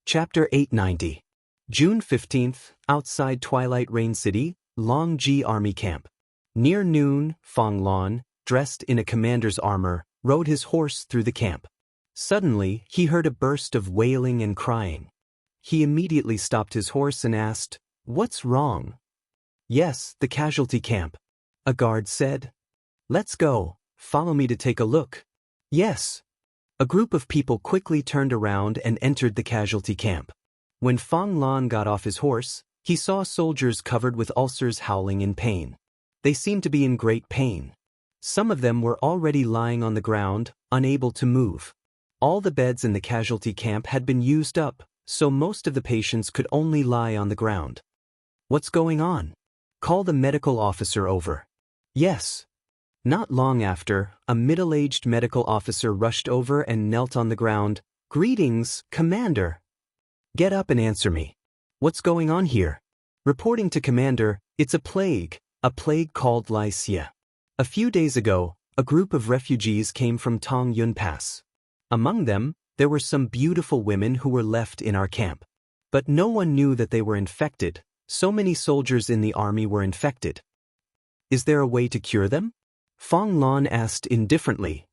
Chapter 890. June 15th, outside Twilight Rain City, Longji Army Camp. Near noon, Fang Lin, dressed in a commander's armor, rode his horse through the camp. Suddenly, he heard a burst of wailing and crying. He immediately stopped his horse and asked, "What's wrong?" "Yes, the casualty camp," a guard said. "Let's go, follow me to take a look." "Yes." A group of people quickly turned around and entered the casualty camp. When Fang Lin got off his horse, he saw soldiers covered with ulcers howling in pain. They seemed to be in great pain. Some of them were already lying on the ground, unable to move. All the beds in the casualty camp had been used up, so most of the patients could only lie on the ground. "What's going on? Call the medical officer over." "Yes." Not long after, a middle-aged medical officer rushed over and knelt on the ground. "Greetings, Commander." "Get up and answer me. What's going on here?" Reporting to Commander, "It's a plague called Lycia. A few days ago, a group of refugees came from Tongyun Pass. Among them, there were some beautiful women who were left in our camp. But no one knew that they were infected. So many soldiers in the army were infected. Is there a way to cure them?" Fang Lin asked indifferently.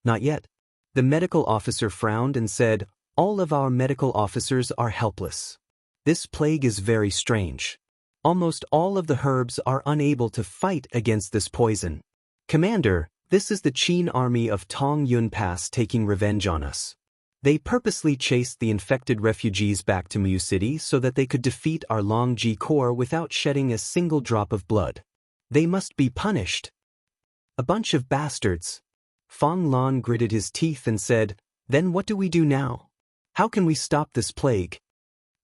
"Not yet." The medical officer frowned and said, "All of our medical officers are helpless. This plague is very strange. Almost all of the herbs are unable to fight against this poison. Commander, this is the Qin army of Tongyun Pass taking revenge on us. They purposely chased the infected refugees back to Mu City so that they could defeat our Longji Corps without shedding a single drop of blood. They must be punished." "A bunch of bastards." Fang Lin gritted his teeth and said, "Then what do we do now? How can we stop this plague?"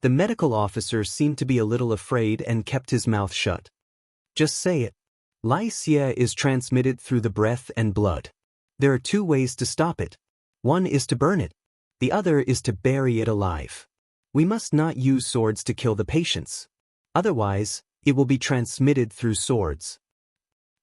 The medical officer seemed to be a little afraid and kept his mouth shut. "Just say it. Lycia is transmitted through the breath and blood. There are two ways to stop it. One is to burn it. The other is to bury it alive. We must not use swords to kill the patients. Otherwise, it will be transmitted through swords."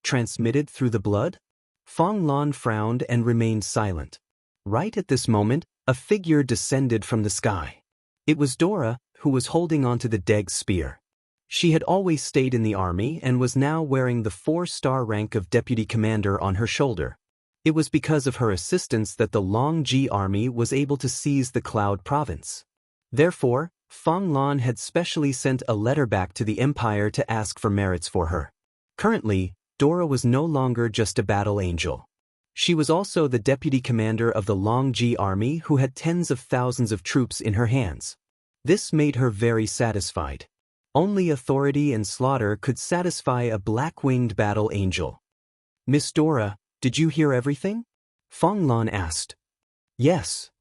"Transmitted through the blood?" Fang Lin frowned and remained silent. Right at this moment, a figure descended from the sky. It was Dora, who was holding onto the Deg's spear. She had always stayed in the army and was now wearing the 4-star rank of deputy commander on her shoulder. It was because of her assistance that the Longji army was able to seize the Cloud province. Therefore, Fang Lin had specially sent a letter back to the Empire to ask for merits for her. Currently, Dora was no longer just a battle angel. She was also the deputy commander of the Longji army who had tens of thousands of troops in her hands. This made her very satisfied. Only authority and slaughter could satisfy a black-winged battle angel. "Miss Dora, did you hear everything?" Fang Lin asked. "Yes."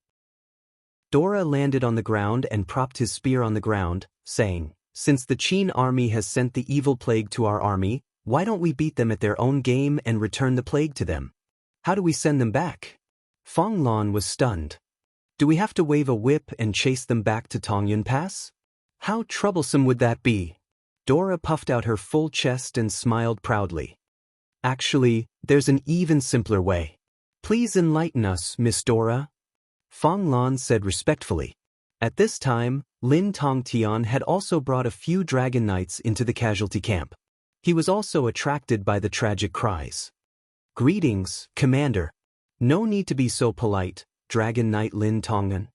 Dora landed on the ground and propped his spear on the ground, saying, "Since the Qin army has sent the evil plague to our army, why don't we beat them at their own game and return the plague to them? How do we send them back?" Fang Lin was stunned. "Do we have to wave a whip and chase them back to Tongyun Pass? How troublesome would that be?" Dora puffed out her full chest and smiled proudly. "Actually, there's an even simpler way. Please enlighten us, Miss Dora," Fang Lin said respectfully. At this time, Lin Tongtian had also brought a few dragon knights into the casualty camp. He was also attracted by the tragic cries. "Greetings, Commander." "No need to be so polite, Dragon Knight Lin Tongtian."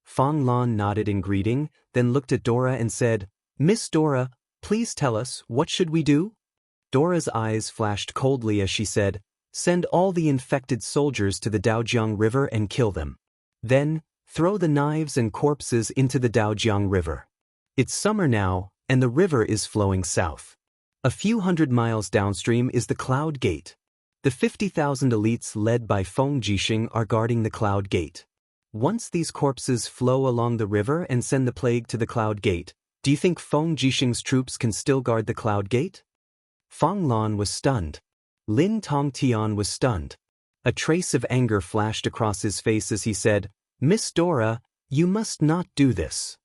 Fang Lin nodded in greeting, then looked at Dora and said, "Miss Dora, please tell us, what should we do?" Dora's eyes flashed coldly as she said, "Send all the infected soldiers to the Daojiang River and kill them. Then, throw the knives and corpses into the Daojiang River. It's summer now, and the river is flowing south. A few hundred miles downstream is the Cloud Gate. The 50,000 elites led by Feng Jixing are guarding the Cloud Gate. Once these corpses flow along the river and send the plague to the Cloud Gate, do you think Feng Jixing's troops can still guard the Cloud Gate?" Fang Lin was stunned. Lin Tongtian was stunned. A trace of anger flashed across his face as he said, "Miss Dora, you must not do this."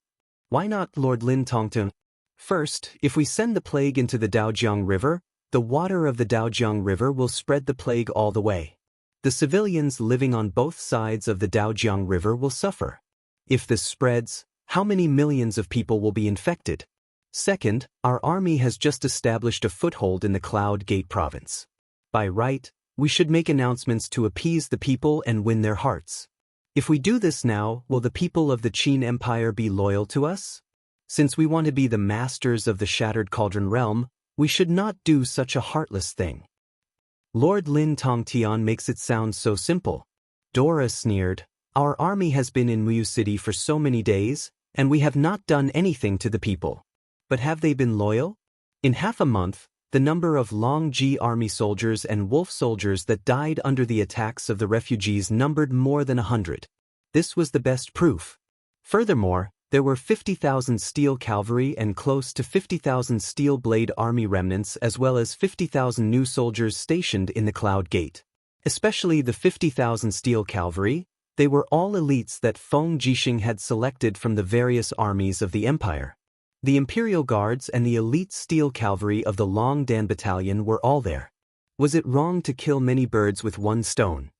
"Why not, Lord Lin Tongtian?" "First, if we send the plague into the Daojiang River, the water of the Daojiang River will spread the plague all the way. The civilians living on both sides of the Daojiang River will suffer. If this spreads, How many millions of people will be infected? Second, our army has just established a foothold in the Cloud Gate province. By right, we should make announcements to appease the people and win their hearts. If we do this now, will the people of the Qin Empire be loyal to us? Since we want to be the masters of the Shattered Cauldron realm, we should not do such a heartless thing. Lord Lin Tongtian makes it sound so simple. Dora sneered. Our army has been in Muyu City for so many days, and we have not done anything to the people. But have they been loyal? In half a month, the number of Longji army soldiers and wolf soldiers that died under the attacks of the refugees numbered more than 100. This was the best proof. Furthermore, there were 50,000 steel cavalry and close to 50,000 steel blade army remnants as well as 50,000 new soldiers stationed in the Cloud Gate. Especially the 50,000 steel cavalry, they were all elites that Feng Jixing had selected from the various armies of the empire. The Imperial Guards and the elite steel cavalry of the Long Dan Battalion were all there. Was it wrong to kill many birds with one stone?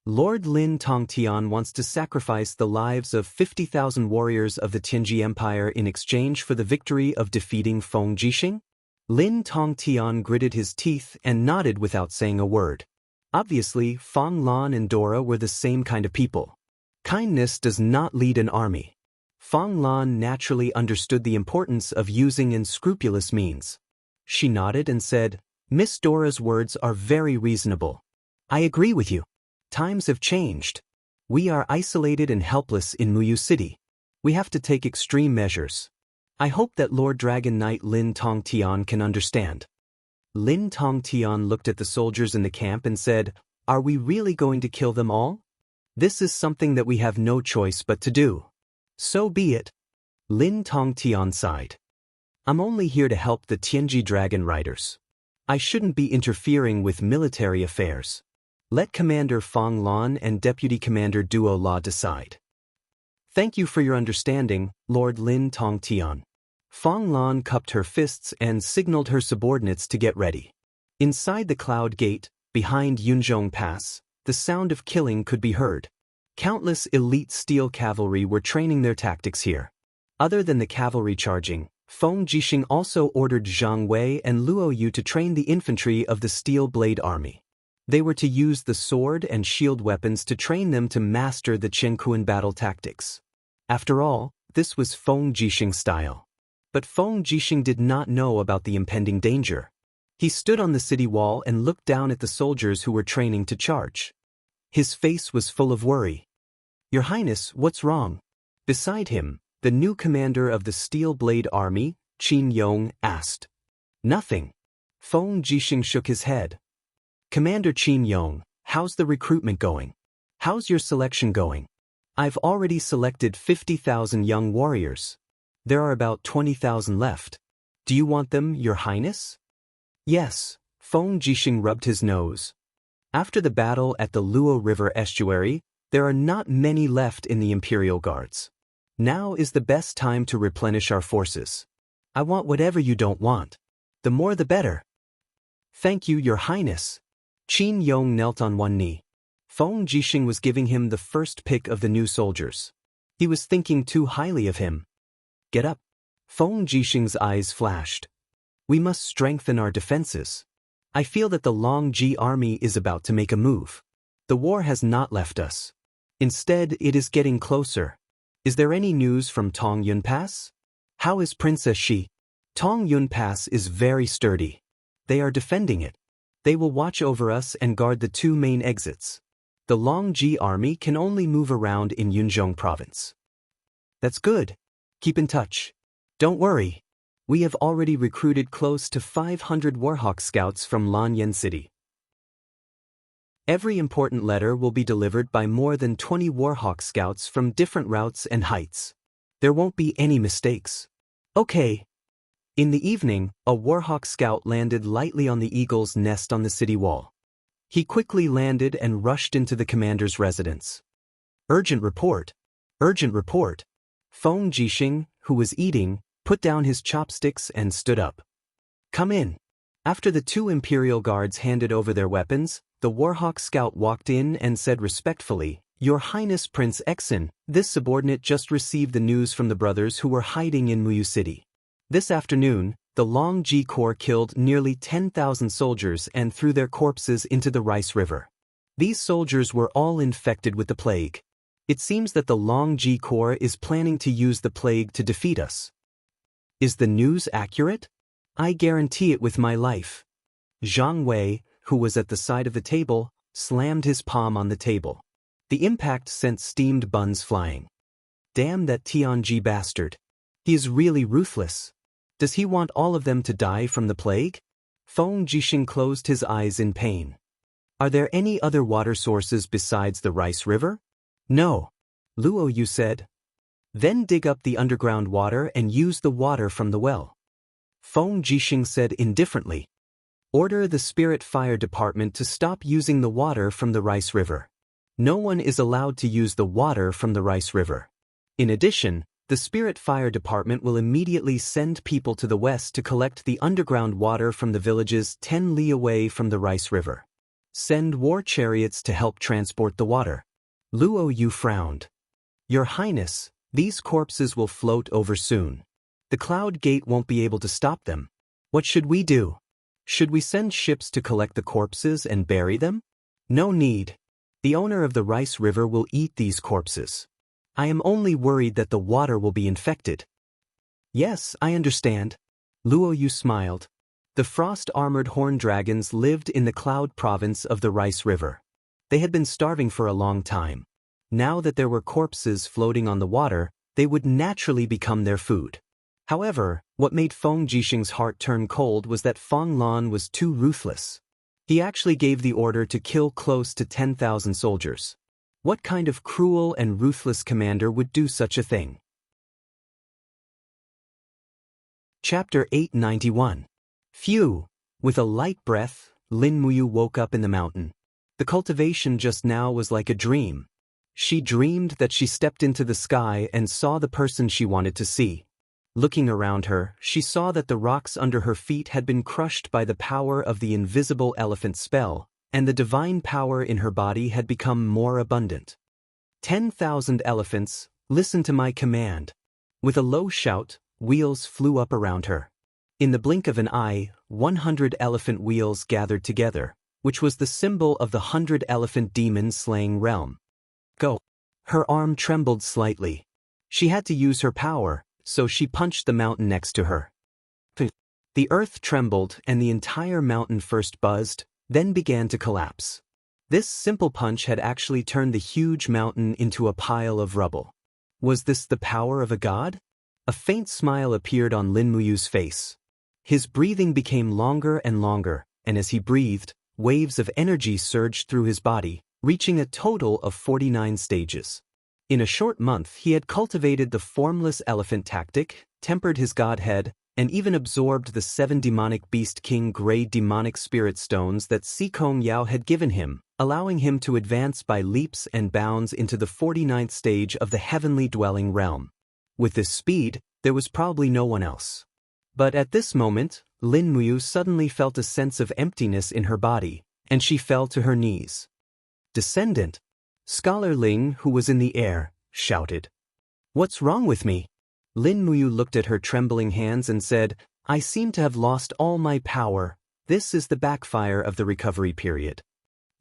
Lord Lin Tongtian wants to sacrifice the lives of 50,000 warriors of the Tianji Empire in exchange for the victory of defeating Feng Jixing? Lin Tongtian gritted his teeth and nodded without saying a word. Obviously, Fang Lan and Dora were the same kind of people. Kindness does not lead an army. Fang Lan naturally understood the importance of using unscrupulous means. She nodded and said, Miss Dora's words are very reasonable. I agree with you. Times have changed. We are isolated and helpless in Muyu City. We have to take extreme measures. I hope that Lord Dragon Knight Lin Tongtian can understand. Lin Tongtian looked at the soldiers in the camp and said, Are we really going to kill them all? This is something that we have no choice but to do. So be it. Lin Tongtian sighed. I'm only here to help the Tianji Dragon Riders. I shouldn't be interfering with military affairs. Let Commander Fang Lan and Deputy Commander Duo La decide. Thank you for your understanding, Lord Lin Tongtian. Fang Lan cupped her fists and signaled her subordinates to get ready. Inside the Cloud Gate, behind Yunzhong Pass, the sound of killing could be heard. Countless elite steel cavalry were training their tactics here. Other than the cavalry charging, Feng Jixing also ordered Zhang Wei and Luo Yu to train the infantry of the Steel Blade Army. They were to use the sword and shield weapons to train them to master the Qianquan battle tactics. After all, this was Feng Jixing's style. But Feng Jixing did not know about the impending danger. He stood on the city wall and looked down at the soldiers who were training to charge. His face was full of worry. Your Highness, what's wrong? Beside him, the new commander of the Steel Blade Army, Qin Yong, asked. Nothing. Feng Jixing shook his head. Commander Qin Yong, how's the recruitment going? How's your selection going? I've already selected 50,000 young warriors. There are about 20,000 left. Do you want them, Your Highness? Yes, Feng Jixing rubbed his nose. After the battle at the Luo River estuary, there are not many left in the Imperial Guards. Now is the best time to replenish our forces. I want whatever you don't want. The more the better. Thank you, Your Highness. Qin Yong knelt on one knee. Feng Jixing was giving him the first pick of the new soldiers. He was thinking too highly of him. Get up. Feng Jixing's eyes flashed. We must strengthen our defenses. I feel that the Longji army is about to make a move. The war has not left us. Instead, it is getting closer. Is there any news from Tong Yun Pass? How is Princess Shi? Tong Yun Pass is very sturdy. They are defending it. They will watch over us and guard the two main exits. The Longji army can only move around in Yunzhong province. That's good. Keep in touch. Don't worry. We have already recruited close to 500 Warhawk scouts from Lanyan City. Every important letter will be delivered by more than 20 Warhawk scouts from different routes and heights. There won't be any mistakes. Okay. In the evening, a Warhawk scout landed lightly on the eagle's nest on the city wall. He quickly landed and rushed into the commander's residence. Urgent report. Urgent report. Feng Jixing, who was eating, put down his chopsticks and stood up. Come in. After the two Imperial Guards handed over their weapons, the Warhawk scout walked in and said respectfully, Your Highness Prince Exin, this subordinate just received the news from the brothers who were hiding in Muyu City. This afternoon, the Long Ji Corps killed nearly 10,000 soldiers and threw their corpses into the Rice River. These soldiers were all infected with the plague. It seems that the Long Ji Corps is planning to use the plague to defeat us. Is the news accurate? I guarantee it with my life. Zhang Wei, who was at the side of the table, slammed his palm on the table. The impact sent steamed buns flying. Damn that Tianji bastard. He is really ruthless. Does he want all of them to die from the plague? Feng Jixing closed his eyes in pain. Are there any other water sources besides the Rice River? No. Luo Yu said. Then dig up the underground water and use the water from the well. Feng Jixing said indifferently. Order the Spirit Fire Department to stop using the water from the Rice River. No one is allowed to use the water from the Rice River. In addition, the Spirit Fire Department will immediately send people to the west to collect the underground water from the villages 10 li away from the Rice River. Send war chariots to help transport the water. Luo Yu frowned. Your Highness, these corpses will float over soon. The Cloud Gate won't be able to stop them. What should we do? Should we send ships to collect the corpses and bury them? No need. The owner of the Rice River will eat these corpses. I am only worried that the water will be infected. Yes, I understand. Luo Yu smiled. The frost-armored horned dragons lived in the Cloud Province of the Rice River. They had been starving for a long time. Now that there were corpses floating on the water, they would naturally become their food. However, what made Feng Jixing's heart turn cold was that Feng Lan was too ruthless. He actually gave the order to kill close to 10,000 soldiers. What kind of cruel and ruthless commander would do such a thing? Chapter 891. Phew! With a light breath, Lin Muyu woke up in the mountain. The cultivation just now was like a dream. She dreamed that she stepped into the sky and saw the person she wanted to see. Looking around her, she saw that the rocks under her feet had been crushed by the power of the invisible elephant spell, and the divine power in her body had become more abundant. 10,000 elephants, listen to my command. With a low shout, wheels flew up around her. In the blink of an eye, 100 elephant wheels gathered together, which was the symbol of the 100-elephant demon-slaying realm. Go. Her arm trembled slightly. She had to use her power, so she punched the mountain next to her. The earth trembled and the entire mountain first buzzed, then began to collapse. This simple punch had actually turned the huge mountain into a pile of rubble. Was this the power of a god? A faint smile appeared on Lin Muyu's face. His breathing became longer and longer, and as he breathed, waves of energy surged through his body, reaching a total of 49 stages. In a short month he had cultivated the formless elephant tactic, tempered his godhead, and even absorbed the 7 demonic beast king grade demonic spirit stones that Sikong Yao had given him, allowing him to advance by leaps and bounds into the 49th stage of the heavenly dwelling realm. With this speed, there was probably no one else. But at this moment, Lin Muyu suddenly felt a sense of emptiness in her body, and she fell to her knees. Descendant! Scholar Ling, who was in the air, shouted. What's wrong with me? Lin Muyu looked at her trembling hands and said, I seem to have lost all my power. This is the backfire of the recovery period.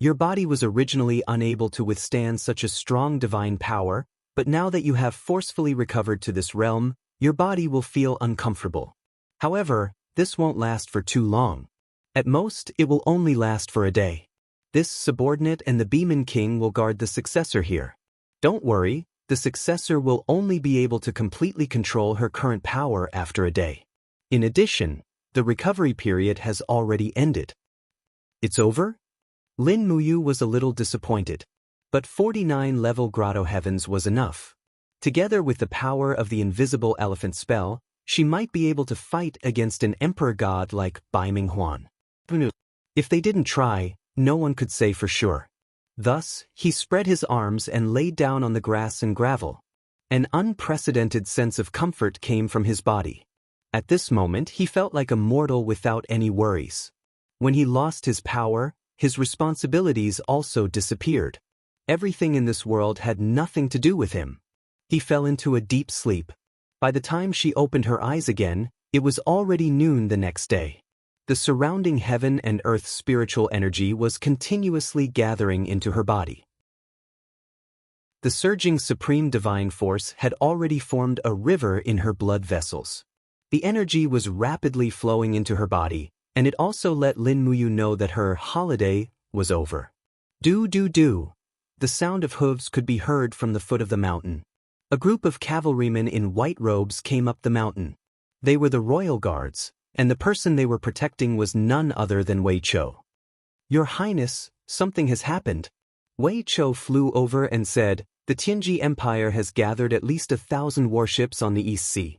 Your body was originally unable to withstand such a strong divine power, but now that you have forcefully recovered to this realm, your body will feel uncomfortable. However, this won't last for too long. At most, it will only last for a day. This subordinate and the Beeman King will guard the successor here. Don't worry, the successor will only be able to completely control her current power after a day. In addition, the recovery period has already ended. It's over? Lin Muyu was a little disappointed. But 49 level Grotto Heavens was enough. Together with the power of the invisible elephant spell, she might be able to fight against an emperor god like Bai Minghuan. If they didn't try, no one could say for sure. Thus, he spread his arms and laid down on the grass and gravel. An unprecedented sense of comfort came from his body. At this moment, he felt like a mortal without any worries. When he lost his power, his responsibilities also disappeared. Everything in this world had nothing to do with him. He fell into a deep sleep. By the time she opened her eyes again, it was already noon the next day. The surrounding heaven and earth spiritual energy was continuously gathering into her body. The surging supreme divine force had already formed a river in her blood vessels. The energy was rapidly flowing into her body, and it also let Lin Muyu know that her holiday was over. Do. The sound of hooves could be heard from the foot of the mountain. A group of cavalrymen in white robes came up the mountain. They were the royal guards, and the person they were protecting was none other than Wei Chou. "Your Highness, something has happened." Wei Chou flew over and said, "The Tianji Empire has gathered at least 1,000 warships on the East Sea.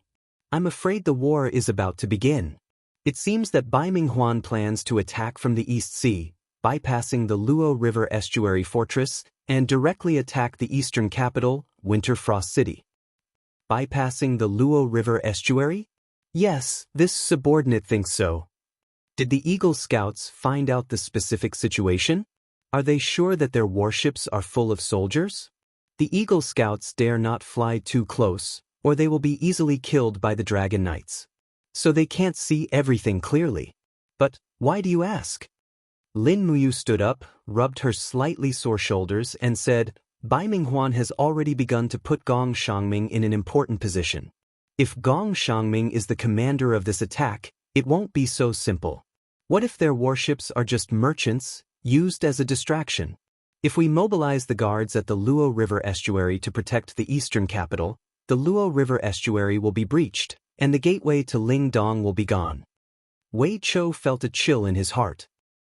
I'm afraid the war is about to begin. It seems that Bai Minghuan plans to attack from the East Sea, bypassing the Luo River Estuary Fortress, and directly attack the eastern capital, Winter Frost City." Bypassing the Luo River Estuary? Yes, this subordinate thinks so. Did the Eagle Scouts find out the specific situation? Are they sure that their warships are full of soldiers? The Eagle Scouts dare not fly too close, or they will be easily killed by the Dragon Knights. So they can't see everything clearly. But why do you ask? Lin Muyu stood up, rubbed her slightly sore shoulders, and said, "Bai Minghuan has already begun to put Gong Shangming in an important position. If Gong Shangming is the commander of this attack, it won't be so simple. What if their warships are just merchants, used as a distraction? If we mobilize the guards at the Luo River Estuary to protect the eastern capital, the Luo River Estuary will be breached, and the gateway to Lingdong will be gone." Wei Chou felt a chill in his heart.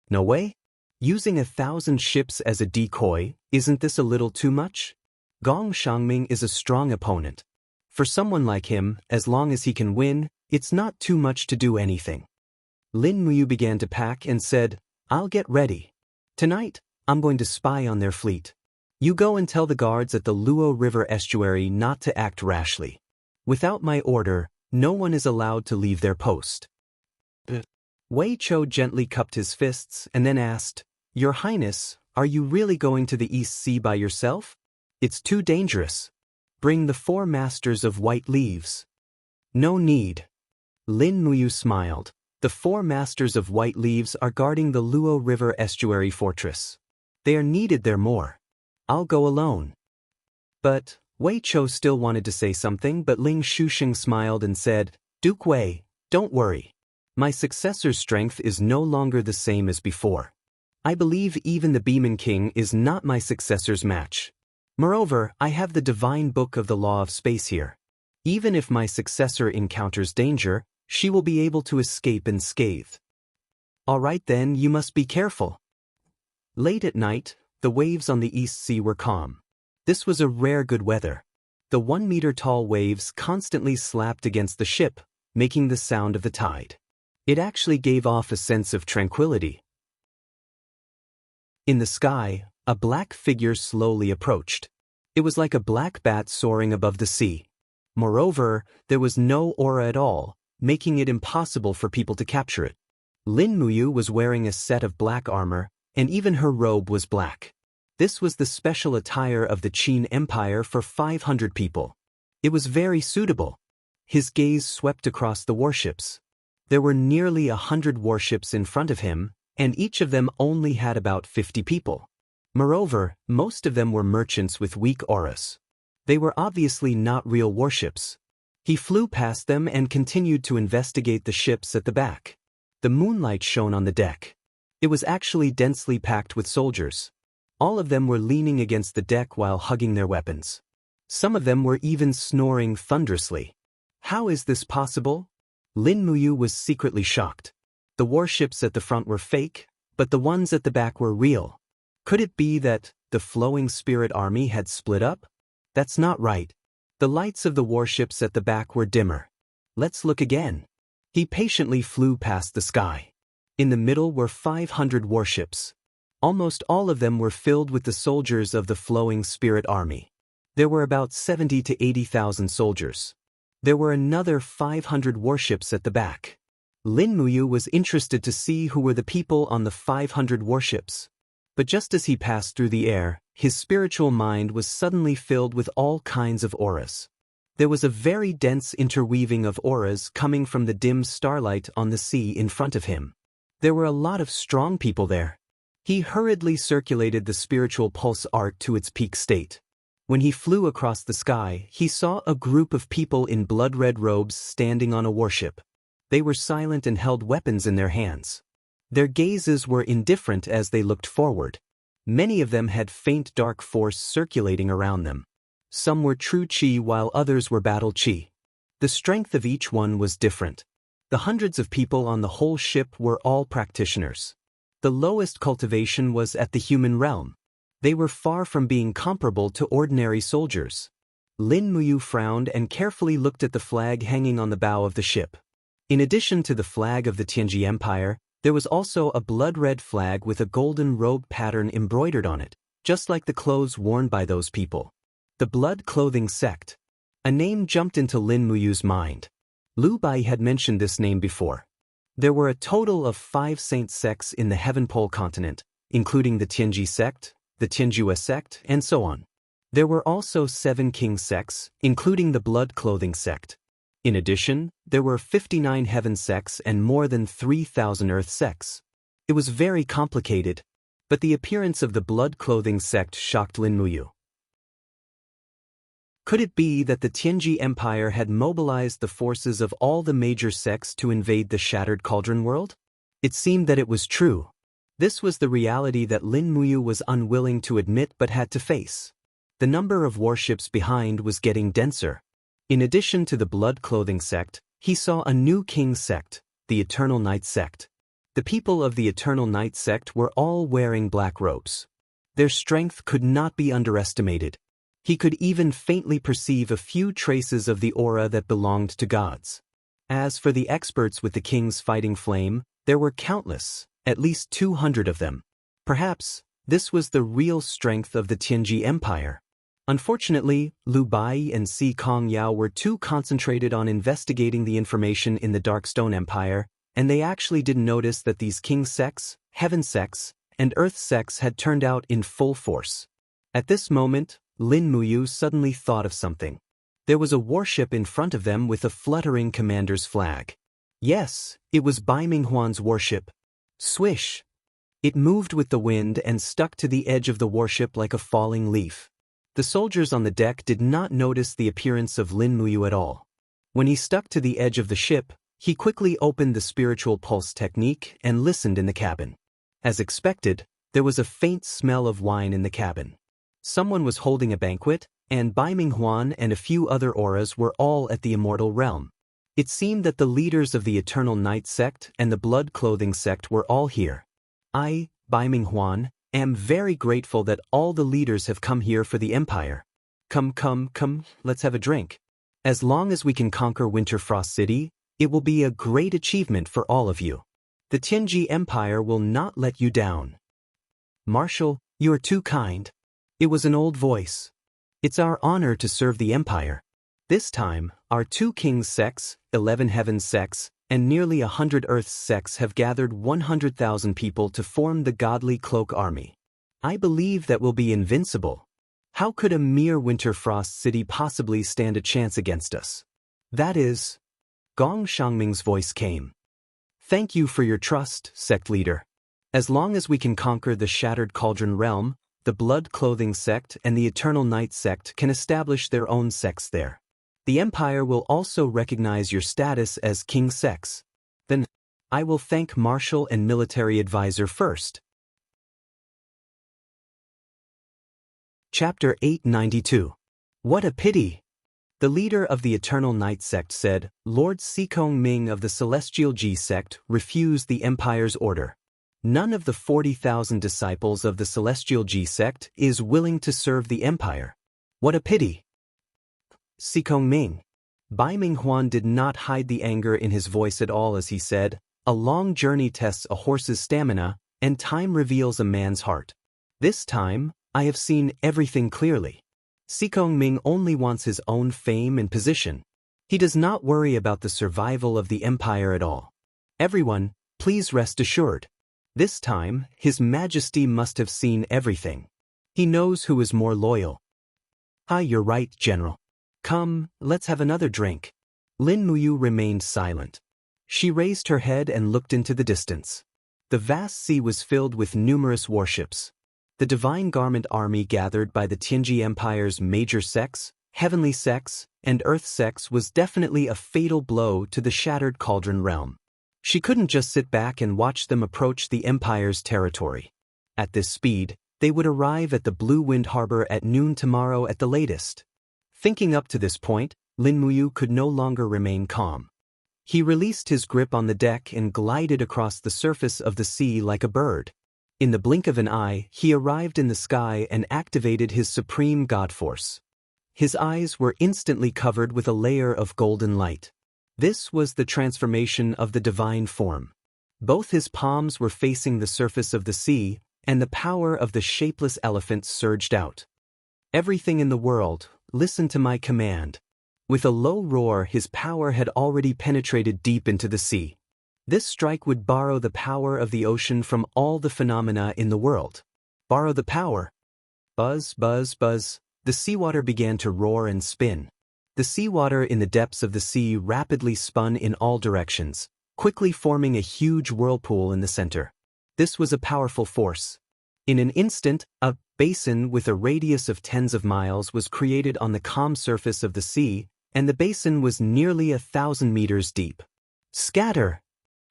No way? Using 1,000 ships as a decoy, isn't this a little too much? Gong Shangming is a strong opponent. For someone like him, as long as he can win, it's not too much to do anything. Lin Muyu began to pack and said, "I'll get ready. Tonight, I'm going to spy on their fleet. You go and tell the guards at the Luo River Estuary not to act rashly. Without my order, no one is allowed to leave their post." Wei Chou gently cupped his fists and then asked, "Your Highness, are you really going to the East Sea by yourself? It's too dangerous. Bring the 4 masters of white leaves." "No need." Lin Muyu smiled. "The 4 masters of white leaves are guarding the Luo River Estuary Fortress. They are needed there more. I'll go alone." But Wei Chou still wanted to say something, but Ling Shusheng smiled and said, "Duke Wei, don't worry. My successor's strength is no longer the same as before. I believe even the Beeman King is not my successor's match. Moreover, I have the divine book of the law of space here. Even if my successor encounters danger, she will be able to escape unscathed. All right then, you must be careful." Late at night, the waves on the East Sea were calm. This was a rare good weather. The 1-meter-tall waves constantly slapped against the ship, making the sound of the tide. It actually gave off a sense of tranquility. In the sky, a black figure slowly approached. It was like a black bat soaring above the sea. Moreover, there was no aura at all, making it impossible for people to capture it. Lin Muyu was wearing a set of black armor, and even her robe was black. This was the special attire of the Qin Empire for 500 people. It was very suitable. His gaze swept across the warships. There were nearly 100 warships in front of him, and each of them only had about 50 people. Moreover, most of them were merchants with weak auras. They were obviously not real warships. He flew past them and continued to investigate the ships at the back. The moonlight shone on the deck. It was actually densely packed with soldiers. All of them were leaning against the deck while hugging their weapons. Some of them were even snoring thunderously. How is this possible? Lin Muyu was secretly shocked. The warships at the front were fake, but the ones at the back were real. Could it be that the flowing spirit army had split up? That's not right. The lights of the warships at the back were dimmer. Let's look again. He patiently flew past the sky. In the middle were 500 warships. Almost all of them were filled with the soldiers of the flowing spirit army. There were about 70 to 80,000 soldiers. There were another 500 warships at the back. Lin Muyu was interested to see who were the people on the 500 warships. But just as he passed through the air, his spiritual mind was suddenly filled with all kinds of auras. There was a very dense interweaving of auras coming from the dim starlight on the sea in front of him. There were a lot of strong people there. He hurriedly circulated the spiritual pulse arc to its peak state. When he flew across the sky, he saw a group of people in blood-red robes standing on a warship. They were silent and held weapons in their hands. Their gazes were indifferent as they looked forward. Many of them had faint dark force circulating around them. Some were true chi while others were battle chi. The strength of each one was different. The hundreds of people on the whole ship were all practitioners. The lowest cultivation was at the human realm. They were far from being comparable to ordinary soldiers. Lin Muyu frowned and carefully looked at the flag hanging on the bow of the ship. In addition to the flag of the Tianji Empire, there was also a blood-red flag with a golden robe pattern embroidered on it, just like the clothes worn by those people. The Blood Clothing Sect. A name jumped into Lin Muyu's mind. Lu Bai had mentioned this name before. There were a total of 5 saint sects in the Heaven Pole continent, including the Tianji sect, the Tianjue sect, and so on. There were also 7 king sects, including the Blood Clothing sect. In addition, there were 59 heaven sects and more than 3,000 earth sects. It was very complicated, but the appearance of the Blood Clothing sect shocked Lin Muyu. Could it be that the Tianji Empire had mobilized the forces of all the major sects to invade the Shattered Cauldron world? It seemed that it was true. This was the reality that Lin Muyu was unwilling to admit but had to face. The number of warships behind was getting denser. In addition to the Blood Clothing sect, he saw a new king sect, the Eternal Night sect. The people of the Eternal Night sect were all wearing black robes. Their strength could not be underestimated. He could even faintly perceive a few traces of the aura that belonged to gods. As for the experts with the king's fighting flame, there were countless, at least 200 of them. Perhaps, this was the real strength of the Tianji Empire. Unfortunately, Lu Bai and Si Kong Yao were too concentrated on investigating the information in the Darkstone Empire, and they actually didn't notice that these king sects, heaven sects, and earth sects had turned out in full force. At this moment, Lin Muyu suddenly thought of something. There was a warship in front of them with a fluttering commander's flag. Yes, it was Bai Minghuan's warship. Swish! It moved with the wind and stuck to the edge of the warship like a falling leaf. The soldiers on the deck did not notice the appearance of Lin Muyu at all. When he stuck to the edge of the ship, he quickly opened the spiritual pulse technique and listened in the cabin. As expected, there was a faint smell of wine in the cabin. Someone was holding a banquet, and Bai Minghuan and a few other auras were all at the Immortal realm. It seemed that the leaders of the Eternal Night sect and the Blood Clothing sect were all here. I, Bai Minghuan, am very grateful that all the leaders have come here for the Empire. Come, let's have a drink. As long as we can conquer Winterfrost City, it will be a great achievement for all of you. The Tianji Empire will not let you down. Marshal, you are too kind. It was an old voice. It's our honor to serve the Empire. This time, our 2 kings sects, 11 heaven sects, and nearly 100 earth sects have gathered 100,000 people to form the Godly Cloak Army. I believe that we'll be invincible. How could a mere Winterfrost City possibly stand a chance against us? That is... Gong Shangming's voice came. Thank you for your trust, sect leader. As long as we can conquer the Shattered Cauldron realm, the Blood Clothing sect and the Eternal Night sect can establish their own sects there. The Empire will also recognize your status as king sects. Then, I will thank Marshal and Military Advisor first. Chapter 892. What a pity! The leader of the Eternal Night sect said, Lord Sikong Ming of the Celestial Ji sect refused the Empire's order. None of the 40,000 disciples of the Celestial Ji sect is willing to serve the Empire. What a pity! Sikong Ming. Bai Minghuan did not hide the anger in his voice at all as he said, a long journey tests a horse's stamina, and time reveals a man's heart. This time, I have seen everything clearly. Sikong Ming only wants his own fame and position. He does not worry about the survival of the Empire at all. Everyone, please rest assured. This time, His Majesty must have seen everything. He knows who is more loyal. You're right, General. Come, let's have another drink. Lin Muyu remained silent. She raised her head and looked into the distance. The vast sea was filled with numerous warships. The Divine Garment army gathered by the Tianji Empire's major sects, heavenly sects, and earth sects was definitely a fatal blow to the shattered Cauldron realm. She couldn't just sit back and watch them approach the Empire's territory. At this speed, they would arrive at the Blue Wind Harbor at noon tomorrow at the latest. Thinking up to this point, Lin Muyu could no longer remain calm. He released his grip on the deck and glided across the surface of the sea like a bird. In the blink of an eye, he arrived in the sky and activated his supreme god force. His eyes were instantly covered with a layer of golden light. This was the transformation of the divine form. Both his palms were facing the surface of the sea, and the power of the shapeless elephant surged out. Everything in the world, listen to my command. With a low roar, his power had already penetrated deep into the sea. This strike would borrow the power of the ocean from all the phenomena in the world. Borrow the power. Buzz, buzz, buzz. The seawater began to roar and spin. The seawater in the depths of the sea rapidly spun in all directions, quickly forming a huge whirlpool in the center. This was a powerful force. In an instant, a basin with a radius of tens of miles was created on the calm surface of the sea, and the basin was nearly 1,000 meters deep. Scatter!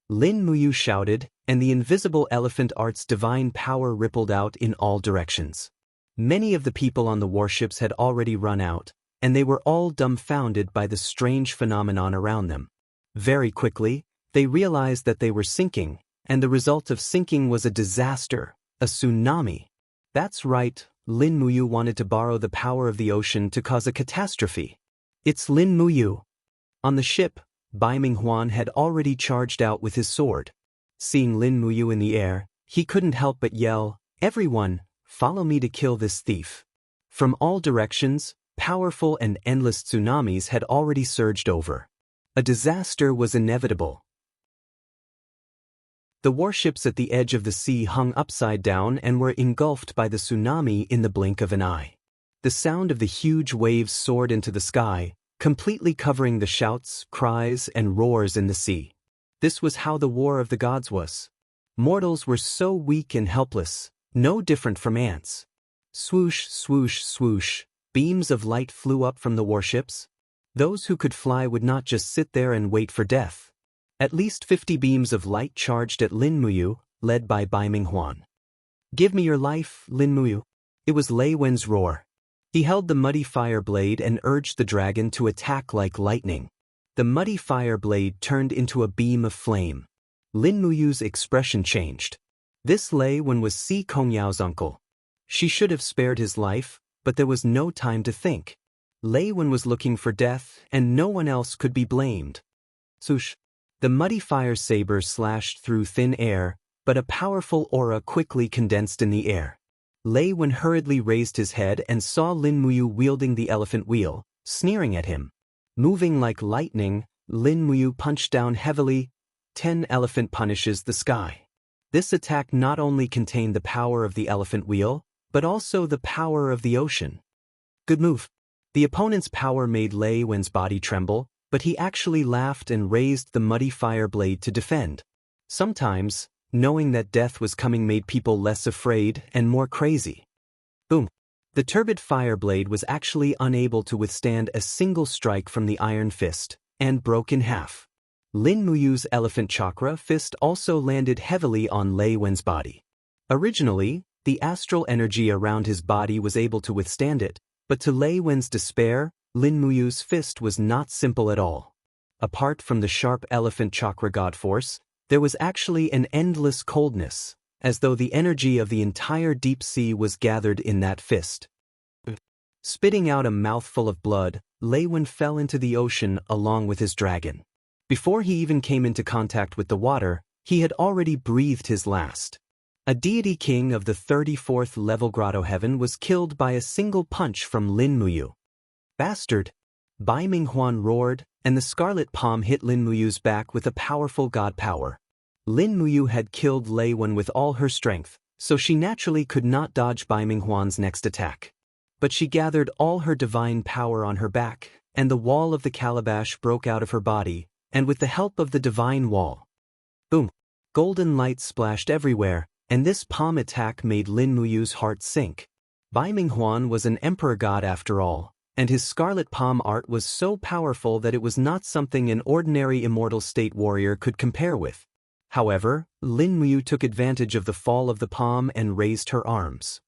Lin Muyu shouted, and the invisible elephant art's divine power rippled out in all directions. Many of the people on the warships had already run out, and they were all dumbfounded by the strange phenomenon around them. Very quickly, they realized that they were sinking, and the result of sinking was a disaster, a tsunami. That's right, Lin Muyu wanted to borrow the power of the ocean to cause a catastrophe. It's Lin Muyu. On the ship, Bai Minghuan had already charged out with his sword. Seeing Lin Muyu in the air, he couldn't help but yell, "Everyone, follow me to kill this thief." From all directions, powerful and endless tsunamis had already surged over. A disaster was inevitable. The warships at the edge of the sea hung upside down and were engulfed by the tsunami in the blink of an eye. The sound of the huge waves soared into the sky, completely covering the shouts, cries, and roars in the sea. This was how the war of the gods was. Mortals were so weak and helpless, no different from ants. Swoosh, swoosh, swoosh, beams of light flew up from the warships. Those who could fly would not just sit there and wait for death. At least 50 beams of light charged at Lin Muyu, led by Bai Minghuan. "Give me your life, Lin Muyu." It was Lei Wen's roar. He held the muddy fire blade and urged the dragon to attack like lightning. The muddy fire blade turned into a beam of flame. Lin Muyu's expression changed. This Lei Wen was Si Kongyao's uncle. She should have spared his life, but there was no time to think. Lei Wen was looking for death, and no one else could be blamed. Swoosh! The muddy fire saber slashed through thin air, but a powerful aura quickly condensed in the air. Lei Wen hurriedly raised his head and saw Lin Muyu wielding the elephant wheel, sneering at him. Moving like lightning, Lin Muyu punched down heavily. 10 elephant punishes the sky. This attack not only contained the power of the elephant wheel, but also the power of the ocean. Good move. The opponent's power made Lei Wen's body tremble, but he actually laughed and raised the muddy fire blade to defend. Sometimes, knowing that death was coming made people less afraid and more crazy. Boom. The turbid fire blade was actually unable to withstand a single strike from the iron fist, and broke in half. Lin Muyu's elephant chakra fist also landed heavily on Lei Wen's body. Originally, the astral energy around his body was able to withstand it, but to Lei Wen's despair, Lin Muyu's fist was not simple at all. Apart from the sharp elephant chakra god force, there was actually an endless coldness, as though the energy of the entire deep sea was gathered in that fist. Spitting out a mouthful of blood, Lei Wen fell into the ocean along with his dragon. Before he even came into contact with the water, he had already breathed his last. A deity king of the 34th level grotto heaven was killed by a single punch from Lin Muyu. Bastard! Bai Minghuan roared, and the scarlet palm hit Lin Muyu's back with a powerful god power. Lin Muyu had killed Lei Wen with all her strength, so she naturally could not dodge Bai Minghuan's next attack. But she gathered all her divine power on her back, and the wall of the calabash broke out of her body, and with the help of the divine wall, boom! Golden light splashed everywhere, and this palm attack made Lin Muyu's heart sink. Bai Minghuan was an emperor god after all, and his scarlet palm art was so powerful that it was not something an ordinary immortal state warrior could compare with. However, Lin Muyu took advantage of the fall of the palm and raised her arms.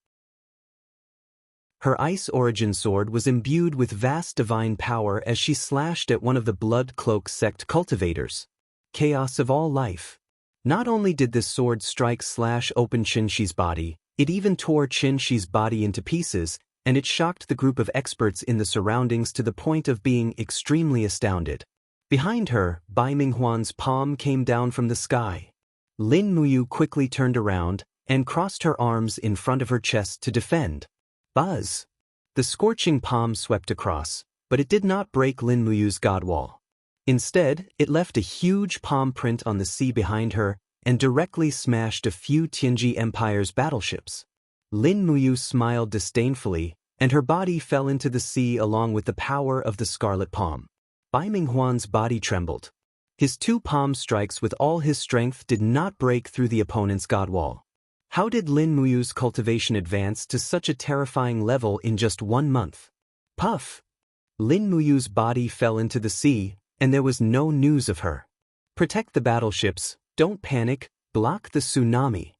Her ice origin sword was imbued with vast divine power as she slashed at one of the Blood Cloak sect cultivators. Chaos of all life. Not only did this sword slash open Xianxia's body, it even tore Xianxia's body into pieces, and it shocked the group of experts in the surroundings to the point of being extremely astounded. Behind her, Bai Minghuan's palm came down from the sky. Lin Muyu quickly turned around and crossed her arms in front of her chest to defend. Buzz! The scorching palm swept across, but it did not break Lin Muyu's god wall. Instead, it left a huge palm print on the sea behind her and directly smashed a few Tianji Empire's battleships. Lin Muyu smiled disdainfully, and her body fell into the sea along with the power of the scarlet palm. Bai Minghuan's body trembled. His two palm strikes with all his strength did not break through the opponent's god wall. How did Lin Muyu's cultivation advance to such a terrifying level in just 1 month? Puff! Lin Muyu's body fell into the sea, and there was no news of her. Protect the battleships, don't panic, block the tsunami.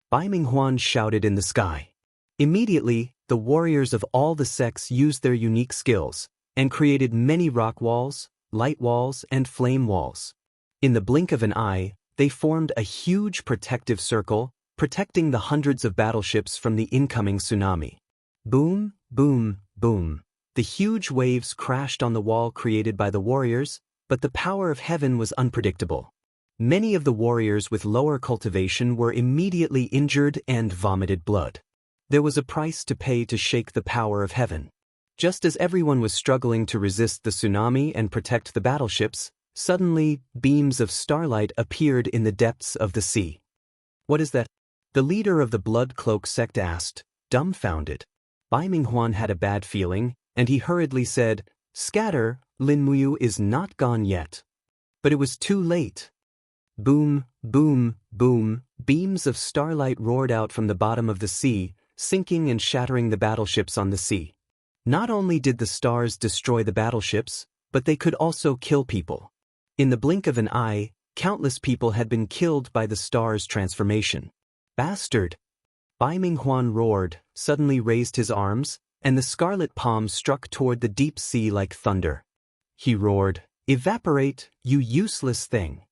Bai Minghuan shouted in the sky. Immediately, the warriors of all the sects used their unique skills, and created many rock walls, light walls, and flame walls. In the blink of an eye, they formed a huge protective circle, protecting the hundreds of battleships from the incoming tsunami. Boom, boom, boom. The huge waves crashed on the wall created by the warriors, but the power of heaven was unpredictable. Many of the warriors with lower cultivation were immediately injured and vomited blood. There was a price to pay to shake the power of heaven. Just as everyone was struggling to resist the tsunami and protect the battleships, suddenly, beams of starlight appeared in the depths of the sea. What is that? The leader of the Blood Cloak sect asked, dumbfounded. Bai Minghuan had a bad feeling, and he hurriedly said, "Scatter, Lin Muyu is not gone yet." But it was too late. Boom, boom, boom, beams of starlight roared out from the bottom of the sea, sinking and shattering the battleships on the sea. Not only did the stars destroy the battleships, but they could also kill people. In the blink of an eye, countless people had been killed by the stars' transformation. Bastard! Bai Minghuan roared, suddenly raised his arms, and the scarlet palm struck toward the deep sea like thunder. He roared, "Evaporate, you useless thing!"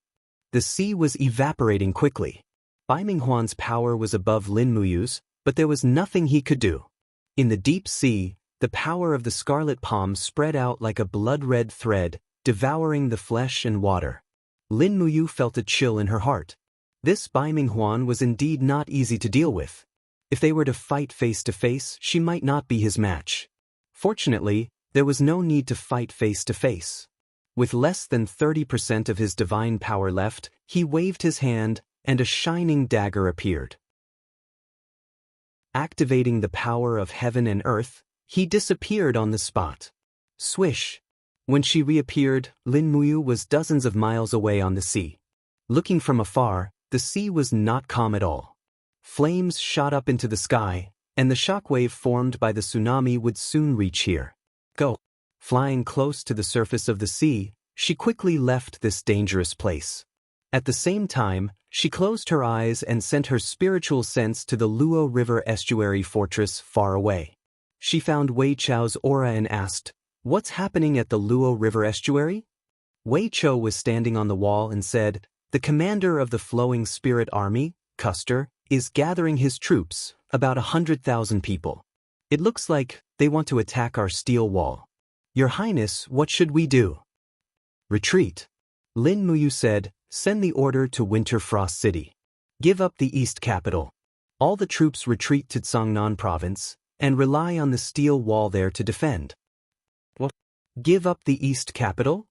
The sea was evaporating quickly. Bai Minghuan's power was above Lin Muyu's, but there was nothing he could do. In the deep sea, the power of the scarlet palm spread out like a blood-red thread, devouring the flesh and water. Lin Muyu felt a chill in her heart. This Bai Minghuan was indeed not easy to deal with. If they were to fight face to face, she might not be his match. Fortunately, there was no need to fight face to face. With less than 30% of his divine power left, he waved his hand, and a shining dagger appeared. Activating the power of heaven and earth, he disappeared on the spot. Swish! When she reappeared, Lin Muyu was dozens of miles away on the sea. Looking from afar, the sea was not calm at all. Flames shot up into the sky, and the shockwave formed by the tsunami would soon reach here. Go! Flying close to the surface of the sea, she quickly left this dangerous place. At the same time, she closed her eyes and sent her spiritual sense to the Luo River estuary fortress far away. She found Wei Chao's aura and asked, "What's happening at the Luo River estuary?" Wei Chao was standing on the wall and said, "The commander of the Flowing Spirit Army, Custer, is gathering his troops, about 100,000 people. It looks like they want to attack our steel wall. Your Highness, what should we do?" "Retreat." Lin Muyu said, "Send the order to Winter Frost City. Give up the East capital. All the troops retreat to Tsangnan province, and rely on the steel wall there to defend." "What? Give up the East capital?"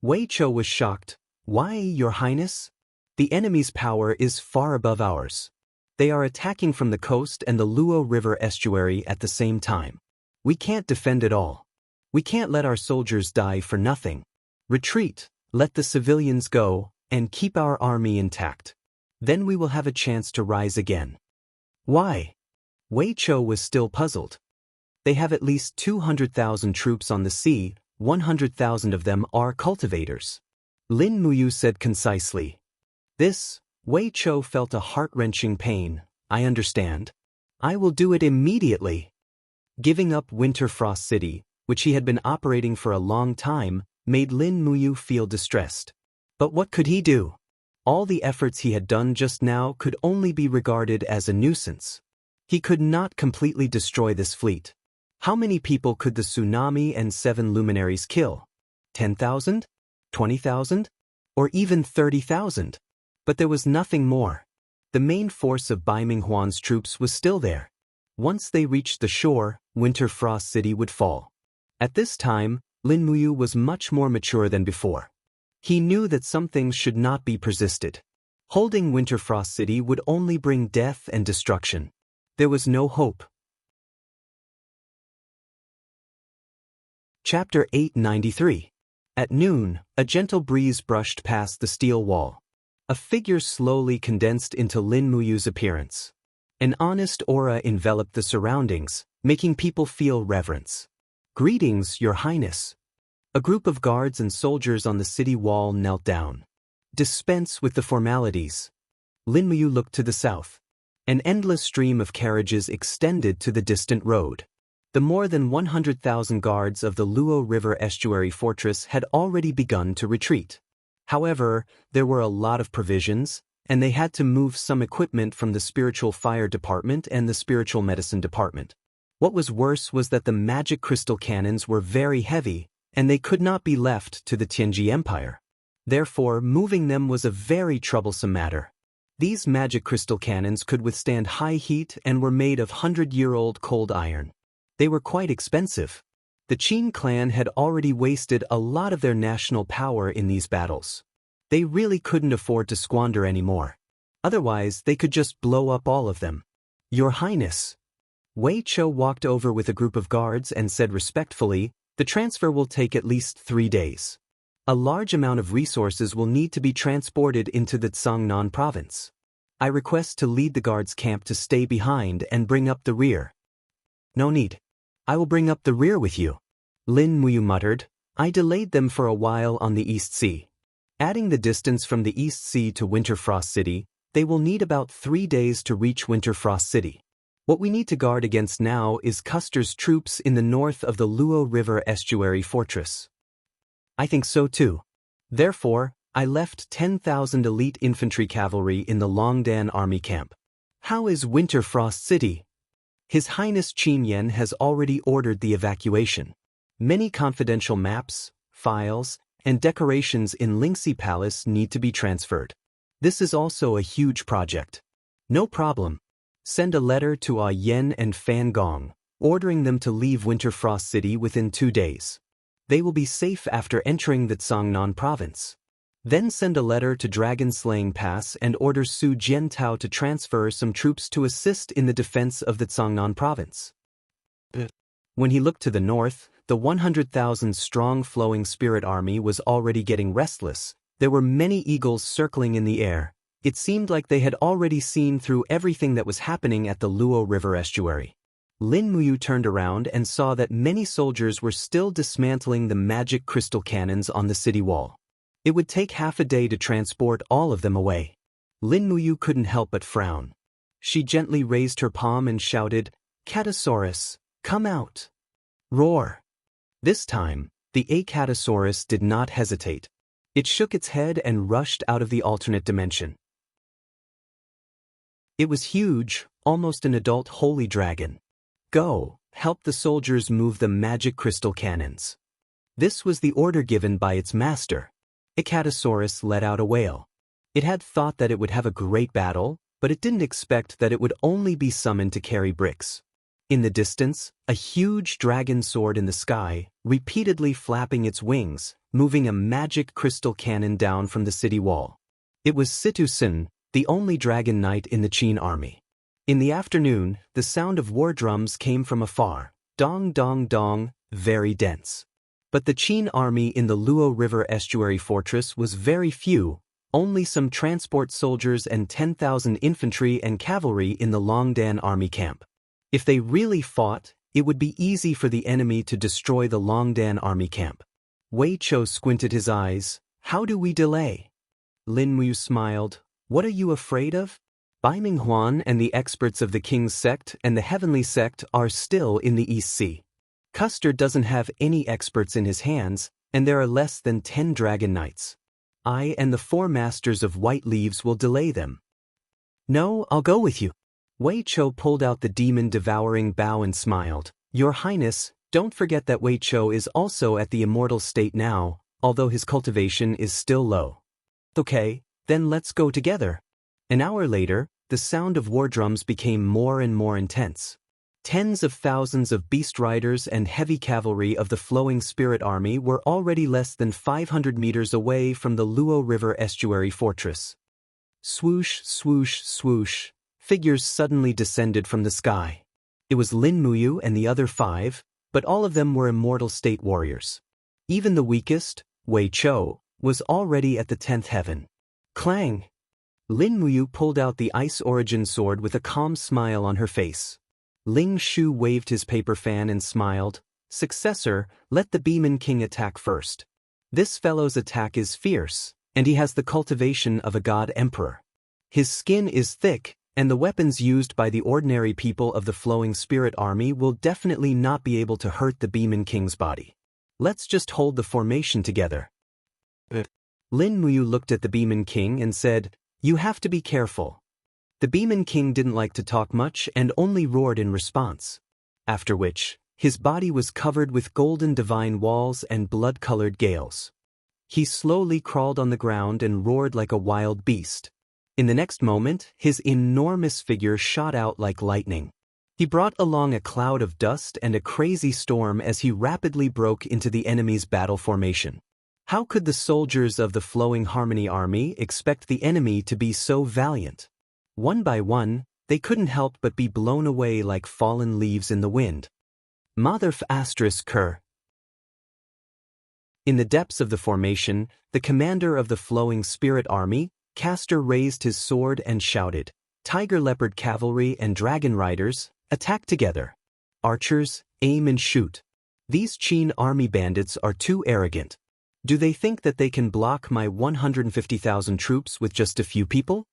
Wei Chou was shocked. "Why, Your Highness?" The enemy's power is far above ours. They are attacking from the coast and the Luo River estuary at the same time. We can't defend it all. We can't let our soldiers die for nothing. Retreat, let the civilians go, and keep our army intact. Then we will have a chance to rise again. Why? Wei Chou was still puzzled. They have at least 200,000 troops on the sea, 100,000 of them are cultivators. Lin Muyu said concisely. This, Wei Chou felt a heart-wrenching pain. I understand. I will do it immediately. Giving up Winter Frost City, which he had been operating for a long time, made Lin Muyu feel distressed. But what could he do? All the efforts he had done just now could only be regarded as a nuisance. He could not completely destroy this fleet. How many people could the tsunami and 7 luminaries kill? 10,000? 20,000? Or even 30,000? But there was nothing more. The main force of Bai Minghuan's troops was still there. Once they reached the shore, Winter Frost City would fall. At this time, Lin Muyu was much more mature than before. He knew that some things should not be persisted. Holding Winter Frost City would only bring death and destruction. There was no hope. Chapter 893. At noon, a gentle breeze brushed past the steel wall. A figure slowly condensed into Lin Muyu's appearance. An honest aura enveloped the surroundings, making people feel reverence. Greetings, Your Highness. A group of guards and soldiers on the city wall knelt down. Dispense with the formalities. Lin Muyu looked to the south. An endless stream of carriages extended to the distant road. The more than 100,000 guards of the Luo River estuary fortress had already begun to retreat. However, there were a lot of provisions, and they had to move some equipment from the spiritual fire department and the spiritual medicine department. What was worse was that the magic crystal cannons were very heavy, and they could not be left to the Tianji Empire. Therefore, moving them was a very troublesome matter. These magic crystal cannons could withstand high heat and were made of 100-year-old cold iron. They were quite expensive. The Qin clan had already wasted a lot of their national power in these battles. They really couldn't afford to squander any more. Otherwise, they could just blow up all of them. Your Highness. Wei Chou walked over with a group of guards and said respectfully, the transfer will take at least 3 days. A large amount of resources will need to be transported into the Tsangnan province. I request to lead the guards' camp to stay behind and bring up the rear. No need. I will bring up the rear with you. Lin Muyu muttered. I delayed them for a while on the East Sea. Adding the distance from the East Sea to Winter Frost City, they will need about 3 days to reach Winter Frost City. What we need to guard against now is Custer's troops in the north of the Luo River estuary fortress. I think so too. Therefore, I left 10,000 elite infantry cavalry in the Longdan army camp. How is Winter Frost City? His Highness Qin Yan has already ordered the evacuation. Many confidential maps, files, and decorations in Lingxi Palace need to be transferred. This is also a huge project. No problem. Send a letter to Yen and Fan Gong, ordering them to leave Winter Frost City within 2 days. They will be safe after entering the Tsangnan province. Then send a letter to Dragon Slaying Pass and order Su Jiantao to transfer some troops to assist in the defense of the Tsangnan province. When he looked to the north, the 100,000-strong flowing spirit army was already getting restless. There were many eagles circling in the air. It seemed like they had already seen through everything that was happening at the Luo River estuary. Lin Muyu turned around and saw that many soldiers were still dismantling the magic crystal cannons on the city wall. It would take half a day to transport all of them away. Lin Muyu couldn't help but frown. She gently raised her palm and shouted, Catasaurus, come out. Roar. This time, the Acatosaurus did not hesitate. It shook its head and rushed out of the alternate dimension. It was huge, almost an adult holy dragon. Go, help the soldiers move the magic crystal cannons. This was the order given by its master. Acatosaurus let out a wail. It had thought that it would have a great battle, but it didn't expect that it would only be summoned to carry bricks. In the distance, a huge dragon soared in the sky, repeatedly flapping its wings, moving a magic crystal cannon down from the city wall. It was Situ Sin, the only dragon knight in the Qin army. In the afternoon, the sound of war drums came from afar, dong dong dong, very dense. But the Qin army in the Luo River estuary fortress was very few, only some transport soldiers and 10,000 infantry and cavalry in the Longdan army camp. If they really fought, it would be easy for the enemy to destroy the Longdan army camp. Wei Chou squinted his eyes. How do we delay? Lin Mu smiled. What are you afraid of? Bai Minghuan and the experts of the King's sect and the Heavenly sect are still in the East Sea. Custer doesn't have any experts in his hands, and there are less than 10 dragon knights. I and the 4 masters of white leaves will delay them. No, I'll go with you. Wei Chou pulled out the demon-devouring bow and smiled. Your Highness, don't forget that Wei Chou is also at the immortal state now, although his cultivation is still low. Okay, then let's go together. An hour later, the sound of war drums became more and more intense. Tens of thousands of beast riders and heavy cavalry of the Flowing Spirit Army were already less than 500 meters away from the Luo River estuary fortress. Swoosh, swoosh, swoosh, figures suddenly descended from the sky. It was Lin Muyu and the other 5, but all of them were immortal state warriors. Even the weakest, Wei Chou, was already at the 10th heaven. Clang! Lin Muyu pulled out the Ice Origin sword with a calm smile on her face. Ling Shu waved his paper fan and smiled. Successor, let the Beeman King attack first. This fellow's attack is fierce, and he has the cultivation of a god emperor. His skin is thick, and the weapons used by the ordinary people of the Flowing Spirit Army will definitely not be able to hurt the Beeman King's body. Let's just hold the formation together. Lin Muyu looked at the Beeman King and said, You have to be careful. The Beeman King didn't like to talk much and only roared in response. After which, his body was covered with golden divine walls and blood-colored gales. He slowly crawled on the ground and roared like a wild beast. In the next moment, his enormous figure shot out like lightning. He brought along a cloud of dust and a crazy storm as he rapidly broke into the enemy's battle formation. How could the soldiers of the Flowing Harmony Army expect the enemy to be so valiant? One by one, they couldn't help but be blown away like fallen leaves in the wind. Motherf asterisk cur. In the depths of the formation, the commander of the Flowing Spirit Army, Castor, raised his sword and shouted, Tiger Leopard Cavalry and Dragon Riders, attack together. Archers, aim and shoot. These Qin army bandits are too arrogant. Do they think that they can block my 150,000 troops with just a few people?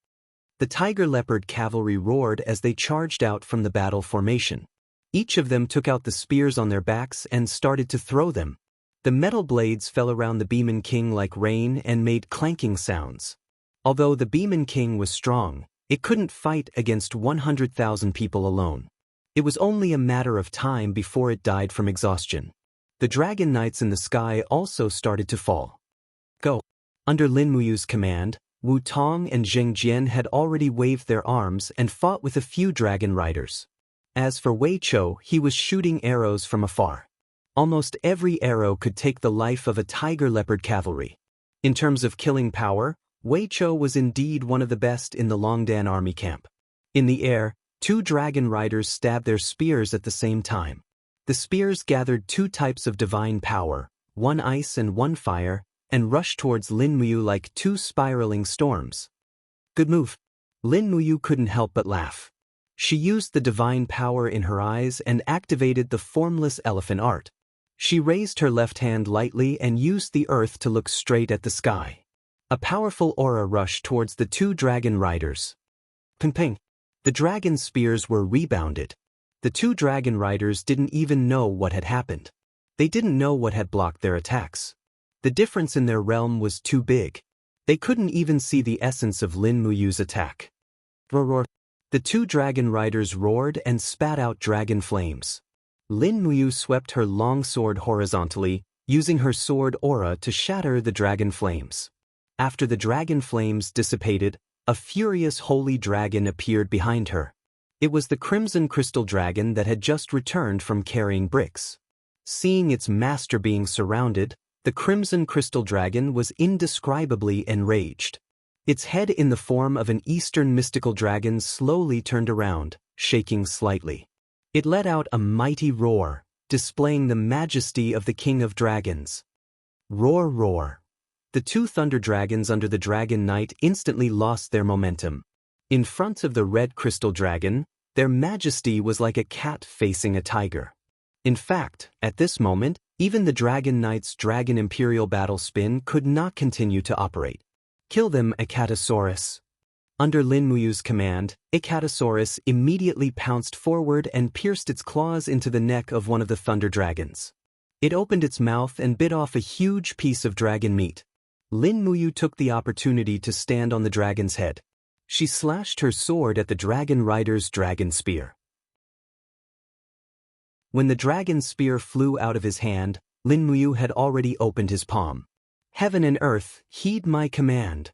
The Tiger Leopard Cavalry roared as they charged out from the battle formation. Each of them took out the spears on their backs and started to throw them. The metal blades fell around the Beeman King like rain and made clanking sounds. Although the Beeman King was strong, it couldn't fight against 100,000 people alone. It was only a matter of time before it died from exhaustion. The dragon knights in the sky also started to fall. Go! Under Lin Muyu's command, Wu Tong and Zheng Jian had already waved their arms and fought with a few dragon riders. As for Wei Chou, he was shooting arrows from afar. Almost every arrow could take the life of a tiger leopard cavalry. In terms of killing power, Wei Chou was indeed one of the best in the Longdan army camp. In the air, 2 dragon riders stabbed their spears at the same time. The spears gathered 2 types of divine power, one ice and one fire, and rushed towards Lin Muyu like 2 spiraling storms. Good move. Lin Muyu couldn't help but laugh. She used the divine power in her eyes and activated the formless elephant art. She raised her left hand lightly and used the earth to look straight at the sky. A powerful aura rushed towards the 2 dragon riders. Ping ping. The dragon spears were rebounded. The 2 dragon riders didn't even know what had happened. They didn't know what had blocked their attacks. The difference in their realm was too big. They couldn't even see the essence of Lin Muyu's attack. Roar. The 2 dragon riders roared and spat out dragon flames. Lin Muyu swept her long sword horizontally, using her sword aura to shatter the dragon flames. After the dragon flames dissipated, a furious holy dragon appeared behind her. It was the Crimson Crystal Dragon that had just returned from carrying bricks. Seeing its master being surrounded, the Crimson Crystal Dragon was indescribably enraged. Its head in the form of an eastern mystical dragon slowly turned around, shaking slightly. It let out a mighty roar, displaying the majesty of the king of dragons. Roar, roar. The two thunder dragons under the dragon knight instantly lost their momentum. In front of the red crystal dragon, their majesty was like a cat facing a tiger. In fact, at this moment, even the dragon knight's dragon imperial battle spin could not continue to operate. Kill them, Acatosaurus. Under Lin Muyu's command, Acatosaurus immediately pounced forward and pierced its claws into the neck of one of the thunder dragons. It opened its mouth and bit off a huge piece of dragon meat. Lin Muyu took the opportunity to stand on the dragon's head. She slashed her sword at the dragon rider's dragon spear. When the dragon spear flew out of his hand, Lin Muyu had already opened his palm. Heaven and earth, heed my command.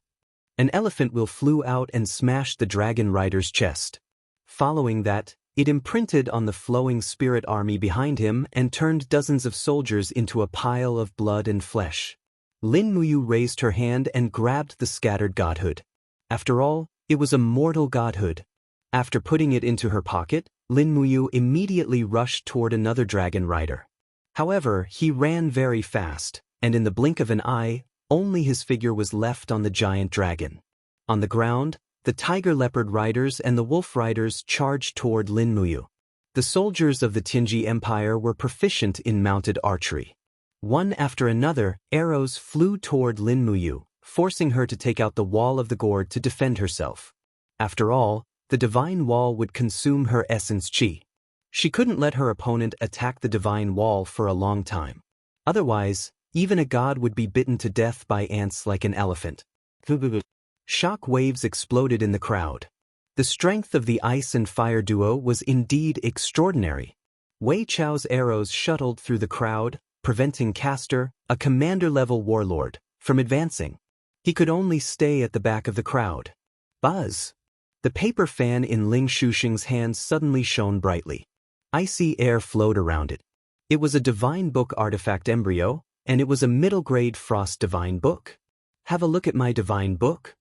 An elephant will flew out and smashed the dragon rider's chest. Following that, it imprinted on the flowing spirit army behind him and turned dozens of soldiers into a pile of blood and flesh. Lin Muyu raised her hand and grabbed the scattered godhood. After all, it was a mortal godhood. After putting it into her pocket, Lin Muyu immediately rushed toward another dragon rider. However, he ran very fast, and in the blink of an eye, only his figure was left on the giant dragon. On the ground, the tiger leopard riders and the wolf riders charged toward Lin Muyu. The soldiers of the Tianji Empire were proficient in mounted archery. One after another, arrows flew toward Lin Muyu, forcing her to take out the wall of the gourd to defend herself. After all, the divine wall would consume her essence qi. She couldn't let her opponent attack the divine wall for a long time. Otherwise, even a god would be bitten to death by ants like an elephant. Shock waves exploded in the crowd. The strength of the ice and fire duo was indeed extraordinary. Wei Chao's arrows shuttled through the crowd, preventing Castor, a commander-level warlord, from advancing. He could only stay at the back of the crowd. Buzz! The paper fan in Ling Shuxing's hand suddenly shone brightly. Icy air flowed around it. It was a divine book artifact embryo, and it was a middle-grade frost divine book. Have a look at my divine book.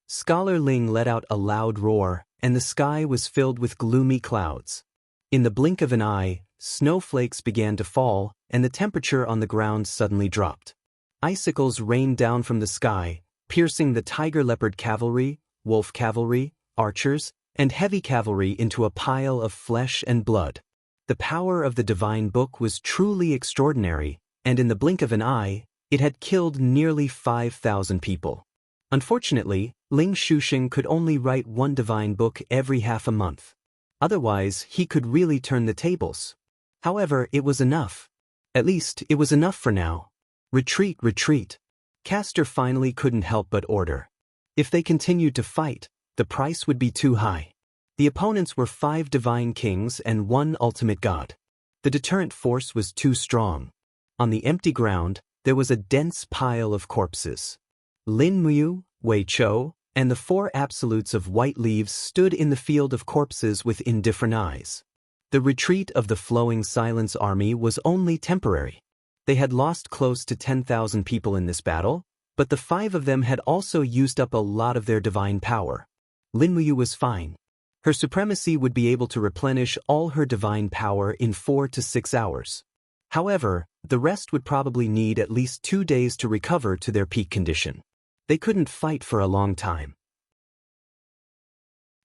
Scholar Ling let out a loud roar, and the sky was filled with gloomy clouds. In the blink of an eye, snowflakes began to fall, and the temperature on the ground suddenly dropped. Icicles rained down from the sky, piercing the tiger leopard cavalry, wolf cavalry, archers, and heavy cavalry into a pile of flesh and blood. The power of the divine book was truly extraordinary, and in the blink of an eye, it had killed nearly 5,000 people. Unfortunately, Ling Shuxing could only write one divine book every half a month. Otherwise, he could really turn the tables. However, it was enough. At least, it was enough for now. Retreat, retreat. Castor finally couldn't help but order. If they continued to fight, the price would be too high. The opponents were 5 divine kings and 1 ultimate god. The deterrent force was too strong. On the empty ground, there was a dense pile of corpses. Lin Muyu, Wei Chou, and the 4 absolutes of white leaves stood in the field of corpses with indifferent eyes. The retreat of the Flowing Silence army was only temporary. They had lost close to 10,000 people in this battle, but the 5 of them had also used up a lot of their divine power. Lin Muyu was fine. Her supremacy would be able to replenish all her divine power in 4 to 6 hours. However, the rest would probably need at least 2 days to recover to their peak condition. They couldn't fight for a long time.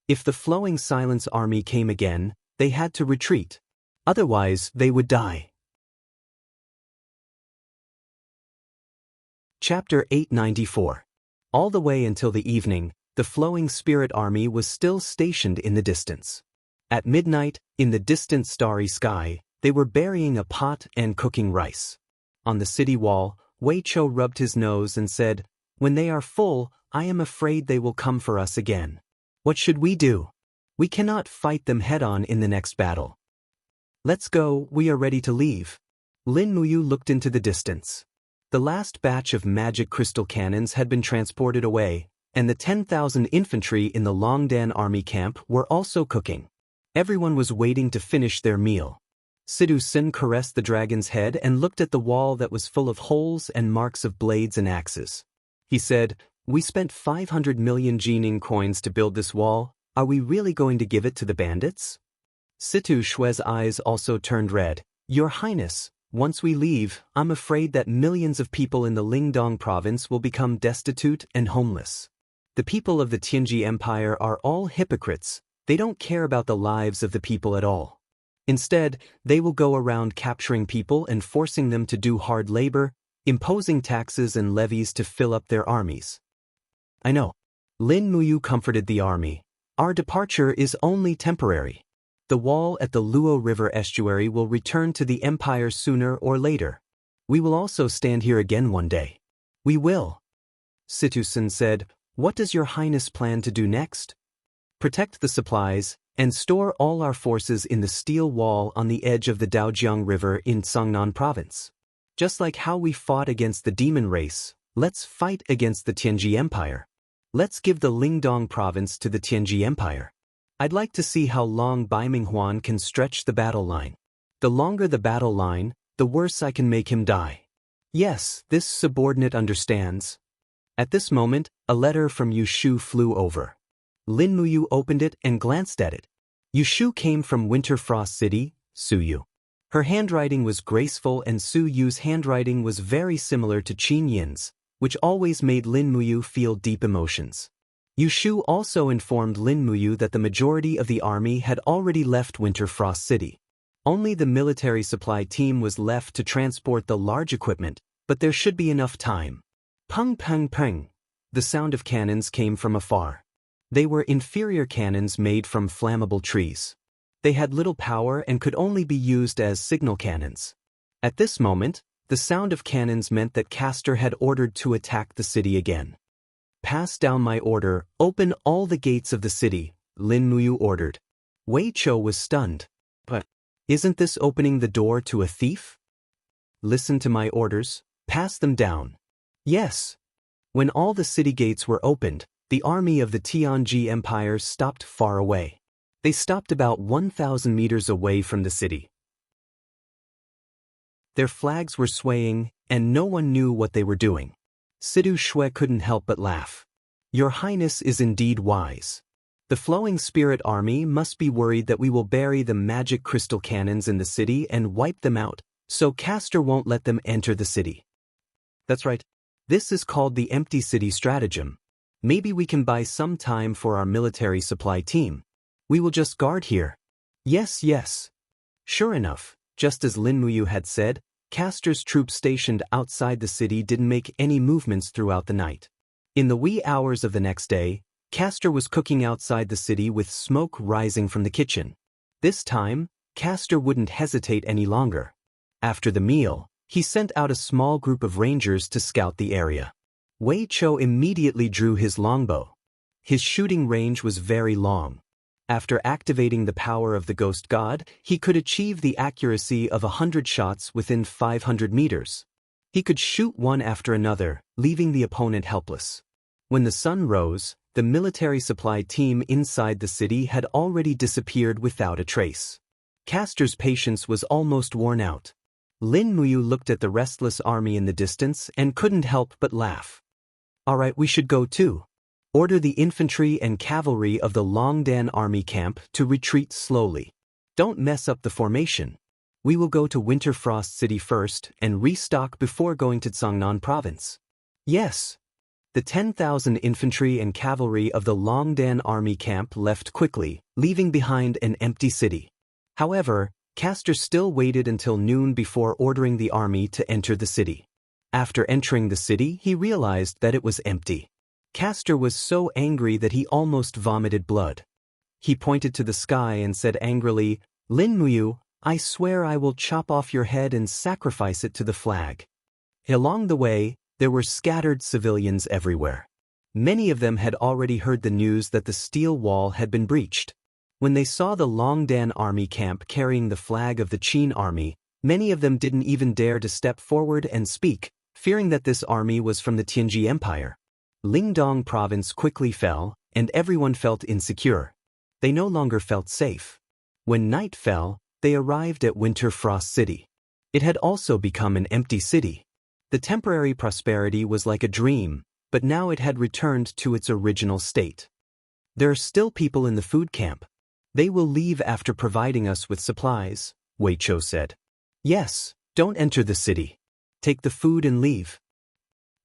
If the Flowing Silence army came again, they had to retreat. Otherwise, they would die. Chapter 894. All the way until the evening, the Flowing Spirit army was still stationed in the distance. At midnight, in the distant starry sky, they were burying a pot and cooking rice. On the city wall, Wei Chou rubbed his nose and said, "When they are full, I am afraid they will come for us again. What should we do? We cannot fight them head-on in the next battle. Let's go, we are ready to leave." Lin Muyu looked into the distance. The last batch of magic crystal cannons had been transported away, and the 10,000 infantry in the Longdan army camp were also cooking. Everyone was waiting to finish their meal. Sidu Sin caressed the dragon's head and looked at the wall that was full of holes and marks of blades and axes. He said, We spent 500 million Jining coins to build this wall. Are we really going to give it to the bandits? Situ Shue's eyes also turned red. Your Highness, once we leave, I'm afraid that millions of people in the Lingdong province will become destitute and homeless. The people of the Tianji Empire are all hypocrites. They don't care about the lives of the people at all. Instead, they will go around capturing people and forcing them to do hard labor, imposing taxes and levies to fill up their armies. I know. Lin Muyu comforted the army. Our departure is only temporary. The wall at the Luo River estuary will return to the empire sooner or later. We will also stand here again one day. We will. Situ-san said, what does your Highness plan to do next? Protect the supplies, and store all our forces in the steel wall on the edge of the Daojiang River in Songnan province. Just like how we fought against the demon race, let's fight against the Tianji Empire. Let's give the Lingdong province to the Tianji Empire. I'd like to see how long Baiminghuan can stretch the battle line. The longer the battle line, the worse I can make him die. Yes, this subordinate understands. At this moment, a letter from Yushu flew over. Lin Muyu opened it and glanced at it. Yushu came from Winter Frost City, Suyu. Her handwriting was graceful and Su Yu's handwriting was very similar to Qin Yin's, which always made Lin Muyu feel deep emotions. Yushu also informed Lin Muyu that the majority of the army had already left Winter Frost City. Only the military supply team was left to transport the large equipment, but there should be enough time. Pung pung pung. The sound of cannons came from afar. They were inferior cannons made from flammable trees. They had little power and could only be used as signal cannons. At this moment, the sound of cannons meant that Castor had ordered to attack the city again. Pass down my order, open all the gates of the city, Lin Muyu ordered. Wei Chou was stunned. But isn't this opening the door to a thief? Listen to my orders, pass them down. Yes. When all the city gates were opened, the army of the Tianji Empire stopped far away. They stopped about 1,000 meters away from the city. Their flags were swaying, and no one knew what they were doing. Situ Shui couldn't help but laugh. Your Highness is indeed wise. The Flowing Spirit Army must be worried that we will bury the magic crystal cannons in the city and wipe them out, so Castor won't let them enter the city. That's right. This is called the empty city stratagem. Maybe we can buy some time for our military supply team. We will just guard here. Yes, yes. Sure enough, just as Lin Muyu had said, Castor's troops stationed outside the city didn't make any movements throughout the night. In the wee hours of the next day, Castor was cooking outside the city with smoke rising from the kitchen. This time, Castor wouldn't hesitate any longer. After the meal, he sent out a small group of rangers to scout the area. Wei Chou immediately drew his longbow. His shooting range was very long. After activating the power of the ghost god, he could achieve the accuracy of 100 shots within 500 meters. He could shoot one after another, leaving the opponent helpless. When the sun rose, the military supply team inside the city had already disappeared without a trace. Castor's patience was almost worn out. Lin Muyu looked at the restless army in the distance and couldn't help but laugh. All right, we should go too. Order the infantry and cavalry of the Longdan army camp to retreat slowly. Don't mess up the formation. We will go to Winter Frost City first and restock before going to Songnan province. Yes. The 10,000 infantry and cavalry of the Longdan army camp left quickly, leaving behind an empty city. However, Castor still waited until noon before ordering the army to enter the city. After entering the city, he realized that it was empty. Castor was so angry that he almost vomited blood. He pointed to the sky and said angrily, Lin Muyu, I swear I will chop off your head and sacrifice it to the flag. Along the way, there were scattered civilians everywhere. Many of them had already heard the news that the steel wall had been breached. When they saw the Longdan army camp carrying the flag of the Qin army, many of them didn't even dare to step forward and speak, fearing that this army was from the Tianji Empire. Lingdong province quickly fell, and everyone felt insecure. They no longer felt safe. When night fell, they arrived at Winter Frost City. It had also become an empty city. The temporary prosperity was like a dream, but now it had returned to its original state. There are still people in the food camp. They will leave after providing us with supplies, Wei Chou said. Yes, don't enter the city. Take the food and leave.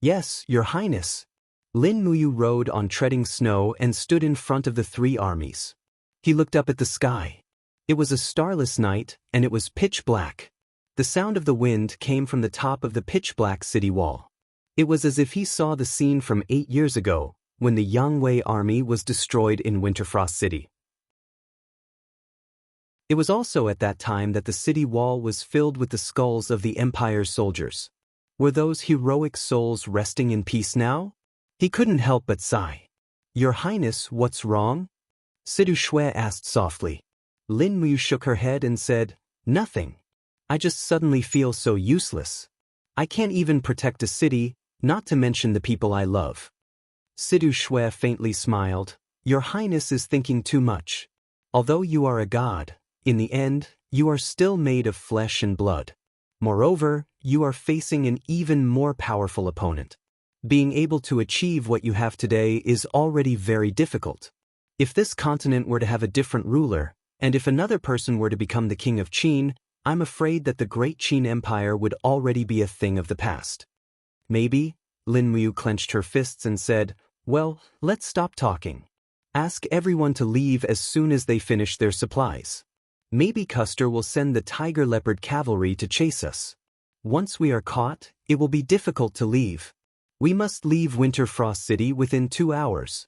Yes, Your Highness. Lin Muyu rode on treading snow and stood in front of the three armies. He looked up at the sky. It was a starless night, and it was pitch black. The sound of the wind came from the top of the pitch-black city wall. It was as if he saw the scene from 8 years ago, when the Yangwei army was destroyed in Winterfrost City. It was also at that time that the city wall was filled with the skulls of the Empire's soldiers. Were those heroic souls resting in peace now? He couldn't help but sigh. Your Highness, what's wrong? Sidu Shui asked softly. Lin Muyu shook her head and said, Nothing. I just suddenly feel so useless. I can't even protect a city, not to mention the people I love. Sidu Shui faintly smiled. Your Highness is thinking too much. Although you are a god, in the end, you are still made of flesh and blood. Moreover, you are facing an even more powerful opponent. Being able to achieve what you have today is already very difficult. If this continent were to have a different ruler, and if another person were to become the king of Qin, I'm afraid that the great Qin Empire would already be a thing of the past. Maybe, Lin Muyu clenched her fists and said, Well, let's stop talking. Ask everyone to leave as soon as they finish their supplies. Maybe Custer will send the tiger leopard cavalry to chase us. Once we are caught, it will be difficult to leave. We must leave Winterfrost City within 2 hours.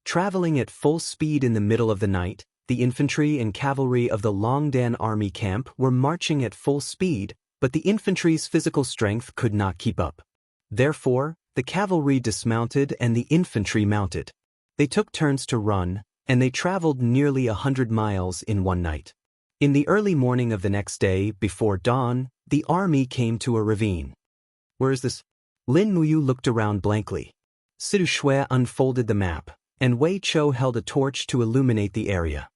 Traveling at full speed in the middle of the night, the infantry and cavalry of the Longdan army camp were marching at full speed, but the infantry's physical strength could not keep up. Therefore, the cavalry dismounted and the infantry mounted. They took turns to run, and they traveled nearly 100 miles in one night. In the early morning of the next day, before dawn, the army came to a ravine. Where is this? Lin Muyu looked around blankly. Sidu Shui unfolded the map, and Wei Chou held a torch to illuminate the area.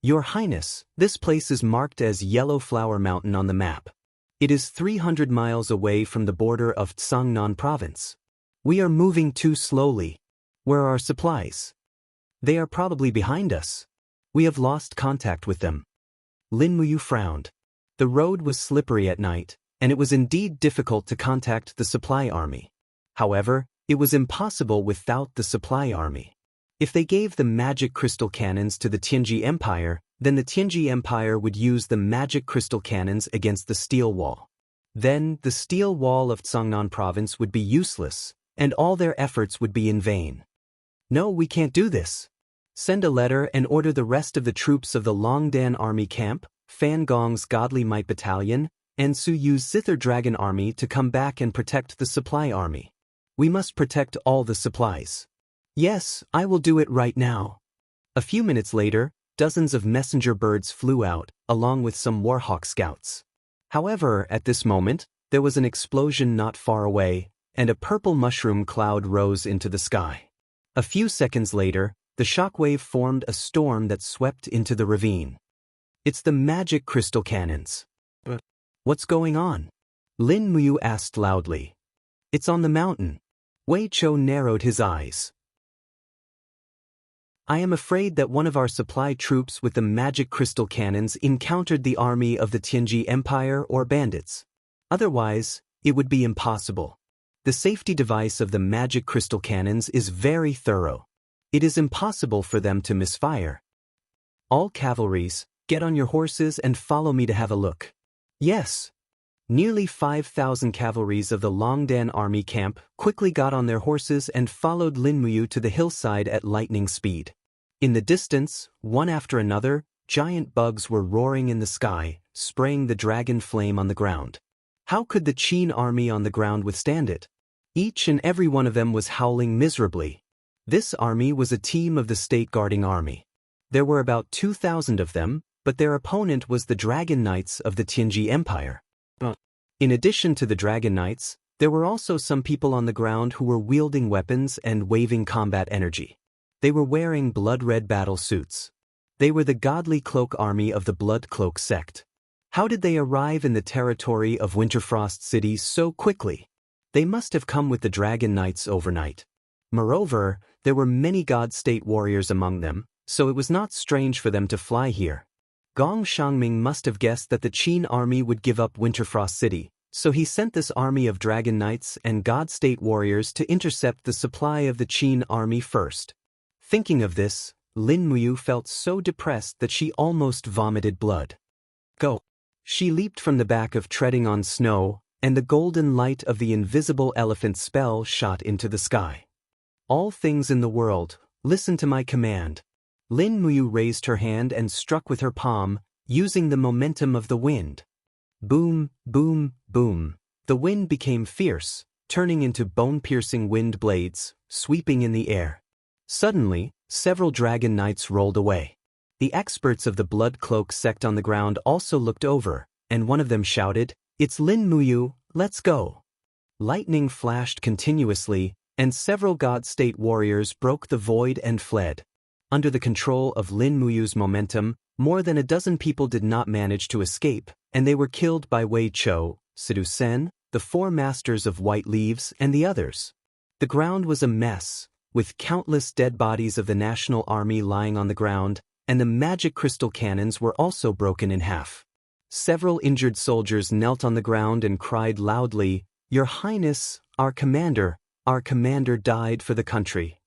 Your Highness, this place is marked as Yellow Flower Mountain on the map. It is 300 miles away from the border of Tsangnan Province. We are moving too slowly. Where are our supplies? They are probably behind us. We have lost contact with them. Lin Muyu frowned. The road was slippery at night, and it was indeed difficult to contact the supply army. However, it was impossible without the supply army. If they gave the magic crystal cannons to the Tianji Empire, then the Tianji Empire would use the magic crystal cannons against the steel wall. Then, the steel wall of Tsangnan Province would be useless, and all their efforts would be in vain. No, we can't do this. Send a letter and order the rest of the troops of the Longdan Army Camp, Fan Gong's Godly Might Battalion, and Su Yu's Zither Dragon Army to come back and protect the supply army. We must protect all the supplies. Yes, I will do it right now. A few minutes later, dozens of messenger birds flew out, along with some Warhawk scouts. However, at this moment, there was an explosion not far away, and a purple mushroom cloud rose into the sky. A few seconds later, the shockwave formed a storm that swept into the ravine. It's the magic crystal cannons. But what's going on? Lin Muyu asked loudly. It's on the mountain. Wei Chou narrowed his eyes. I am afraid that one of our supply troops with the magic crystal cannons encountered the army of the Tianji Empire or bandits. Otherwise, it would be impossible. The safety device of the magic crystal cannons is very thorough. It is impossible for them to misfire. All cavalries, get on your horses and follow me to have a look. Yes. Nearly 5,000 cavalries of the Longdan army camp quickly got on their horses and followed Lin Muyu to the hillside at lightning speed. In the distance, one after another, giant bugs were roaring in the sky, spraying the dragon flame on the ground. How could the Qin army on the ground withstand it? Each and every one of them was howling miserably. This army was a team of the state-guarding army. There were about 2,000 of them, but their opponent was the Dragon Knights of the Tianji Empire. In addition to the Dragon Knights, there were also some people on the ground who were wielding weapons and waving combat energy. They were wearing blood-red battle suits. They were the Godly Cloak army of the Blood Cloak sect. How did they arrive in the territory of Winterfrost City so quickly? They must have come with the Dragon Knights overnight. Moreover, there were many God-state warriors among them, so it was not strange for them to fly here. Gong Xiangming must have guessed that the Qin army would give up Winterfrost City, so he sent this army of Dragon Knights and God-state warriors to intercept the supply of the Qin army first. Thinking of this, Lin Muyu felt so depressed that she almost vomited blood. Go! She leaped from the back of treading on snow, and the golden light of the invisible elephant spell shot into the sky. All things in the world, listen to my command. Lin Muyu raised her hand and struck with her palm, using the momentum of the wind. Boom, boom, boom. The wind became fierce, turning into bone-piercing wind blades, sweeping in the air. Suddenly, several Dragon Knights rolled away. The experts of the Blood Cloak sect on the ground also looked over, and one of them shouted, "It's Lin Muyu, let's go." Lightning flashed continuously, and several God-state warriors broke the void and fled. Under the control of Lin Muyu's momentum, more than a dozen people did not manage to escape, and they were killed by Wei Chou, Sidu Sen, the 4 masters of White Leaves, and the others. The ground was a mess, with countless dead bodies of the National Army lying on the ground, and the magic crystal cannons were also broken in half. Several injured soldiers knelt on the ground and cried loudly, "Your Highness, our commander died for the country."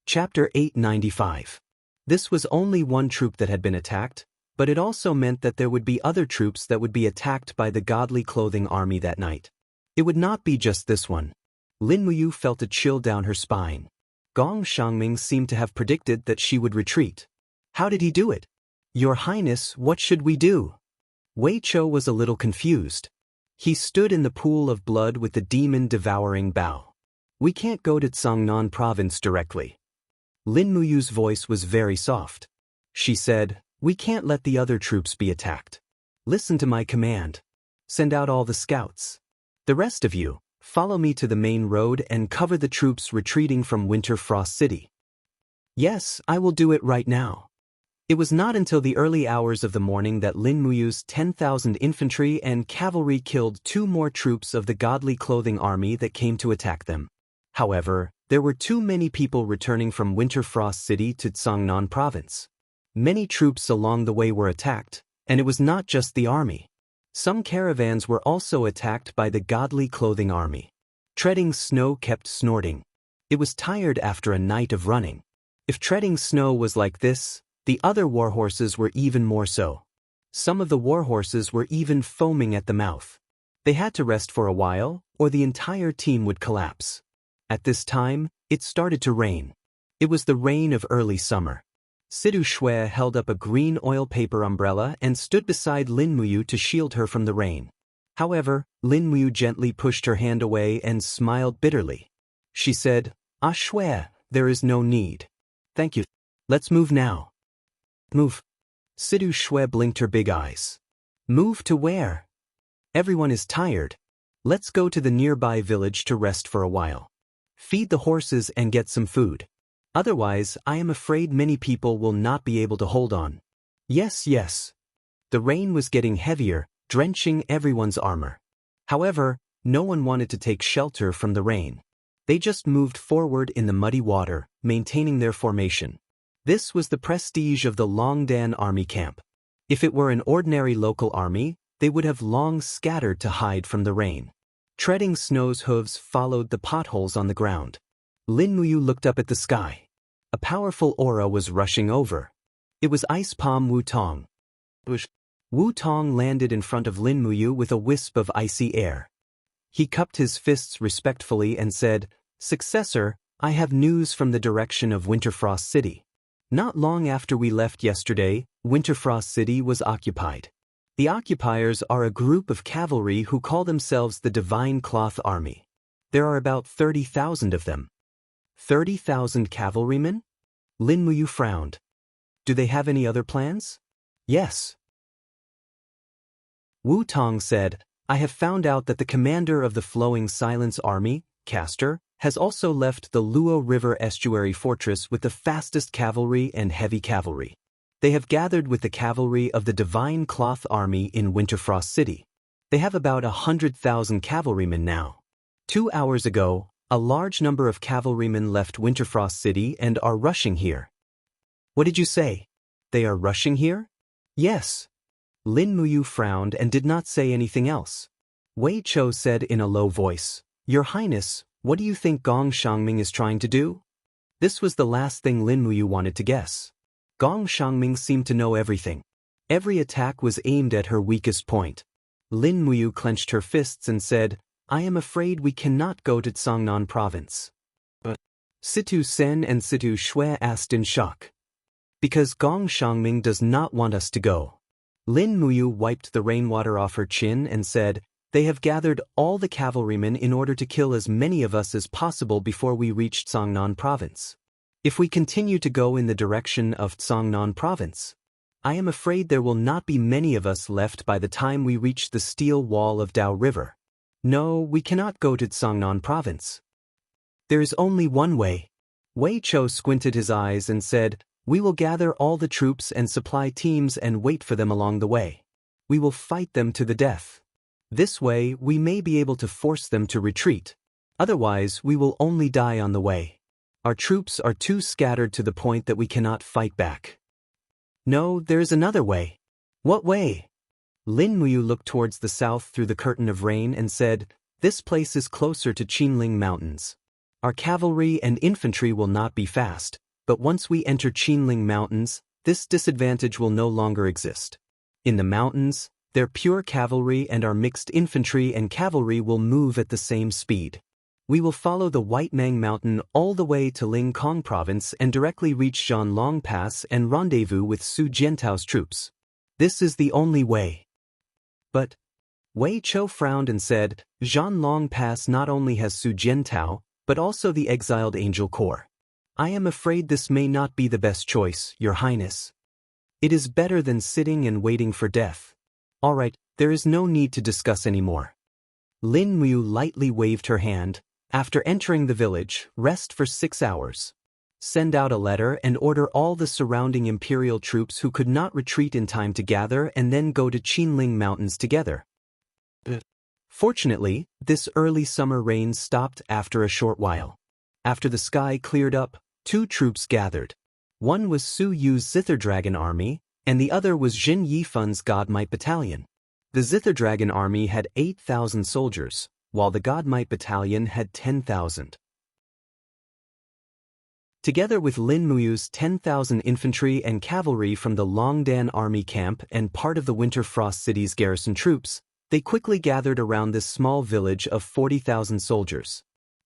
Chapter 895. This was only one troop that had been attacked, but it also meant that there would be other troops that would be attacked by the Godly Clothing Army that night. It would not be just this one. Lin Muyu felt a chill down her spine. Gong Xiangming seemed to have predicted that she would retreat. How did he do it? "Your Highness, what should we do?" Wei Chou was a little confused. He stood in the pool of blood with the demon-devouring bow. "We can't go to Cangnan province directly." Lin Muyu's voice was very soft. She said, "We can't let the other troops be attacked. Listen to my command. Send out all the scouts. The rest of you, follow me to the main road and cover the troops retreating from Winterfrost City." "Yes, I will do it right now." It was not until the early hours of the morning that Lin Muyu's 10,000 infantry and cavalry killed 2 more troops of the Godly Clothing Army that came to attack them. However, there were too many people returning from Winterfrost City to Cangnan province. Many troops along the way were attacked, and it was not just the army. Some caravans were also attacked by the Godly Clothing Army. Treading Snow kept snorting. It was tired after a night of running. If Treading Snow was like this, the other warhorses were even more so. Some of the warhorses were even foaming at the mouth. They had to rest for a while, or the entire team would collapse. At this time, it started to rain. It was the rain of early summer. Sidu Shui held up a green oil paper umbrella and stood beside Lin Muyu to shield her from the rain. However, Lin Muyu gently pushed her hand away and smiled bitterly. She said, "Ah Shui, there is no need. Thank you. Let's move now." "Move." Sidu Shui blinked her big eyes. "Move to where?" "Everyone is tired. Let's go to the nearby village to rest for a while. Feed the horses and get some food. Otherwise, I am afraid many people will not be able to hold on." "Yes, yes." The rain was getting heavier, drenching everyone's armor. However, no one wanted to take shelter from the rain. They just moved forward in the muddy water, maintaining their formation. This was the prestige of the Longdan army camp. If it were an ordinary local army, they would have long scattered to hide from the rain. Treading Snow's hooves followed the potholes on the ground. Lin Muyu looked up at the sky. A powerful aura was rushing over. It was Ice Palm Wu Tong. Wu Tong landed in front of Lin Muyu with a wisp of icy air. He cupped his fists respectfully and said, "Successor, I have news from the direction of Winterfrost City. Not long after we left yesterday, Winterfrost City was occupied. The occupiers are a group of cavalry who call themselves the Divine Cloth Army. There are about 30,000 of them." 30,000 cavalrymen? Lin Muyu frowned. "Do they have any other plans?" "Yes." Wu Tong said, "I have found out that the commander of the Flowing Silence Army, Castor, has also left the Luo River Estuary Fortress with the fastest cavalry and heavy cavalry. They have gathered with the cavalry of the Divine Cloth Army in Winterfrost City. They have about 100,000 cavalrymen now. 2 hours ago, a large number of cavalrymen left Winterfrost City and are rushing here. What did you say? They are rushing here? Yes. Lin Muyu frowned and did not say anything else. Wei Chou said in a low voice, Your Highness, what do you think Gong Xiangming is trying to do? This was the last thing Lin Muyu wanted to guess. Gong Xiangming seemed to know everything. Every attack was aimed at her weakest point. Lin Muyu clenched her fists and said, I am afraid we cannot go to Tsangnan province. But Situ Sen and Situ Shui asked in shock. Because Gong Xiangming does not want us to go. Lin Muyu wiped the rainwater off her chin and said, They have gathered all the cavalrymen in order to kill as many of us as possible before we reach Tsangnan province. If we continue to go in the direction of Tsangnan province, I am afraid there will not be many of us left by the time we reach the steel wall of Dao River. No, we cannot go to Tsangnan province. There is only one way. Wei Chou squinted his eyes and said, We will gather all the troops and supply teams and wait for them along the way. We will fight them to the death. This way, we may be able to force them to retreat. Otherwise, we will only die on the way. Our troops are too scattered to the point that we cannot fight back. No, there is another way. What way? Lin Muyu looked towards the south through the curtain of rain and said, This place is closer to Qinling Mountains. Our cavalry and infantry will not be fast, but once we enter Qinling Mountains, this disadvantage will no longer exist. In the mountains, their pure cavalry and our mixed infantry and cavalry will move at the same speed. We will follow the White Mang Mountain all the way to Lingkong Province and directly reach Zhanlong Pass and rendezvous with Su Jiantao's troops. This is the only way. But Wei Chou frowned and said, Zhanlong Pass not only has Su Jiantao, but also the exiled Angel Corps. I am afraid this may not be the best choice, Your Highness. It is better than sitting and waiting for death. All right, there is no need to discuss anymore. Lin Muyu lightly waved her hand. After entering the village, rest for 6 hours. Send out a letter and order all the surrounding imperial troops who could not retreat in time to gather and then go to Qinling Mountains together. Fortunately, this early summer rain stopped after a short while. After the sky cleared up, 2 troops gathered. One was Su Yu's Zither Dragon Army, and the other was Jin Yifun's Godmight Battalion. The Zither Dragon Army had 8,000 soldiers, while the Godmight Battalion had 10,000. Together with Lin Muyu's 10,000 infantry and cavalry from the Longdan Army camp and part of the Winterfrost City's garrison troops, they quickly gathered around this small village of 40,000 soldiers.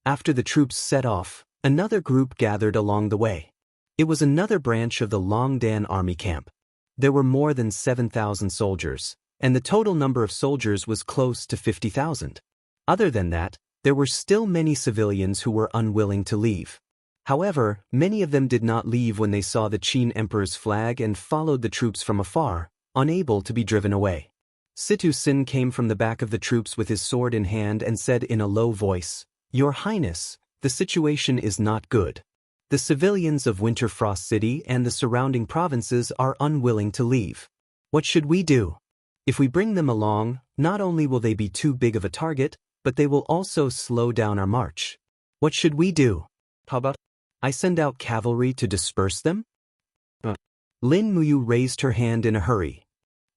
After the troops set off, another group gathered along the way. It was another branch of the Longdan Army camp. There were more than 7,000 soldiers, and the total number of soldiers was close to 50,000. Other than that, there were still many civilians who were unwilling to leave. However, many of them did not leave when they saw the Qin Emperor's flag and followed the troops from afar, unable to be driven away. Situ Sin came from the back of the troops with his sword in hand and said in a low voice, Your Highness, the situation is not good. The civilians of Winterfrost City and the surrounding provinces are unwilling to leave. What should we do? If we bring them along, not only will they be too big of a target, but they will also slow down our march. What should we do? How about I send out cavalry to disperse them? Lin Muyu raised her hand in a hurry.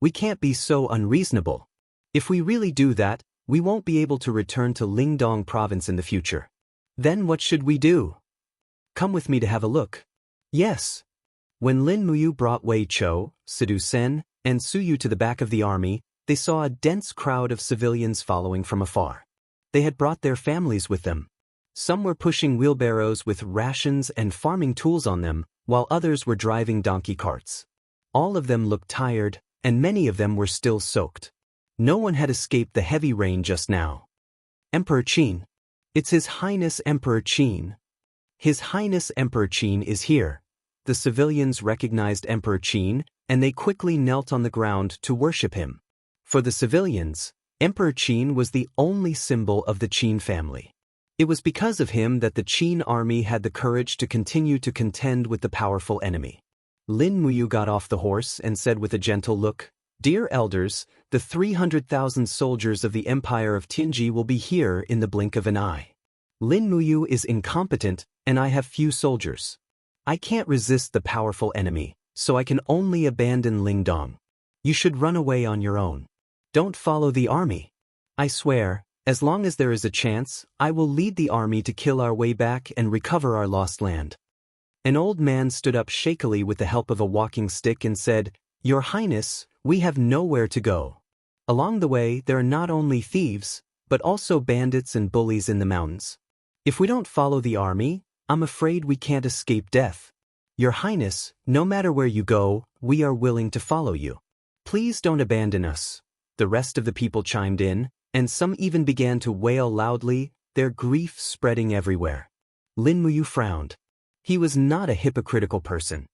We can't be so unreasonable. If we really do that, we won't be able to return to Lingdong province in the future. Then what should we do? Come with me to have a look. Yes. When Lin Muyu brought Wei Chou, Sidu Sen, and Su Yu to the back of the army, they saw a dense crowd of civilians following from afar. They had brought their families with them. Some were pushing wheelbarrows with rations and farming tools on them, while others were driving donkey carts. All of them looked tired, and many of them were still soaked. No one had escaped the heavy rain just now. Emperor Qin. It's His Highness Emperor Qin. His Highness Emperor Qin is here. The civilians recognized Emperor Qin, and they quickly knelt on the ground to worship him. For the civilians, Emperor Qin was the only symbol of the Qin family. It was because of him that the Qin army had the courage to continue to contend with the powerful enemy. Lin Muyu got off the horse and said with a gentle look, Dear elders, the 300,000 soldiers of the Empire of Tianji will be here in the blink of an eye. Lin Muyu is incompetent, and I have few soldiers. I can't resist the powerful enemy, so I can only abandon Lingdong. You should run away on your own. Don't follow the army. I swear, as long as there is a chance, I will lead the army to kill our way back and recover our lost land. An old man stood up shakily with the help of a walking stick and said, Your Highness, we have nowhere to go. Along the way, there are not only thieves, but also bandits and bullies in the mountains. If we don't follow the army, I'm afraid we can't escape death. Your Highness, no matter where you go, we are willing to follow you. Please don't abandon us. The rest of the people chimed in, and some even began to wail loudly, their grief spreading everywhere. Lin Muyu frowned. He was not a hypocritical person.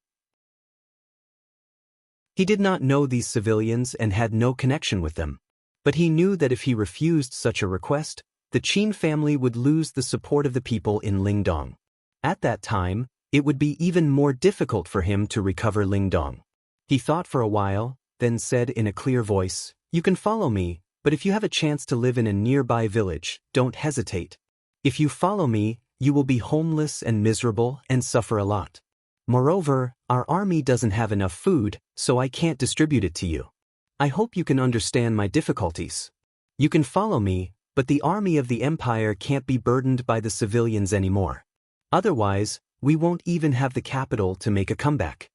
He did not know these civilians and had no connection with them. But he knew that if he refused such a request, the Qin family would lose the support of the people in Lingdong. At that time, it would be even more difficult for him to recover Lingdong. He thought for a while, then said in a clear voice, You can follow me, but if you have a chance to live in a nearby village, don't hesitate. If you follow me, you will be homeless and miserable and suffer a lot. Moreover, our army doesn't have enough food, so I can't distribute it to you. I hope you can understand my difficulties. You can follow me, but the army of the empire can't be burdened by the civilians anymore. Otherwise, we won't even have the capital to make a comeback.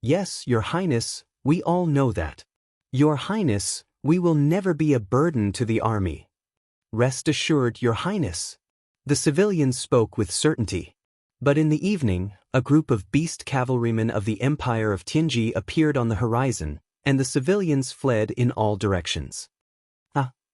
Yes, Your Highness, we all know that. Your Highness, we will never be a burden to the army. Rest assured, Your Highness. The civilians spoke with certainty. But in the evening, a group of beast cavalrymen of the Empire of Tianji appeared on the horizon, and the civilians fled in all directions.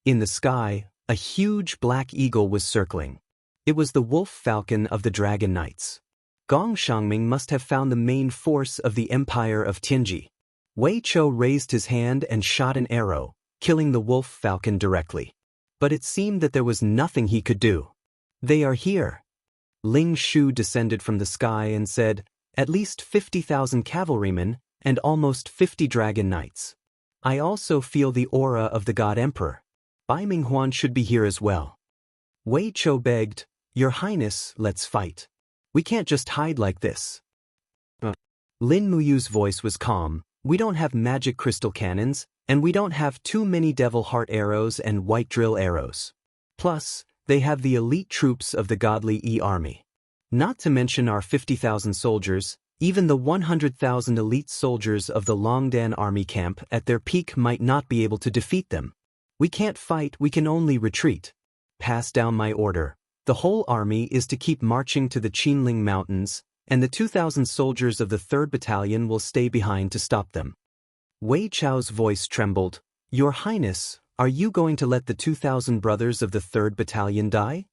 In the sky, a huge black eagle was circling. It was the wolf falcon of the Dragon Knights. Gong Shangming must have found the main force of the Empire of Tianji. Wei Chou raised his hand and shot an arrow, killing the wolf falcon directly. But it seemed that there was nothing he could do. They are here. Ling Shu descended from the sky and said, At least 50,000 cavalrymen and almost 50 Dragon Knights. I also feel the aura of the God Emperor. Bai Minghuan should be here as well. Wei Chou begged, Your Highness, let's fight. We can't just hide like this. Lin Muyu's voice was calm. We don't have magic crystal cannons, and we don't have too many devil heart arrows and white drill arrows. Plus, they have the elite troops of the godly army. Not to mention our 50,000 soldiers, even the 100,000 elite soldiers of the Longdan army camp at their peak might not be able to defeat them. We can't fight, we can only retreat. Pass down my order. The whole army is to keep marching to the Qinling Mountains, and the 2,000 soldiers of the 3rd Battalion will stay behind to stop them. Wei Chou's voice trembled. Your Highness, are you going to let the 2,000 brothers of the 3rd Battalion die?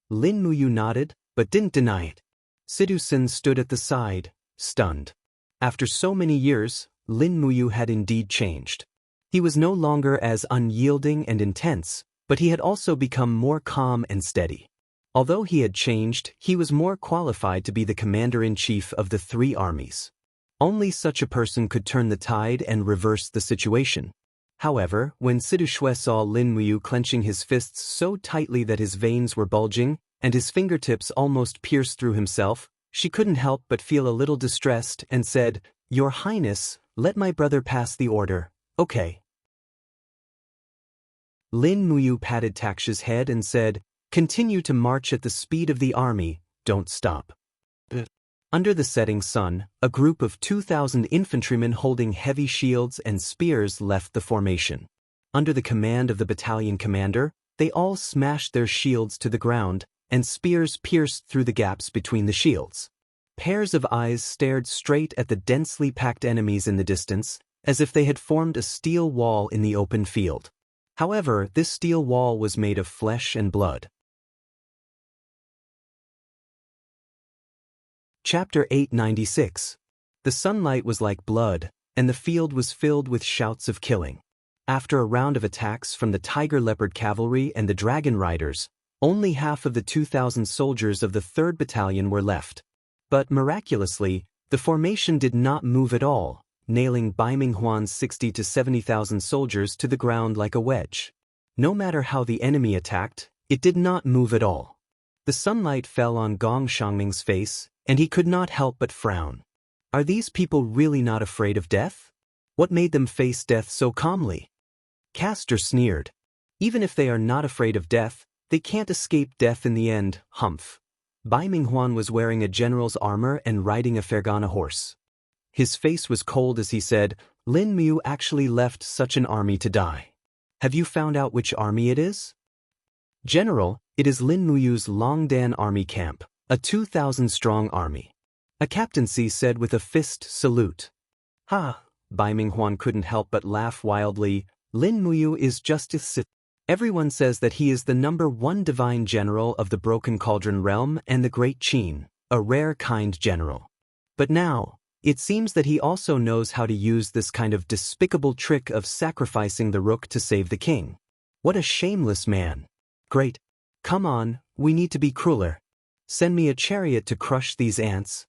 Lin Muyu nodded, but didn't deny it. Sidu Sin stood at the side, stunned. After so many years, Lin Muyu had indeed changed. He was no longer as unyielding and intense, but he had also become more calm and steady. Although he had changed, he was more qualified to be the commander-in-chief of the 3 armies. Only such a person could turn the tide and reverse the situation. However, when Sidu Shui saw Lin Muyu clenching his fists so tightly that his veins were bulging, and his fingertips almost pierced through himself, she couldn't help but feel a little distressed and said, Your Highness, let my brother pass the order, okay. Lin Muyu patted Taksha's head and said, Continue to march at the speed of the army, don't stop. Under the setting sun, a group of 2,000 infantrymen holding heavy shields and spears left the formation. Under the command of the battalion commander, they all smashed their shields to the ground, and spears pierced through the gaps between the shields. Pairs of eyes stared straight at the densely packed enemies in the distance, as if they had formed a steel wall in the open field. However, this steel wall was made of flesh and blood. Chapter 896. The sunlight was like blood, and the field was filled with shouts of killing. After a round of attacks from the Tiger Leopard Cavalry and the Dragon Riders, only half of the 2,000 soldiers of the 3rd Battalion were left. But miraculously, the formation did not move at all, nailing Bai Minghuan's 60 to 70,000 soldiers to the ground like a wedge. No matter how the enemy attacked, it did not move at all. The sunlight fell on Gong Xiangming's face, and he could not help but frown. Are these people really not afraid of death? What made them face death so calmly? Castor sneered. Even if they are not afraid of death, they can't escape death in the end, humph. Bai Minghuan was wearing a general's armor and riding a Fergana horse. His face was cold as he said, Lin Mu actually left such an army to die. Have you found out which army it is? General, it is Lin Muyu's Longdan army camp, a 2,000-strong army. A captaincy said with a fist salute. Ha! Bai Minghuan couldn't help but laugh wildly. Lin Muyu is justice. Everyone says that he is the #1 divine general of the Broken Cauldron realm and the Great Qin, a rare kind general. But now, it seems that he also knows how to use this kind of despicable trick of sacrificing the rook to save the king. What a shameless man. Great. Come on, we need to be crueler. Send me a chariot to crush these ants.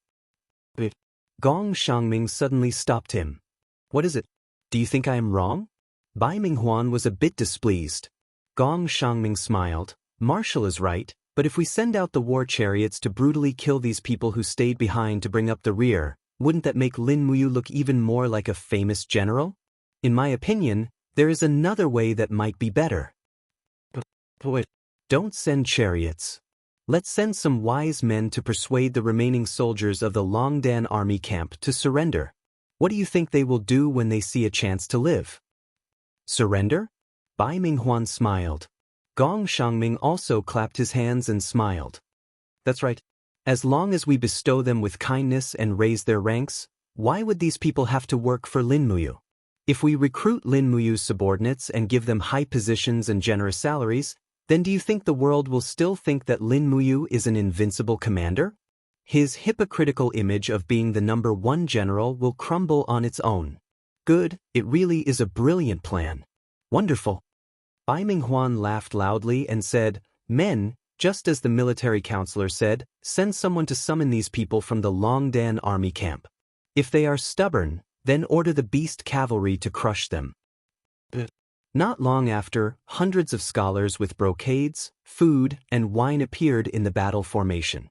Gong Xiangming suddenly stopped him. What is it? Do you think I am wrong? Bai Minghuan was a bit displeased. Gong Xiangming smiled. Marshal is right, but if we send out the war chariots to brutally kill these people who stayed behind to bring up the rear, wouldn't that make Lin Muyu look even more like a famous general? In my opinion, there is another way that might be better. Don't send chariots. Let's send some wise men to persuade the remaining soldiers of the Longdan army camp to surrender. What do you think they will do when they see a chance to live? Surrender? Bai Minghuan smiled. Gong Xiangming also clapped his hands and smiled. That's right. As long as we bestow them with kindness and raise their ranks, why would these people have to work for Lin Muyu? If we recruit Lin Muyu's subordinates and give them high positions and generous salaries, then do you think the world will still think that Lin Muyu is an invincible commander? His hypocritical image of being the #1 general will crumble on its own. Good, it really is a brilliant plan. Wonderful. Bai Minghuan laughed loudly and said, Men, just as the military counselor said, send someone to summon these people from the Longdan army camp. If they are stubborn, then order the beast cavalry to crush them. Not long after, hundreds of scholars with brocades, food, and wine appeared in the battle formation.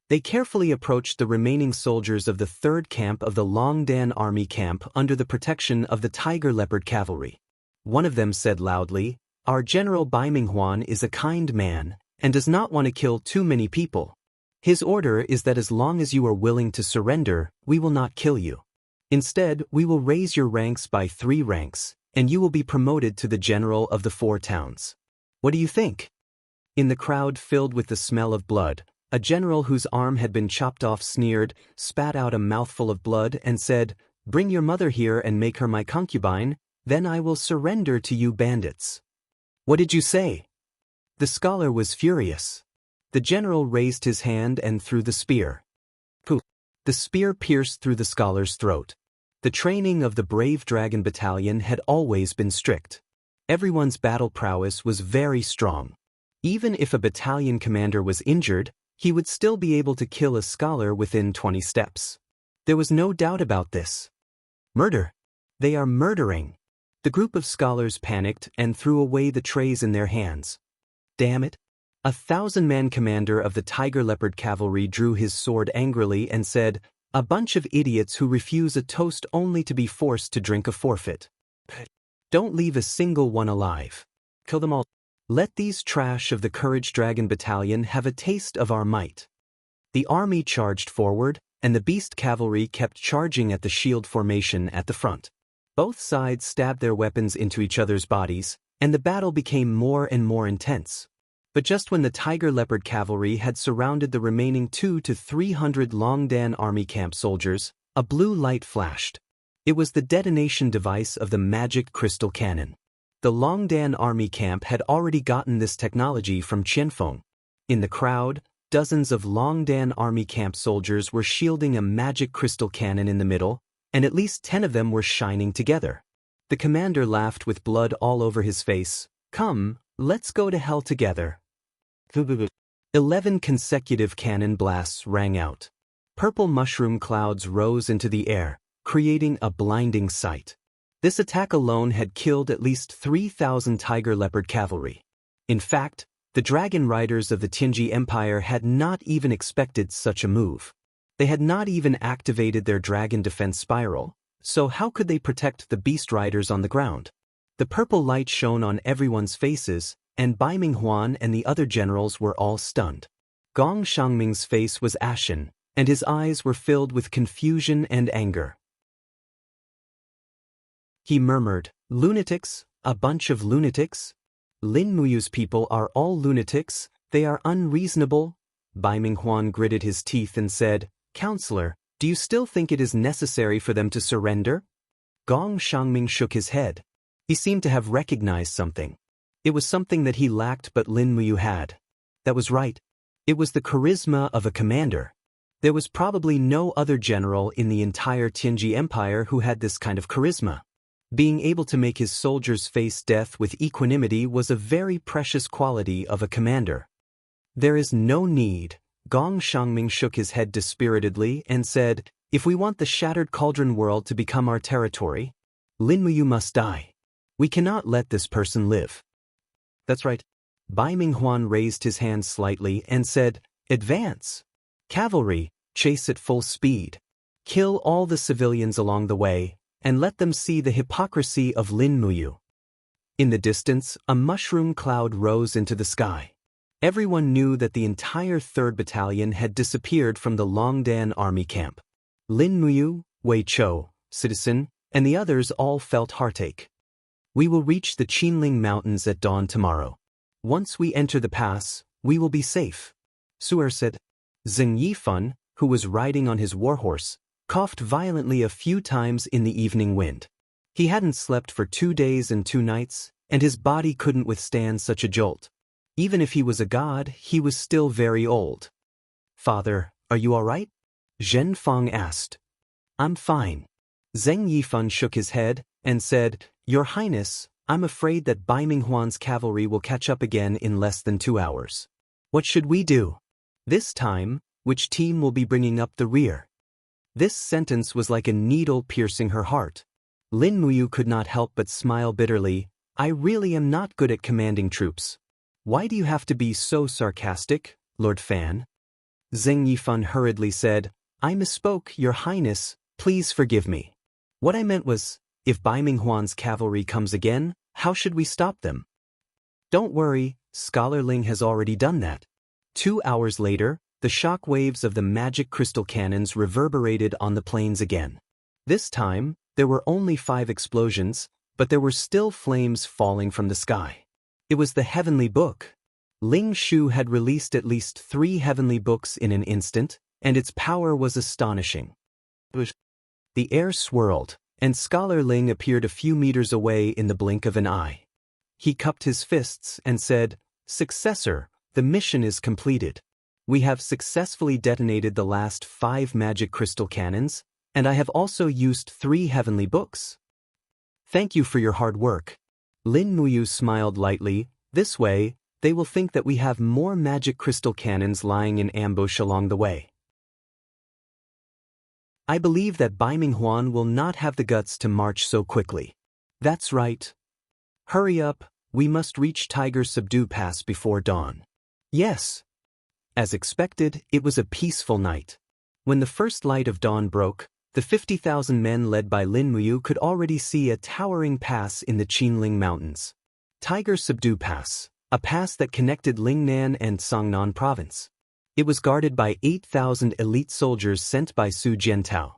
They carefully approached the remaining soldiers of the third camp of the Longdan army camp under the protection of the Tiger Leopard cavalry. One of them said loudly, Our General Bai Minghuan is a kind man, and does not want to kill too many people. His order is that as long as you are willing to surrender, we will not kill you. Instead, we will raise your ranks by 3 ranks, and you will be promoted to the general of the 4 towns. What do you think? In the crowd filled with the smell of blood, a general whose arm had been chopped off sneered, spat out a mouthful of blood, and said, Bring your mother here and make her my concubine, then I will surrender to you bandits. What did you say? The scholar was furious. The general raised his hand and threw the spear. Poof! The spear pierced through the scholar's throat. The training of the brave dragon battalion had always been strict. Everyone's battle prowess was very strong. Even if a battalion commander was injured, he would still be able to kill a scholar within 20 steps. There was no doubt about this. Murder! They are murdering! The group of scholars panicked and threw away the trays in their hands. Damn it! A 1,000-man commander of the Tiger Leopard cavalry drew his sword angrily and said, A bunch of idiots who refuse a toast only to be forced to drink a forfeit. Don't leave a single one alive. Kill them all. Let these trash of the Courage Dragon Battalion have a taste of our might. The army charged forward, and the beast cavalry kept charging at the shield formation at the front. Both sides stabbed their weapons into each other's bodies, and the battle became more and more intense. But just when the Tiger Leopard cavalry had surrounded the remaining 200 to 300 Longdan army camp soldiers, a blue light flashed. It was the detonation device of the magic crystal cannon. The Longdan army camp had already gotten this technology from Qianfeng. In the crowd, dozens of Longdan army camp soldiers were shielding a magic crystal cannon in the middle, and at least 10 of them were shining together. The commander laughed with blood all over his face. Come, let's go to hell together. 11 consecutive cannon blasts rang out. Purple mushroom clouds rose into the air, creating a blinding sight. This attack alone had killed at least 3,000 tiger leopard cavalry. In fact, the dragon riders of the Tianji Empire had not even expected such a move. They had not even activated their dragon defense spiral, so how could they protect the beast riders on the ground? The purple light shone on everyone's faces, and Bai Minghuan and the other generals were all stunned. Gong Xiangming's face was ashen, and his eyes were filled with confusion and anger. He murmured, "Lunatics, a bunch of lunatics? Lin Muyu's people are all lunatics, they are unreasonable." Bai Minghuan gritted his teeth and said, "Counselor, do you still think it is necessary for them to surrender?" Gong Xiangming shook his head. He seemed to have recognized something. It was something that he lacked but Lin Muyu had. That was right. It was the charisma of a commander. There was probably no other general in the entire Tianji Empire who had this kind of charisma. Being able to make his soldiers face death with equanimity was a very precious quality of a commander. "There is no need." Gong Xiangming shook his head dispiritedly and said, "If we want the Shattered Cauldron world to become our territory, Lin Muyu must die. We cannot let this person live." "That's right." Bai Minghuan raised his hand slightly and said, "Advance. Cavalry, chase at full speed. Kill all the civilians along the way, and let them see the hypocrisy of Lin Muyu." In the distance, a mushroom cloud rose into the sky. Everyone knew that the entire 3rd Battalion had disappeared from the Longdan army camp. Lin Muyu, Wei Chou, Citizen, and the others all felt heartache. "We will reach the Qinling Mountains at dawn tomorrow. Once we enter the pass, we will be safe," Su'er said. Zheng Yifan, who was riding on his warhorse, coughed violently a few times in the evening wind. He hadn't slept for 2 days and 2 nights, and his body couldn't withstand such a jolt. Even if he was a god, he was still very old. "Father, are you all right?" Zhen Fang asked. "I'm fine." Zheng Yifan shook his head and said, "Your Highness, I'm afraid that Bai Minghuan's cavalry will catch up again in less than 2 hours. What should we do? This time, which team will be bringing up the rear?" This sentence was like a needle piercing her heart. Lin Muyu could not help but smile bitterly. "I really am not good at commanding troops." "Why do you have to be so sarcastic, Lord Fan?" Zheng Yifan hurriedly said, "I misspoke, Your Highness, please forgive me. What I meant was, if Bai Minghuan's cavalry comes again, how should we stop them?" "Don't worry, Scholar Ling has already done that." 2 hours later, the shock waves of the magic crystal cannons reverberated on the plains again. This time, there were only 5 explosions, but there were still flames falling from the sky. It was the heavenly book. Ling Shu had released at least 3 heavenly books in an instant, and its power was astonishing. The air swirled, and Scholar Ling appeared a few meters away in the blink of an eye. He cupped his fists and said, "Successor, the mission is completed. We have successfully detonated the last 5 magic crystal cannons, and I have also used 3 heavenly books. Thank you for your hard work." Lin Muyu smiled lightly. "This way, they will think that we have more magic crystal cannons lying in ambush along the way. I believe that Bai Minghuan will not have the guts to march so quickly." "That's right. Hurry up, we must reach Tiger Subdue Pass before dawn." "Yes." As expected, it was a peaceful night. When the first light of dawn broke, the 50,000 men led by Lin Muyu could already see a towering pass in the Qinling Mountains. Tiger Subdue Pass, a pass that connected Lingnan and Songnan province. It was guarded by 8,000 elite soldiers sent by Su Jiantao.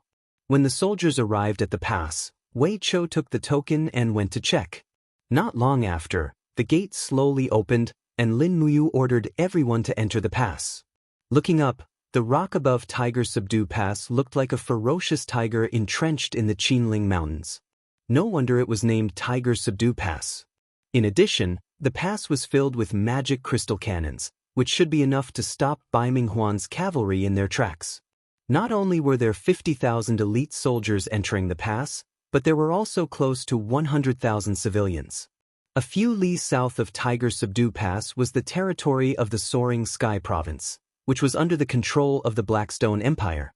When the soldiers arrived at the pass, Wei Chou took the token and went to check. Not long after, the gate slowly opened, and Lin Muyu ordered everyone to enter the pass. Looking up, the rock above Tiger Subdue Pass looked like a ferocious tiger entrenched in the Qinling Mountains. No wonder it was named Tiger Subdue Pass. In addition, the pass was filled with magic crystal cannons, which should be enough to stop Bai Minghuan's cavalry in their tracks. Not only were there 50,000 elite soldiers entering the pass, but there were also close to 100,000 civilians. A few li south of Tiger Subdue Pass was the territory of the Soaring Sky Province, which was under the control of the Blackstone Empire.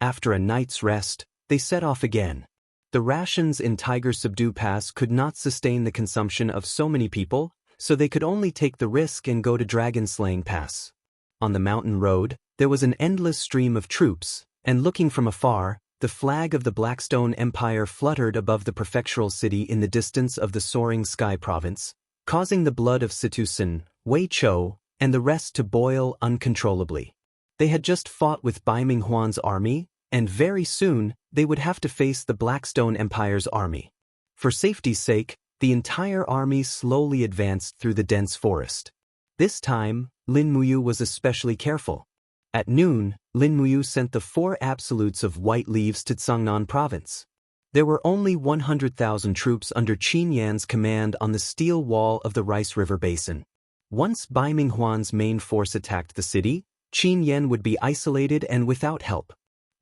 After a night's rest, they set off again. The rations in Tiger Subdue Pass could not sustain the consumption of so many people, so they could only take the risk and go to Dragon Slaying Pass. On the mountain road, there was an endless stream of troops, and looking from afar, the flag of the Blackstone Empire fluttered above the prefectural city in the distance of the soaring sky province, causing the blood of Situsen, Wei Chou, and the rest to boil uncontrollably. They had just fought with Bai Minghuan's army, and very soon, they would have to face the Blackstone Empire's army. For safety's sake, the entire army slowly advanced through the dense forest. This time, Lin Muyu was especially careful. At noon, Lin Muyu sent the 4 absolutes of white leaves to Tsangnan province. There were only 100,000 troops under Qin Yan's command on the steel wall of the Rice River Basin. Once Bai Minghuan's main force attacked the city, Qin Yan would be isolated and without help.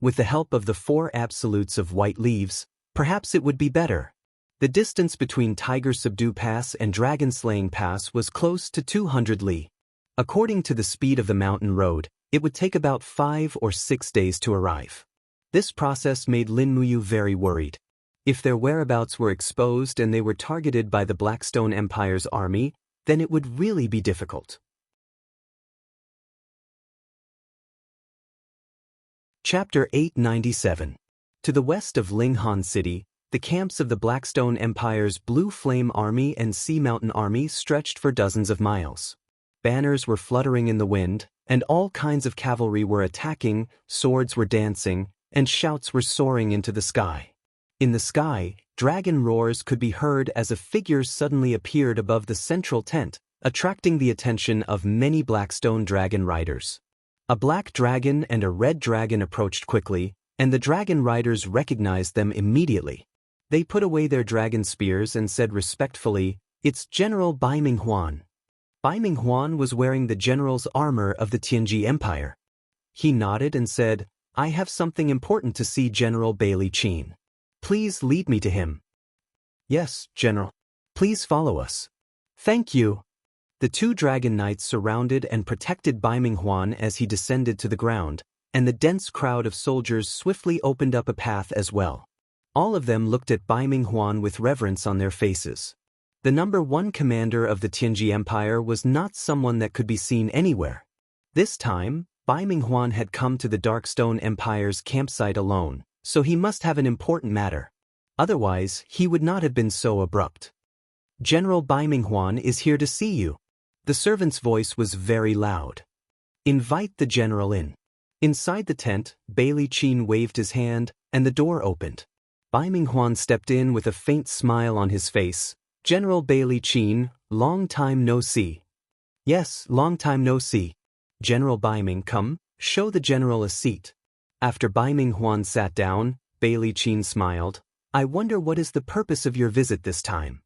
With the help of the 4 absolutes of white leaves, perhaps it would be better. The distance between Tiger Subdue Pass and Dragon Slaying Pass was close to 200 li. According to the speed of the mountain road, it would take about 5 or 6 days to arrive. This process made Lin Muyu very worried. If their whereabouts were exposed and they were targeted by the Blackstone Empire's army, then it would really be difficult. Chapter 897. To the west of Linghan City, the camps of the Blackstone Empire's Blue Flame Army and Sea Mountain Army stretched for dozens of miles. Banners were fluttering in the wind, and all kinds of cavalry were attacking, swords were dancing, and shouts were soaring into the sky. In the sky, dragon roars could be heard as a figure suddenly appeared above the central tent, attracting the attention of many Blackstone dragon riders. A black dragon and a red dragon approached quickly, and the dragon riders recognized them immediately. They put away their dragon spears and said respectfully, "It's General Bai Minghuan." Bai Minghuan was wearing the general's armor of the Tianji Empire. He nodded and said, "I have something important to see General Bailey Qin. Please lead me to him." "Yes, General. Please follow us." "Thank you." The 2 dragon knights surrounded and protected Bai Minghuan as he descended to the ground, and the dense crowd of soldiers swiftly opened up a path as well. All of them looked at Bai Minghuan with reverence on their faces. The number 1 commander of the Tianji Empire was not someone that could be seen anywhere. This time, Bai Minghuan had come to the Darkstone Empire's campsite alone, so he must have an important matter. Otherwise, he would not have been so abrupt. "General Bai Minghuan is here to see you." The servant's voice was very loud. "Invite the general in." Inside the tent, Bailey Qin waved his hand, and the door opened. Bai Minghuan stepped in with a faint smile on his face. "General Bailey Qin, long time no see." "Yes, long time no see." "General Bai Ming, come, show the general a seat." After Bai Minghuan sat down, Bailey Qin smiled. "I wonder what is the purpose of your visit this time?"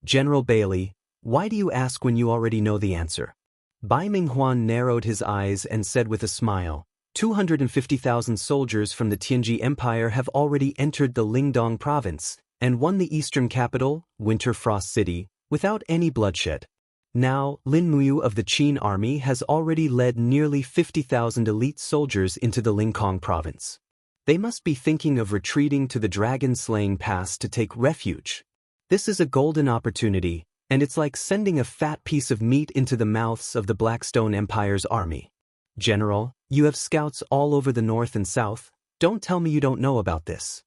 "General Bailey, why do you ask when you already know the answer?" Bai Minghuan narrowed his eyes and said with a smile, 250,000 soldiers from the Tianji Empire have already entered the Lingdong province and won the eastern capital, Winter Frost City, without any bloodshed. Now, Lin Muyu of the Qin army has already led nearly 50,000 elite soldiers into the Lingkong province. They must be thinking of retreating to the Dragon Slaying Pass to take refuge. This is a golden opportunity, and it's like sending a fat piece of meat into the mouths of the Blackstone Empire's army. "General, you have scouts all over the north and south. Don't tell me you don't know about this."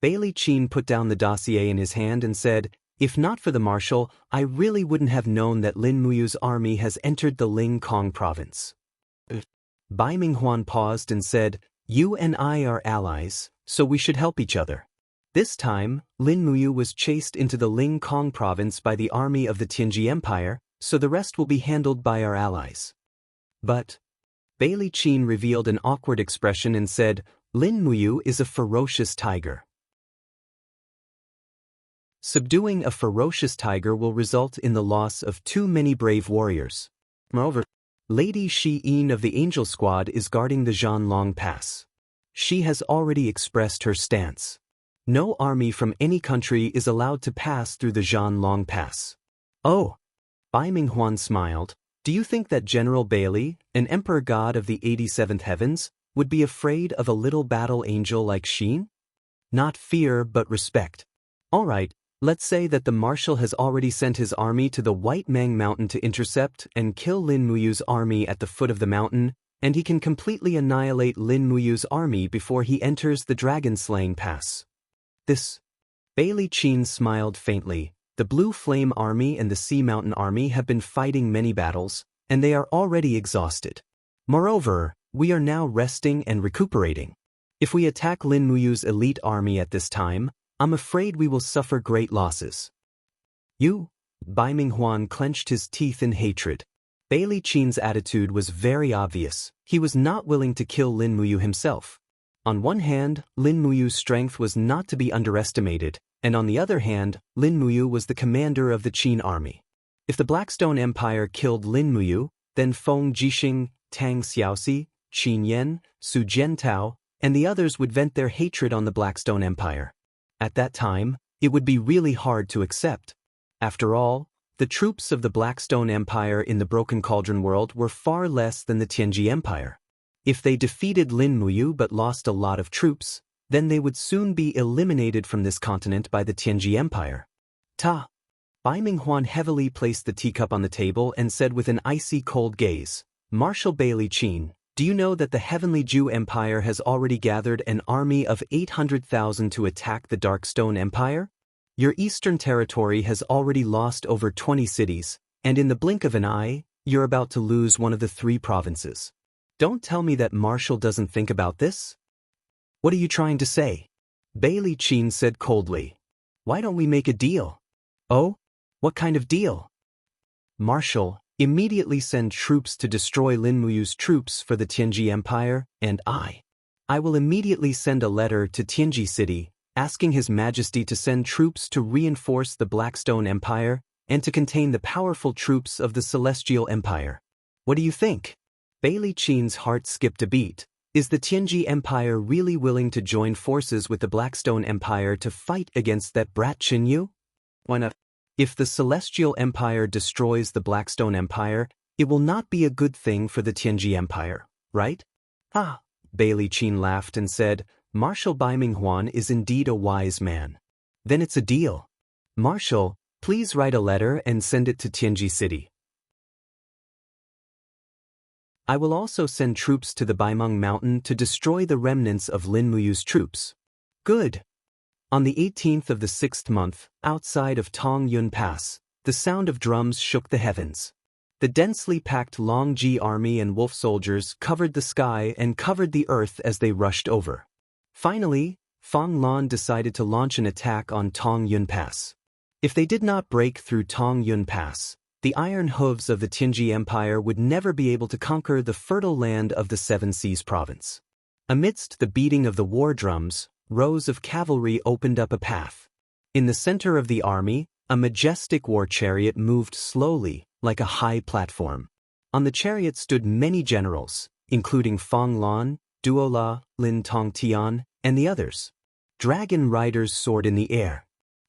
Bailey Qin put down the dossier in his hand and said, "If not for the marshal, I really wouldn't have known that Lin Muyu's army has entered the Lingkong province." Bai Minghuan paused and said, "You and I are allies, so we should help each other." This time, Lin Muyu was chased into the Lingkong province by the army of the Tianji Empire, so the rest will be handled by our allies. But Bailey Qin revealed an awkward expression and said, "Lin Muyu is a ferocious tiger." Subduing a ferocious tiger will result in the loss of too many brave warriors. Moreover, Lady Shi Yin of the Angel Squad is guarding the Zhanlong Pass. She has already expressed her stance. No army from any country is allowed to pass through the Zhanlong Pass. "Oh." Bai Minghuan smiled. "Do you think that General Bailey, an emperor god of the 87th heavens, would be afraid of a little battle angel like Xin? Not fear but respect. Alright, let's say that the marshal has already sent his army to the White Mang Mountain to intercept and kill Lin Muyu's army at the foot of the mountain, and he can completely annihilate Lin Muyu's army before he enters the dragon-slaying pass. This. Bailey Qin smiled faintly. The Blue Flame Army and the Sea Mountain Army have been fighting many battles, and they are already exhausted. Moreover, we are now resting and recuperating. If we attack Lin Muyu's elite army at this time, I'm afraid we will suffer great losses. You? Bai Minghuan clenched his teeth in hatred. Bailey Qin's attitude was very obvious. He was not willing to kill Lin Muyu himself. On one hand, Lin Muyu's strength was not to be underestimated, and on the other hand, Lin Muyu was the commander of the Qin army. If the Blackstone Empire killed Lin Muyu, then Feng Jixing, Tang Xiaoxi, Qin Yan, Su Jiantao, and the others would vent their hatred on the Blackstone Empire. At that time, it would be really hard to accept. After all, the troops of the Blackstone Empire in the Broken Cauldron world were far less than the Tianji Empire. If they defeated Lin Muyu but lost a lot of troops, then they would soon be eliminated from this continent by the Tianji Empire. Bai Minghuan heavily placed the teacup on the table and said with an icy cold gaze, Marshal Bailey Qin, do you know that the Heavenly Jew Empire has already gathered an army of 800,000 to attack the Darkstone Empire? Your eastern territory has already lost over 20 cities, and in the blink of an eye, you're about to lose one of the 3 provinces. Don't tell me that Marshal doesn't think about this? What are you trying to say? Bailey Qin said coldly. Why don't we make a deal? Oh? What kind of deal? Marshal, immediately send troops to destroy Lin Muyu's troops for the Tianji Empire, and I will immediately send a letter to Tianji City, asking His Majesty to send troops to reinforce the Blackstone Empire and to contain the powerful troops of the Celestial Empire. What do you think? Bailey Qin's heart skipped a beat. Is the Tianji Empire really willing to join forces with the Blackstone Empire to fight against that brat Qinyu? Why not? If the Celestial Empire destroys the Blackstone Empire, it will not be a good thing for the Tianji Empire, right? Bailey Qin laughed and said, Marshal Bai Minghuan is indeed a wise man. Then it's a deal. Marshal, please write a letter and send it to Tianji City. I will also send troops to the Baimeng Mountain to destroy the remnants of Lin Muyu's troops. Good. On the 18th of the 6th month, outside of Tong Yun Pass, the sound of drums shook the heavens. The densely packed Longji army and wolf soldiers covered the sky and covered the earth as they rushed over. Finally, Fang Lan decided to launch an attack on Tong Yun Pass. If they did not break through Tong Yun Pass, the iron hooves of the Tianji Empire would never be able to conquer the fertile land of the Seven Seas province. Amidst the beating of the war drums, rows of cavalry opened up a path. In the center of the army, a majestic war chariot moved slowly, like a high platform. On the chariot stood many generals, including Fang Lan, Duola, Lin Tongtian, and the others. Dragon riders soared in the air.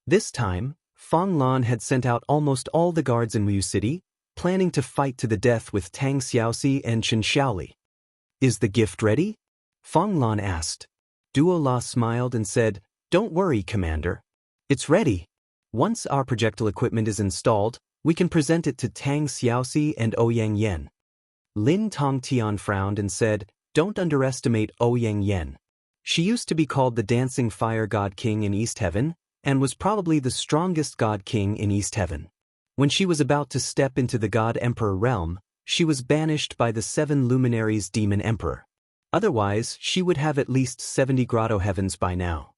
This time, Fang Lan had sent out almost all the guards in Muyu City, planning to fight to the death with Tang Xiaoxi and Chen Xiaoli. Is the gift ready? Fang Lan asked. Duola smiled and said, Don't worry, Commander. It's ready. Once our projectile equipment is installed, we can present it to Tang Xiaoxi and Ouyang Yan. Lin Tongtian frowned and said, Don't underestimate Ouyang Yan. She used to be called the Dancing Fire God King in East Heaven, and was probably the strongest God King in East Heaven. When she was about to step into the God Emperor realm, she was banished by the 7 luminaries Demon Emperor. Otherwise, she would have at least 70 Grotto Heavens by now.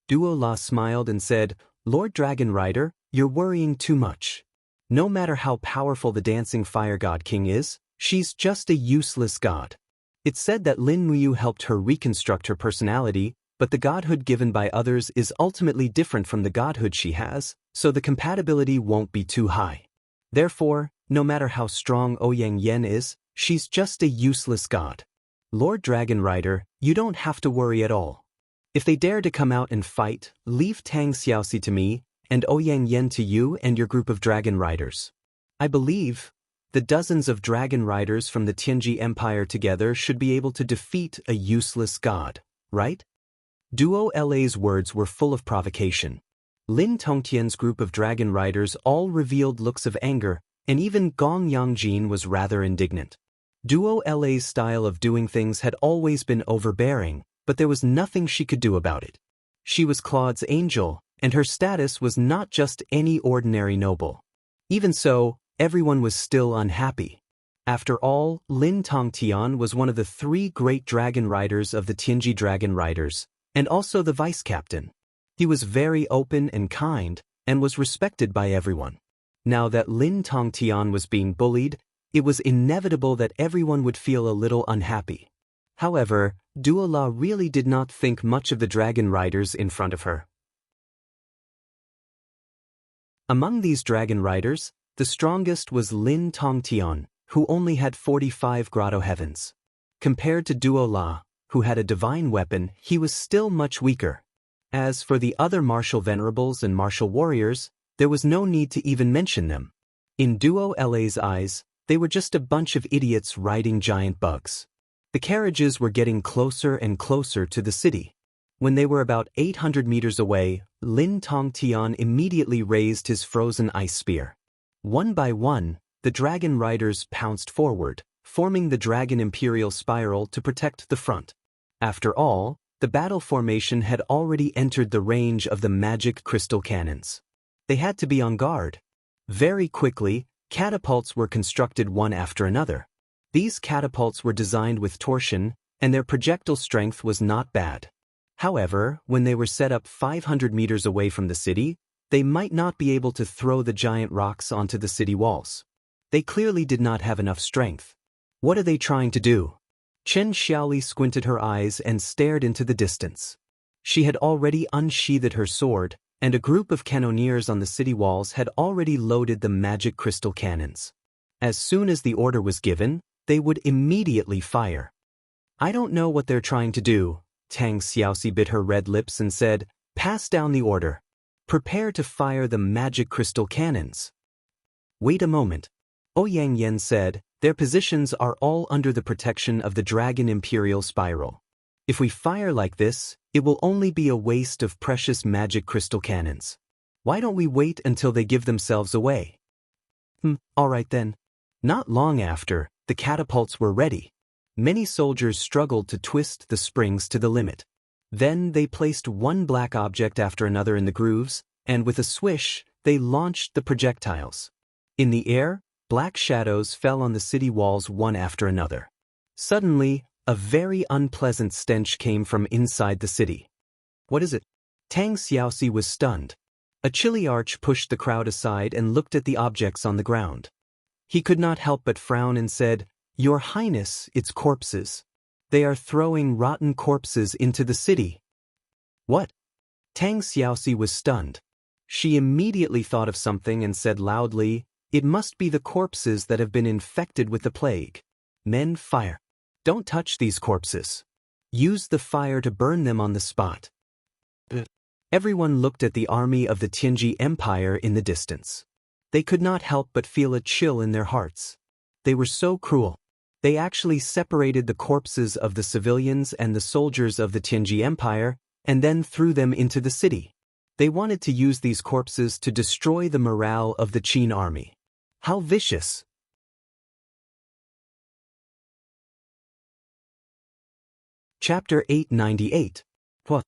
Duola smiled and said, Lord Dragon Rider, you're worrying too much. No matter how powerful the Dancing Fire God King is, she's just a useless god. It's said that Lin Muyu helped her reconstruct her personality, but the godhood given by others is ultimately different from the godhood she has, so the compatibility won't be too high. Therefore, no matter how strong Ouyang Yan is, she's just a useless god. Lord Dragon Rider, you don't have to worry at all. If they dare to come out and fight, leave Tang Xiaoxi to me, and Ouyang Yan to you and your group of dragon riders. I believe The dozens of dragon riders from the Tianji Empire together should be able to defeat a useless god, right? Duo La's words were full of provocation. Lin Tongtian's group of dragon riders all revealed looks of anger, and even Gong Yangjin was rather indignant. Duo La's style of doing things had always been overbearing, but there was nothing she could do about it. She was Claude's angel, and her status was not just any ordinary noble. Even so, everyone was still unhappy. After all, Lin Tongtian was one of the 3 great dragon riders of the Tianji Dragon Riders, and also the vice-captain. He was very open and kind, and was respected by everyone. Now that Lin Tongtian was being bullied, it was inevitable that everyone would feel a little unhappy. However, Duola really did not think much of the dragon riders in front of her. Among these dragon riders, the strongest was Lin Tongtian, who only had 45 grotto heavens. Compared to Duola, who had a divine weapon, he was still much weaker. As for the other martial venerables and martial warriors, there was no need to even mention them. In Duo La's eyes, they were just a bunch of idiots riding giant bugs. The carriages were getting closer and closer to the city. When they were about 800 meters away, Lin Tongtian immediately raised his frozen ice spear. One by one, the dragon riders pounced forward, forming the dragon imperial spiral to protect the front. After all, the battle formation had already entered the range of the magic crystal cannons. They had to be on guard. Very quickly, catapults were constructed one after another. These catapults were designed with torsion, and their projectile strength was not bad. However, when they were set up 500 meters away from the city, they might not be able to throw the giant rocks onto the city walls. They clearly did not have enough strength. What are they trying to do? Chen Xiaoli squinted her eyes and stared into the distance. She had already unsheathed her sword, and a group of cannoneers on the city walls had already loaded the magic crystal cannons. As soon as the order was given, they would immediately fire. I don't know what they're trying to do. Tang Xiaoxi bit her red lips and said, "Pass down the order. Prepare to fire the magic crystal cannons." Wait a moment. Ouyang Yan said, "Their positions are all under the protection of the Dragon Imperial Spiral. If we fire like this, it will only be a waste of precious magic crystal cannons. Why don't we wait until they give themselves away?" All right then. Not long after, the catapults were ready. Many soldiers struggled to twist the springs to the limit. Then they placed one black object after another in the grooves, and with a swish, they launched the projectiles. In the air, black shadows fell on the city walls one after another. Suddenly, a very unpleasant stench came from inside the city. What is it? Tang Xiaoxi was stunned. A chilly arch pushed the crowd aside and looked at the objects on the ground. He could not help but frown and said, "Your Highness, it's corpses. They are throwing rotten corpses into the city." What? Tang Xiaoxi was stunned. She immediately thought of something and said loudly, "It must be the corpses that have been infected with the plague. Men, fire. Don't touch these corpses. Use the fire to burn them on the spot." Everyone looked at the army of the Tianji Empire in the distance. They could not help but feel a chill in their hearts. They were so cruel. They actually separated the corpses of the civilians and the soldiers of the Tianji Empire, and then threw them into the city. They wanted to use these corpses to destroy the morale of the Qin army. How vicious! Chapter 898. What?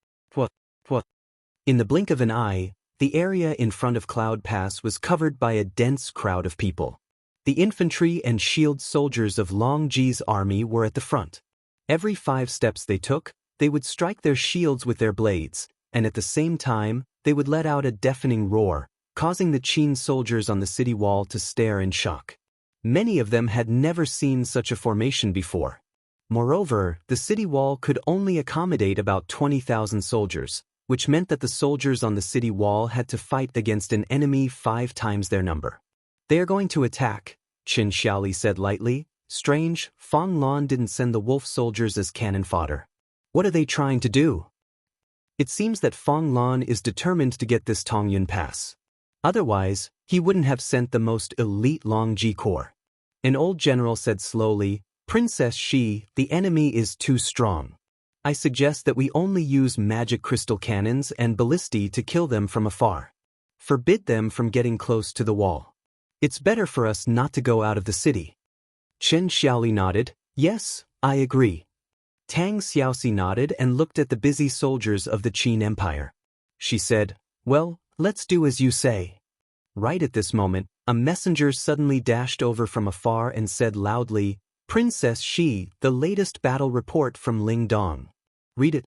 In the blink of an eye, the area in front of Cloud Pass was covered by a dense crowd of people. The infantry and shield soldiers of Long Ji's army were at the front. Every 5 steps they took, they would strike their shields with their blades, and at the same time, they would let out a deafening roar, causing the Qin soldiers on the city wall to stare in shock. Many of them had never seen such a formation before. Moreover, the city wall could only accommodate about 20,000 soldiers, which meant that the soldiers on the city wall had to fight against an enemy 5 times their number. "They are going to attack," Qin Xiaoli said lightly. "Strange, Fang Lan didn't send the wolf soldiers as cannon fodder. What are they trying to do?" It seems that Fang Lan is determined to get this Tongyun Pass. Otherwise, he wouldn't have sent the most elite Long Ji corps. An old general said slowly, Princess Xi, the enemy is too strong. I suggest that we only use magic crystal cannons and ballistae to kill them from afar. Forbid them from getting close to the wall. It's better for us not to go out of the city. Chen Xiaoli nodded, yes, I agree. Tang Xiaoxi nodded and looked at the busy soldiers of the Qin Empire. She said, well, let's do as you say. Right at this moment, a messenger suddenly dashed over from afar and said loudly, Princess Xi, the latest battle report from Lingdong. Read it.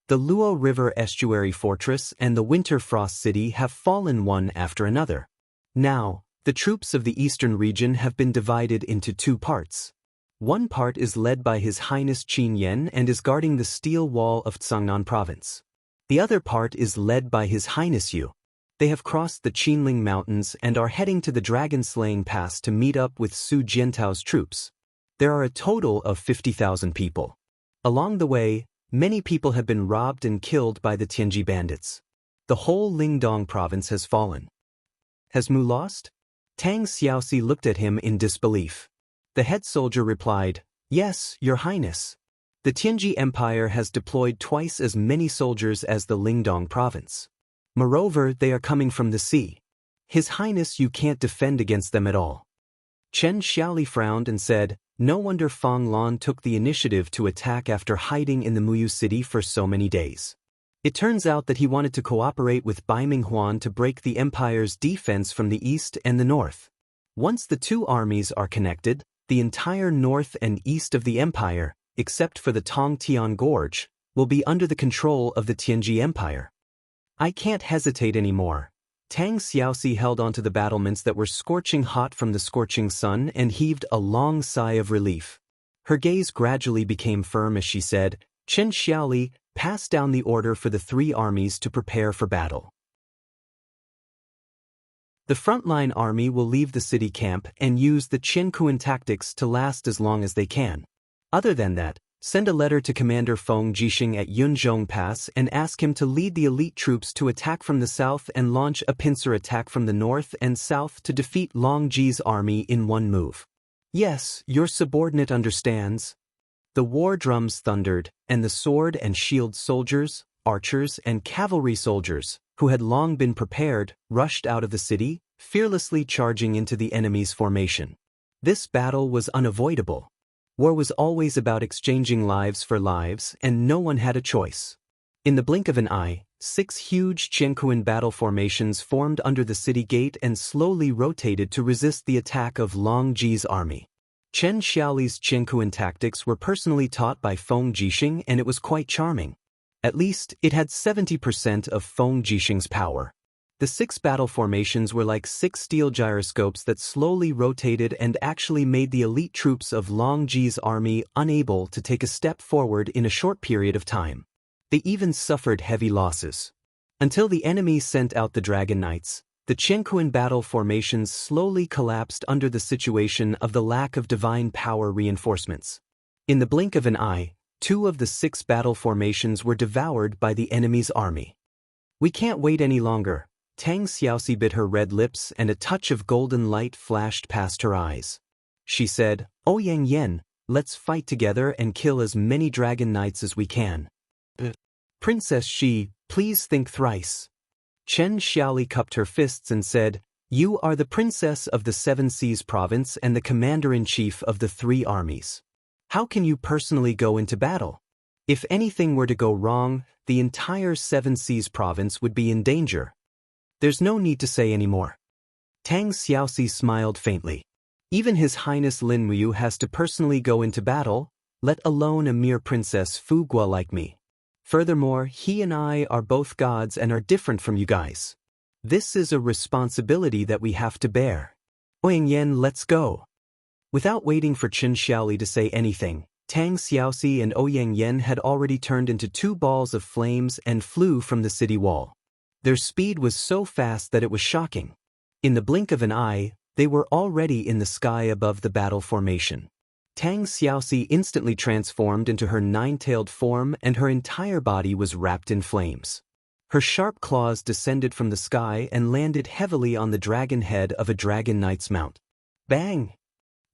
The Luo River Estuary Fortress and the Winter Frost City have fallen one after another. Now, the troops of the eastern region have been divided into two parts. One part is led by His Highness Qin Yan and is guarding the steel wall of Cangnan province. The other part is led by His Highness Yu. They have crossed the Qinling Mountains and are heading to the Dragon-Slaying Pass to meet up with Su Jiantao's troops. There are a total of 50,000 people. Along the way, many people have been robbed and killed by the Tianji bandits. The whole Lingdong province has fallen. Has Mu lost? Tang Xiaoxi looked at him in disbelief. The head soldier replied, yes, Your Highness. The Tianji Empire has deployed twice as many soldiers as the Lingdong province. Moreover, they are coming from the sea. His Highness, you can't defend against them at all. Chen Xiaoli frowned and said, no wonder Fang Lan took the initiative to attack after hiding in the Muyu city for so many days. It turns out that he wanted to cooperate with Bai Minghuan to break the empire's defense from the east and the north. Once the two armies are connected, the entire north and east of the empire, except for the Tongtian Gorge, will be under the control of the Tianji Empire. I can't hesitate anymore. Tang Xiaoxi held onto the battlements that were scorching hot from the scorching sun and heaved a long sigh of relief. Her gaze gradually became firm as she said, Chen Xiaoli, pass down the order for the three armies to prepare for battle. The frontline army will leave the city camp and use the Qiankuan tactics to last as long as they can. Other than that, send a letter to Commander Feng Jixing at Yunzhong Pass and ask him to lead the elite troops to attack from the south and launch a pincer attack from the north and south to defeat Long Ji's army in one move. Yes, your subordinate understands. The war drums thundered, and the sword and shield soldiers, archers and cavalry soldiers, who had long been prepared, rushed out of the city, fearlessly charging into the enemy's formation. This battle was unavoidable. War was always about exchanging lives for lives, and no one had a choice. In the blink of an eye, 6 huge Qiankuan battle formations formed under the city gate and slowly rotated to resist the attack of Long Ji's army. Chen Xiaoli's Qiankuan tactics were personally taught by Feng Jixing, and it was quite charming. At least, it had 70% of Feng Jixing's power. The 6 battle formations were like 6 steel gyroscopes that slowly rotated and actually made the elite troops of Long Ji's army unable to take a step forward in a short period of time. They even suffered heavy losses. Until the enemy sent out the Dragon Knights, the Qiankuan battle formations slowly collapsed under the situation of the lack of divine power reinforcements. In the blink of an eye, 2 of the 6 battle formations were devoured by the enemy's army. We can't wait any longer. Tang Xiaoxi bit her red lips and a touch of golden light flashed past her eyes. She said, "Oh Yang Yan, let's fight together and kill as many Dragon Knights as we can." Princess Xi, please think thrice. Chen Xiaoli cupped her fists and said, "You are the princess of the Seven Seas province and the commander-in-chief of the 3 armies. How can you personally go into battle? If anything were to go wrong, the entire Seven Seas province would be in danger. There's no need to say any more." Tang Xiaoxi smiled faintly. Even His Highness Lin Muyu has to personally go into battle, let alone a mere Princess Fu Guo like me. Furthermore, he and I are both gods and are different from you guys. This is a responsibility that we have to bear. Ouyang Yan, let's go. Without waiting for Chen Xiaoli to say anything, Tang Xiaoxi and Ouyang Yan had already turned into 2 balls of flames and flew from the city wall. Their speed was so fast that it was shocking. In the blink of an eye, they were already in the sky above the battle formation. Tang Xiaoxi instantly transformed into her 9-tailed form and her entire body was wrapped in flames. Her sharp claws descended from the sky and landed heavily on the dragon head of a Dragon Knight's mount. Bang!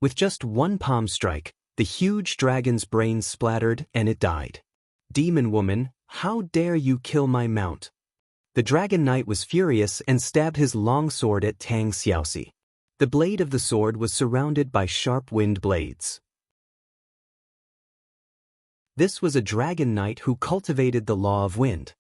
With just one palm strike, the huge dragon's brain splattered and it died. "Demon woman, how dare you kill my mount?" The dragon knight was furious and stabbed his long sword at Tang Xiaoxi. The blade of the sword was surrounded by sharp wind blades. This was a dragon knight who cultivated the law of wind.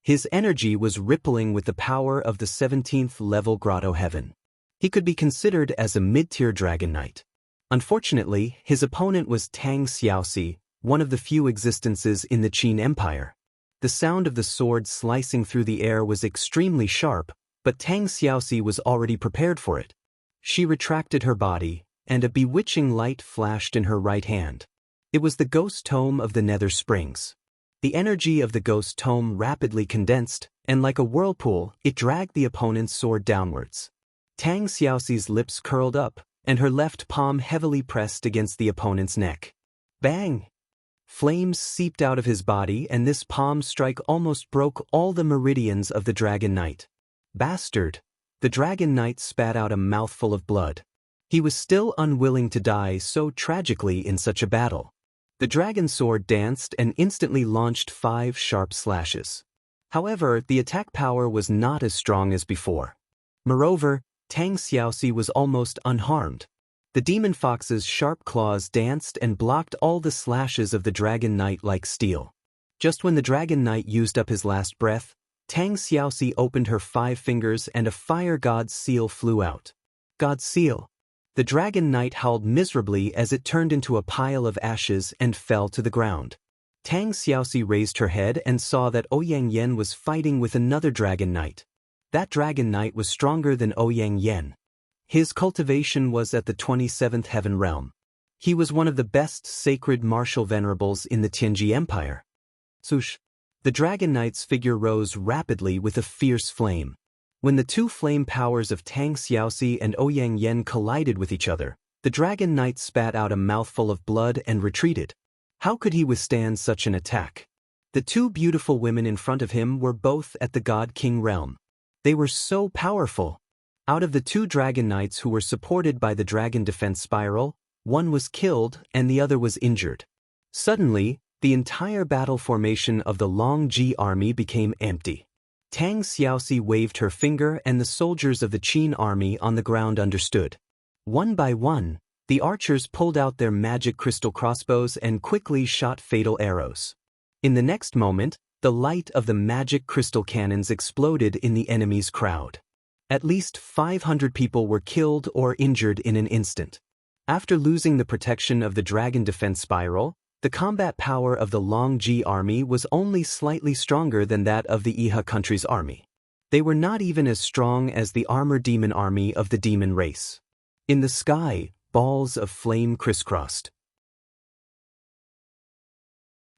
His energy was rippling with the power of the 17th level grotto heaven. He could be considered as a mid-tier dragon knight. Unfortunately, his opponent was Tang Xiaoxi, one of the few existences in the Qin Empire. The sound of the sword slicing through the air was extremely sharp, but Tang Xiaoxi was already prepared for it. She retracted her body, and a bewitching light flashed in her right hand. It was the ghost tome of the Nether Springs. The energy of the ghost tome rapidly condensed, and like a whirlpool, it dragged the opponent's sword downwards. Tang Xiaoxi's lips curled up, and her left palm heavily pressed against the opponent's neck. Bang! Flames seeped out of his body, and this palm strike almost broke all the meridians of the dragon knight. Bastard! The dragon knight spat out a mouthful of blood. He was still unwilling to die so tragically in such a battle. The dragon sword danced and instantly launched 5 sharp slashes. However, the attack power was not as strong as before. Moreover, Tang Xiaoxi was almost unharmed. The demon fox's sharp claws danced and blocked all the slashes of the dragon knight like steel. Just when the dragon knight used up his last breath, Tang Xiaoxi opened her 5 fingers and a fire god's seal flew out. God's seal. The dragon knight howled miserably as it turned into a pile of ashes and fell to the ground. Tang Xiaoxi raised her head and saw that Ouyang Yan was fighting with another dragon knight. That dragon knight was stronger than Ouyang Yan. His cultivation was at the 27th heaven realm. He was one of the best sacred martial venerables in the Tianji Empire. Swoosh! The dragon knight's figure rose rapidly with a fierce flame. When the 2 flame powers of Tang Xiaoxi and Ouyang Yan collided with each other, the dragon knight spat out a mouthful of blood and retreated. How could he withstand such an attack? The 2 beautiful women in front of him were both at the God King realm. They were so powerful. Out of the 2 dragon knights who were supported by the dragon defense spiral, one was killed and the other was injured. Suddenly, the entire battle formation of the Longji army became empty. Tang Xiaoxi waved her finger and the soldiers of the Qin army on the ground understood. One by one, the archers pulled out their magic crystal crossbows and quickly shot fatal arrows. In the next moment, the light of the magic crystal cannons exploded in the enemy's crowd. At least 500 people were killed or injured in an instant. After losing the protection of the dragon defense spiral, the combat power of the Longji army was only slightly stronger than that of the Iha country's army. They were not even as strong as the armored demon army of the demon race. In the sky, balls of flame crisscrossed.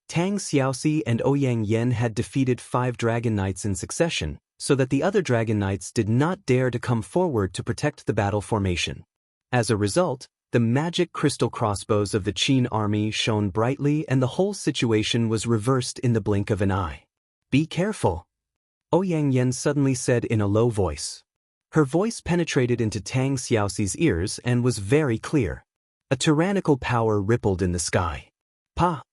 Tang Xiaoxi and Ouyang Yan had defeated 5 dragon knights in succession, so that the other dragon knights did not dare to come forward to protect the battle formation. As a result, the magic crystal crossbows of the Qin army shone brightly and the whole situation was reversed in the blink of an eye. "Be careful," Ouyang Yan suddenly said in a low voice. Her voice penetrated into Tang Xiaoxi's ears and was very clear. A tyrannical power rippled in the sky. Pa!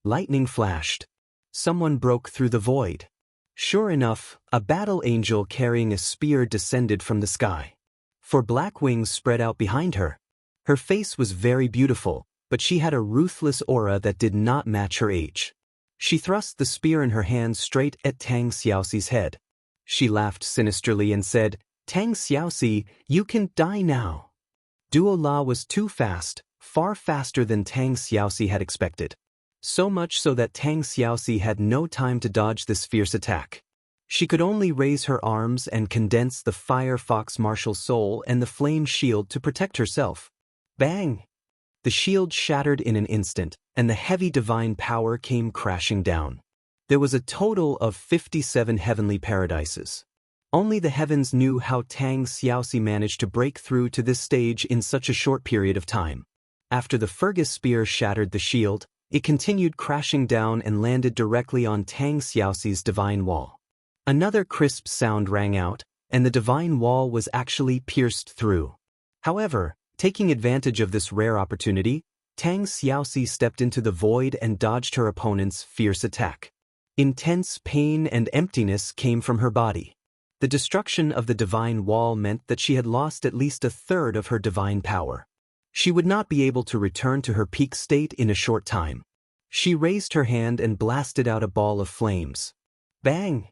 Lightning flashed. Someone broke through the void. Sure enough, a battle angel carrying a spear descended from the sky. 4 black wings spread out behind her. Her face was very beautiful, but she had a ruthless aura that did not match her age. She thrust the spear in her hand straight at Tang Xiaoxi's head. She laughed sinisterly and said, "Tang Xiaoxi, you can die now." Duo La was too fast, far faster than Tang Xiaoxi had expected. So much so that Tang Xiaoxi had no time to dodge this fierce attack. She could only raise her arms and condense the Fire Fox martial soul and the flame shield to protect herself. Bang! The shield shattered in an instant, and the heavy divine power came crashing down. There was a total of 57 heavenly paradises. Only the heavens knew how Tang Xiaoxi managed to break through to this stage in such a short period of time. After the Fergus spear shattered the shield, it continued crashing down and landed directly on Tang Xiaoxi's divine wall. Another crisp sound rang out, and the divine wall was actually pierced through. However, Taking advantage of this rare opportunity, Tang Xiaoxi stepped into the void and dodged her opponent's fierce attack. Intense pain and emptiness came from her body. The destruction of the divine wall meant that she had lost at least a third of her divine power. She would not be able to return to her peak state in a short time. She raised her hand and blasted out a ball of flames. Bang!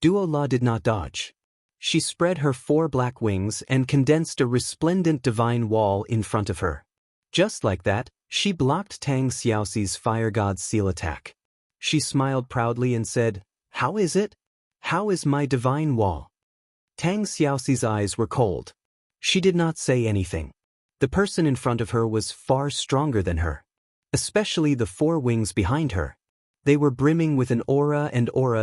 Duola did not dodge. She spread her 4 black wings and condensed a resplendent divine wall in front of her. Just like that, she blocked Tang Xiaoxi's fire god's seal attack. She smiled proudly and said, "How is it? How is my divine wall?" Tang Xiaoxi's eyes were cold. She did not say anything. The person in front of her was far stronger than her. Especially the 4 wings behind her. They were brimming with an aura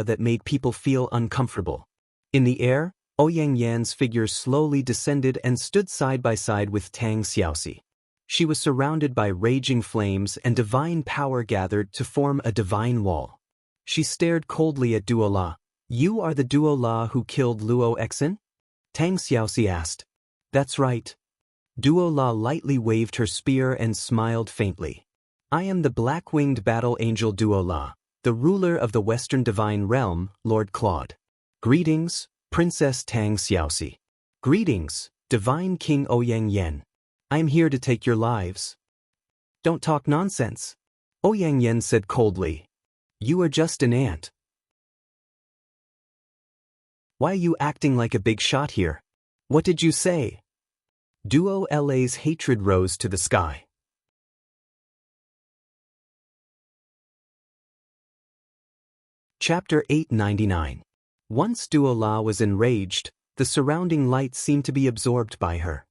that made people feel uncomfortable. In the air, Ouyang Yan's figure slowly descended and stood side by side with Tang Xiaoxi. She was surrounded by raging flames and divine power gathered to form a divine wall. She stared coldly at Duola. "You are the Duola who killed Luo Exin?" Tang Xiaoxi asked. "That's right." Duola lightly waved her spear and smiled faintly. "I am the black-winged battle angel Duola, the ruler of the Western Divine Realm, Lord Claude. Greetings, Princess Tang Xiaoxi. Greetings, Divine King Ouyang Yan. I am here to take your lives." "Don't talk nonsense," Ouyang Yan said coldly. "You are just an ant. Why are you acting like a big shot here? What did you say?" Duo La's hatred rose to the sky. Chapter 899. Once Duola was enraged, the surrounding light seemed to be absorbed by her.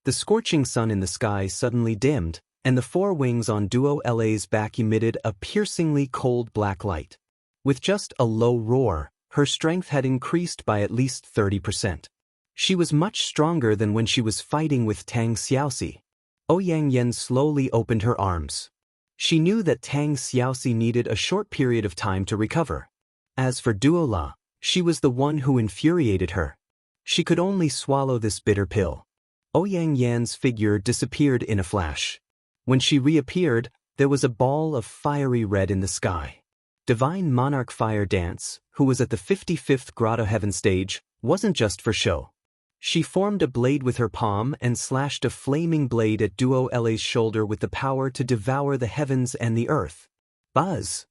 The scorching sun in the sky suddenly dimmed, and the 4 wings on Duo La's back emitted a piercingly cold black light. With just a low roar, her strength had increased by at least 30%. She was much stronger than when she was fighting with Tang Xiaoxi. Ouyang Yan slowly opened her arms. She knew that Tang Xiaoxi needed a short period of time to recover. As for Duola, she was the one who infuriated her. She could only swallow this bitter pill. Ouyang Yan's figure disappeared in a flash. When she reappeared, there was a ball of fiery red in the sky. Divine Monarch Fire Dance, who was at the 55th Grotto Heaven stage, wasn't just for show. She formed a blade with her palm and slashed a flaming blade at Duo La's shoulder with the power to devour the heavens and the earth. Buzz!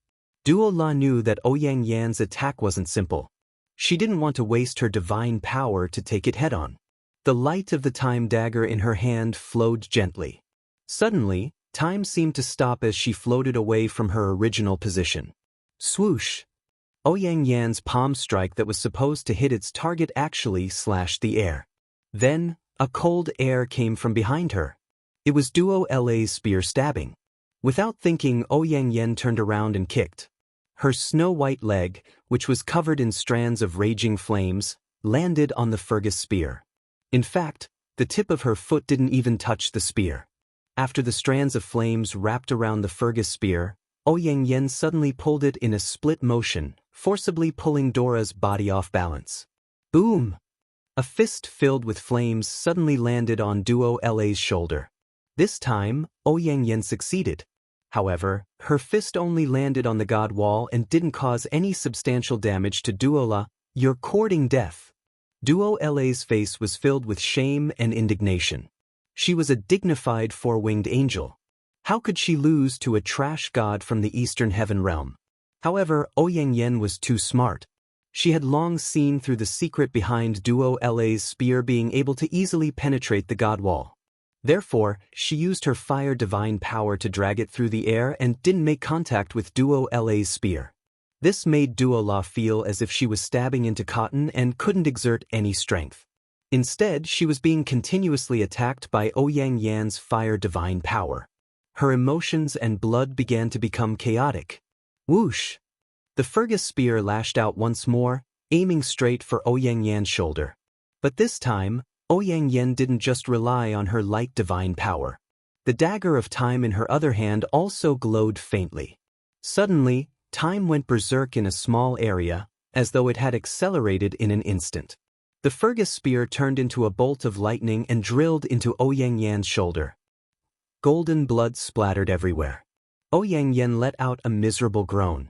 Duola knew that Ouyang Yan's attack wasn't simple. She didn't want to waste her divine power to take it head-on. The light of the time dagger in her hand flowed gently. Suddenly, time seemed to stop as she floated away from her original position. Swoosh! Ouyang Yan's palm strike that was supposed to hit its target actually slashed the air. Then, a cold air came from behind her. It was Duo La's spear stabbing. Without thinking, Ouyang Yan turned around and kicked. Her snow-white leg, which was covered in strands of raging flames, landed on the Fergus spear. In fact, the tip of her foot didn't even touch the spear. After the strands of flames wrapped around the Fergus spear, Ouyang Yan suddenly pulled it in a split motion, forcibly pulling Dora's body off balance. Boom! A fist filled with flames suddenly landed on Duo La's shoulder. This time, Ouyang Yan succeeded. However, her fist only landed on the god wall and didn't cause any substantial damage to Duola. "You're courting death." Duo La's face was filled with shame and indignation. She was a dignified 4-winged angel. How could she lose to a trash god from the Eastern Heaven realm? However, Ouyang Yan was too smart. She had long seen through the secret behind Duo La's spear being able to easily penetrate the god wall. Therefore, she used her fire divine power to drag it through the air and didn't make contact with Duo La's spear. This made Duola feel as if she was stabbing into cotton and couldn't exert any strength. Instead, she was being continuously attacked by Ouyang Yan's fire divine power. Her emotions and blood began to become chaotic. Whoosh! The Fergus spear lashed out once more, aiming straight for Ouyang Yan's shoulder. But this time, Ouyang Yan didn't just rely on her light divine power. The dagger of time in her other hand also glowed faintly. Suddenly, time went berserk in a small area, as though it had accelerated in an instant. The Fergus spear turned into a bolt of lightning and drilled into Ouyang Yan's shoulder. Golden blood splattered everywhere. Ouyang Yan let out a miserable groan.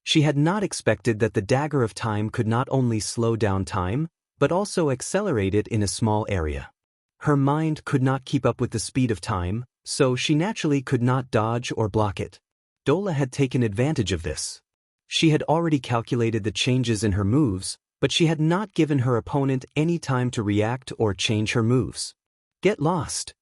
She had not expected that the dagger of time could not only slow down time, but also accelerate it in a small area. Her mind could not keep up with the speed of time, so she naturally could not dodge or block it. Dola had taken advantage of this. She had already calculated the changes in her moves, but she had not given her opponent any time to react or change her moves. Get lost.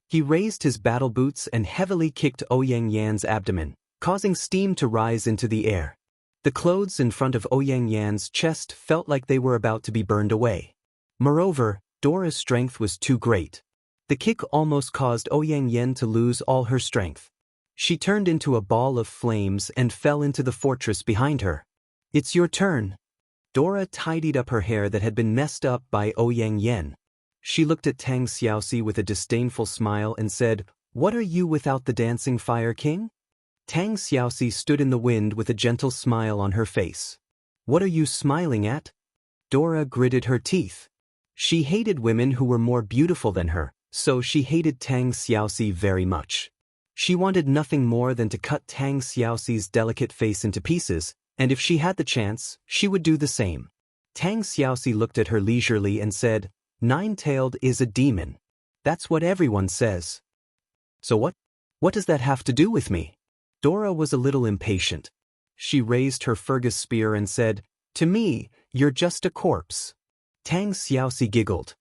He raised his battle boots and heavily kicked Ouyang Yan's abdomen, causing steam to rise into the air. The clothes in front of Ouyang Yan's chest felt like they were about to be burned away. Moreover, Dora's strength was too great. The kick almost caused Ouyang Yan to lose all her strength. She turned into a ball of flames and fell into the fortress behind her. It's your turn. Dora tidied up her hair that had been messed up by Ouyang Yan. She looked at Tang Xiaoxi with a disdainful smile and said, "What are you without the dancing fire king?" Tang Xiaoxi stood in the wind with a gentle smile on her face. "What are you smiling at?" Dora gritted her teeth. She hated women who were more beautiful than her, so she hated Tang Xiaoxi very much. She wanted nothing more than to cut Tang Xiaoxi's delicate face into pieces, and if she had the chance, she would do the same. Tang Xiaoxi looked at her leisurely and said, "Nine-tailed is a demon. That's what everyone says." "So what? What does that have to do with me?" Dora was a little impatient. She raised her Fergus spear and said, "To me, you're just a corpse." Tang Xiaoxi giggled.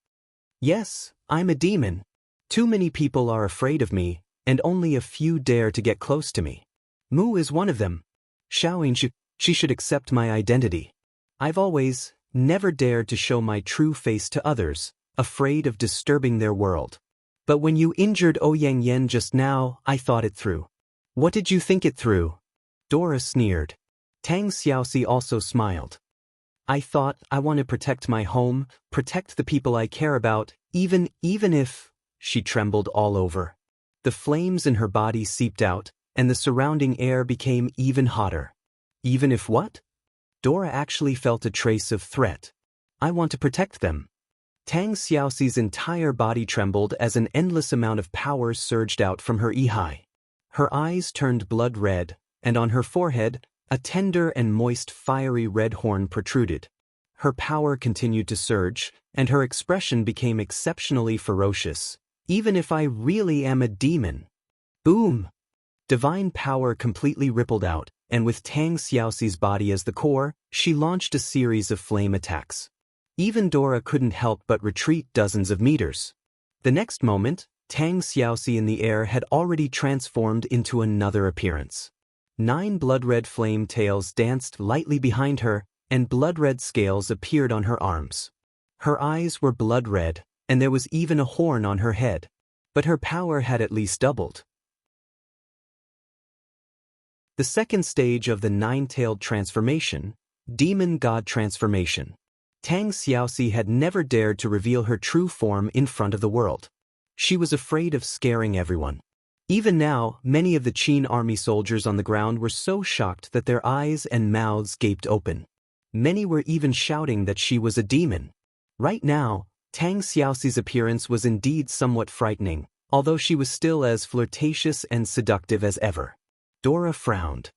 "Yes, I'm a demon. Too many people are afraid of me, and only a few dare to get close to me. Mu is one of them. Xiaoying, she should accept my identity. I've always, never dared to show my true face to others, afraid of disturbing their world. But when you injured Ouyang Yan just now, I thought it through." "What did you think it through?" Dora sneered. Tang Xiaoxi also smiled. "I thought I want to protect my home, protect the people I care about, even if..." She trembled all over. The flames in her body seeped out, and the surrounding air became even hotter. Even if what? Dora actually felt a trace of threat. "I want to protect them." Tang Xiaoxi's entire body trembled as an endless amount of power surged out from her ihai. Her eyes turned blood red, and on her forehead, a tender and moist fiery red horn protruded. Her power continued to surge, and her expression became exceptionally ferocious. "Even if I really am a demon." Boom! Divine power completely rippled out, and with Tang Xiaoxi's body as the core, she launched a series of flame attacks. Even Dora couldn't help but retreat dozens of meters. The next moment, Tang Xiaoxi in the air had already transformed into another appearance. 9 blood-red flame tails danced lightly behind her, and blood-red scales appeared on her arms. Her eyes were blood-red, and there was even a horn on her head. But her power had at least doubled. The second stage of the 9-tailed transformation, Demon God Transformation. Tang Xiaoxi had never dared to reveal her true form in front of the world. She was afraid of scaring everyone. Even now, many of the Qin army soldiers on the ground were so shocked that their eyes and mouths gaped open. Many were even shouting that she was a demon. Right now, Tang Xiaoxi's appearance was indeed somewhat frightening, although she was still as flirtatious and seductive as ever. Dora frowned.